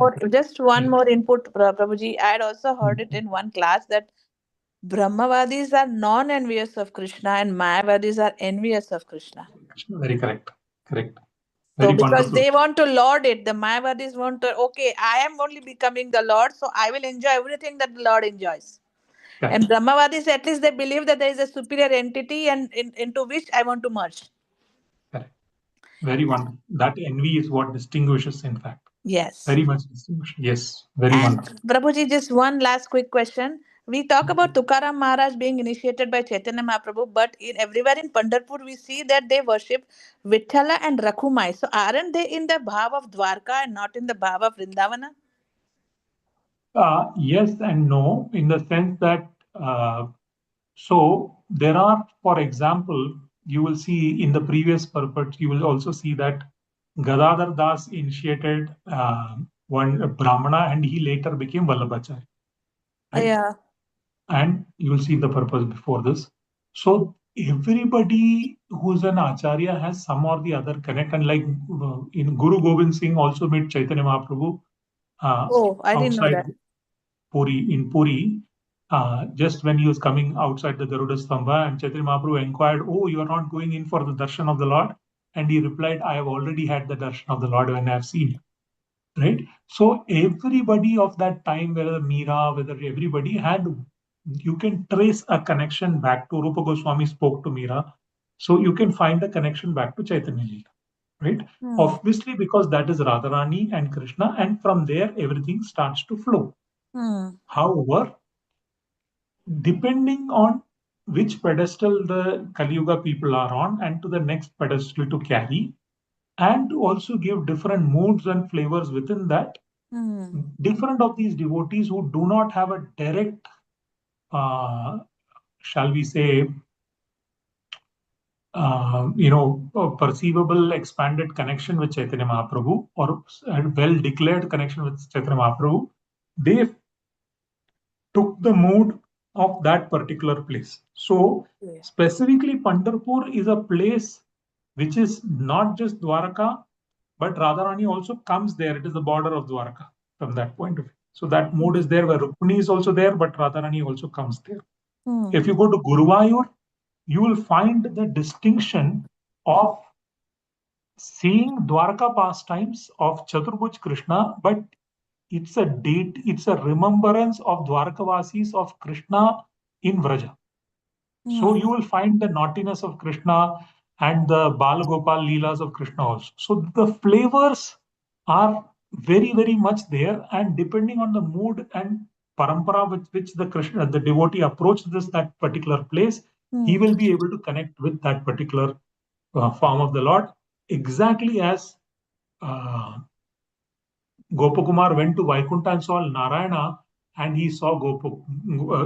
one more input, Prabhuji. I had also heard it in one class that Brahmavadis are non-envious of Krishna and Mayavadis are envious of Krishna. Very correct. Correct. So Very because wonderful. they want to lord it, the Mayavadis want to, okay, I am only becoming the Lord, so I will enjoy everything that the Lord enjoys. Correct. And Brahmavadis, at least they believe that there is a superior entity and into which I want to merge. Correct. Very wonderful. That envy is what distinguishes, in fact. Yes. Very much distinguished. Yes. Very And wonderful. Prabhuji, just one last quick question. We talk about Tukaram Maharaj being initiated by Chaitanya Mahaprabhu, but everywhere in Pandharpur we see that they worship Vithala and Rakhumai. So aren't they in the bhav of Dwarka and not in the bhav of Vrindavana? Yes and no, in the sense that so there are, for example, you will see in the previous purport, you will also see that Gadadhar Das initiated one Brahmana and he later became Vallabhacharya. Right? Yeah. And you will see the purpose before this. So everybody who's an Acharya has some or the other connect. And like in Guru Gobind Singh also met Chaitanya Mahaprabhu Oh, I didn't know outside that. Puri, just when he was coming outside the Garuda Stambha, and Chaitanya Mahaprabhu inquired, oh, you are not going in for the darshan of the Lord? And he replied, I have already had the darshan of the Lord when I have seen you. Right? So everybody of that time, whether Meera, whether everybody had, you can trace a connection back to Rupa Goswami spoke to Meera. So you can find the connection back to Chaitanya Leela. Right? Obviously, because that is Radharani and Krishna, and from there everything starts to flow. However, depending on which pedestal the Kali Yuga people are on and to the next pedestal to carry, and to also give different moods and flavors within that, different of these devotees who do not have a direct, shall we say, perceivable expanded connection with Chaitanya Mahaprabhu or a well-declared connection with Chaitanya Mahaprabhu, they took the mood of that particular place. So specifically Pandharpur is a place which is not just Dwaraka, but Radharani also comes there. It is the border of Dwaraka from that point of view. So that mood is there where Rukmini is also there, but Radharani also comes there. If you go to Guruvayur, you will find the distinction of seeing Dwaraka pastimes of Chaturbhuj Krishna, but it's a date, it's a remembrance of Dwarkavasis of Krishna in Vraja. So you will find the naughtiness of Krishna and the Balagopal Leelas of Krishna also. So the flavors are very, very much there, and depending on the mood and parampara with which the Krishna, the devotee approaches that particular place, he will be able to connect with that particular form of the Lord, exactly as Gopakumar went to Vaikuntha and saw Narayana, and he saw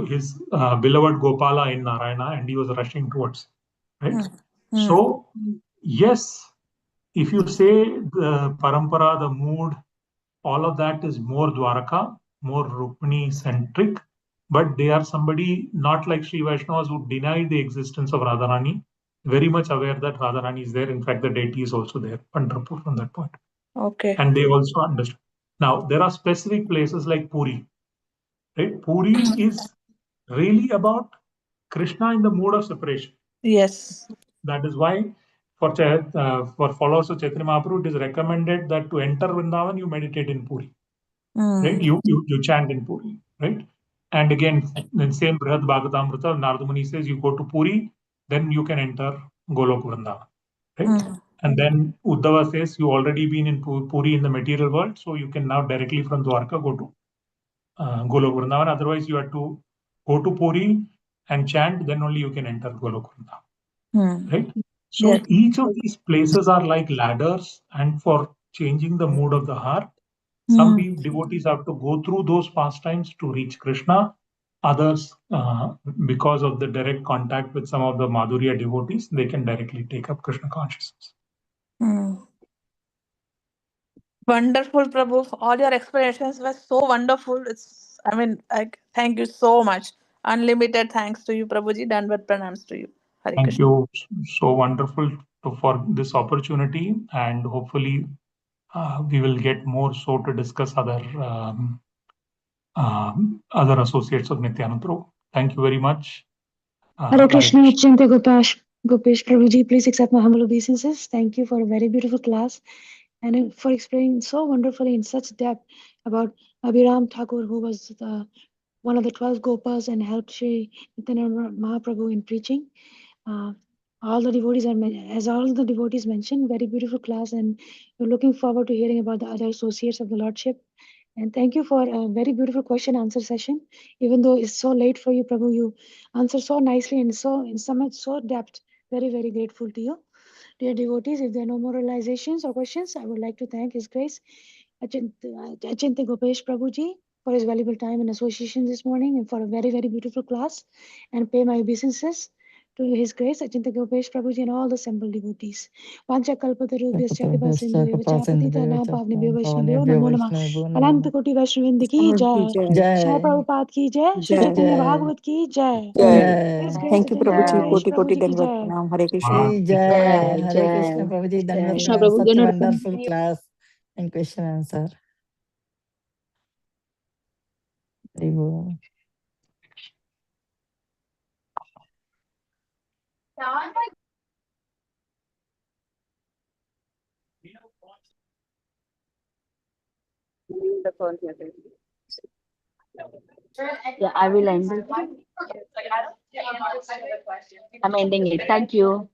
his beloved Gopala in Narayana, and he was rushing towards. Right? So, yes, if you say the parampara, the mood, all of that is more Dwaraka, more Rukmini centric, but they are somebody not like Sri Vaishnavas who deny the existence of Radharani, very much aware that Radharani is there. In fact, the deity is also there, Pandharpur from that point. Okay. And they also understand. Now, there are specific places like Puri. Right? Puri is really about Krishna in the mood of separation. Yes. That is why for followers of Chaitanya Mahaprabhu, it is recommended that to enter Vrindavan, you meditate in Puri. Right? You chant in Puri. Right? And again, in same Brihad Bhagavatamrita, Narada Muni says you go to Puri, then you can enter Golok Vrindavan, right? And then Uddhava says, you already been in Puri in the material world, so you can now directly from Dwarka go to Golok Vrindavan. Otherwise, you have to go to Puri and chant, then only you can enter Golok Vrindavan, right? So Yes. each of these places are like ladders, and for changing the mood of the heart, some devotees have to go through those pastimes to reach Krishna. Others, because of the direct contact with some of the Madhurya devotees, they can directly take up Krishna consciousness. Wonderful, Prabhu. All your explanations were so wonderful. Thank you so much. Unlimited thanks to you, Prabhuji. Danvat pranams to you. Hare Thank Krishna. you. So wonderful for this opportunity, and hopefully we will get more so to discuss other associates of Nityananda Prabhu. Thank you very much. Hare Krishna, Acintya, Gopesh Prabhuji, please accept my humble obeisances. Thank you for a very beautiful class and for explaining so wonderfully in such depth about Abhiram Thakur, who was one of the 12 Gopas and helped Sri Nityananda Mahaprabhu in preaching. All the devotees as all the devotees mentioned, very beautiful class, and we're looking forward to hearing about the other associates of the Lordship. And thank you for a very beautiful question answer session. Even though it's so late for you, Prabhu, you answer so nicely and so in so much so depth. Very, very grateful to you. Dear devotees, if there are no more realizations or questions, I would like to thank His Grace Acintya Gopesh Prabhuji for his valuable time and association this morning and for a very, very beautiful class, and pay my obeisances to His Grace Acintya Gopesh Prabhuji and all the assembled devotees. Vancha kalpatarubhyascha kripa sindhuveva cha patitanam pavnebhyo vaishnavyo namo namah. Ananta koti vaishnavrind ki jai. Shri Prabhupada ki jai. Shri Chaitanya Bhagavat ki jai. His Grace Thank you, Acintya Prabhuji. Gopesh Koti Koti Prabhuji ki Danvat jai. Pranam. Hare Krishna. Jai, Hare Krishna, Prabhuji, Dandavat Krishna Pranam. Prabhu, Such a Dandavat wonderful class and question answer. Very good. Yeah, I will end it. I'm ending it. Thank you.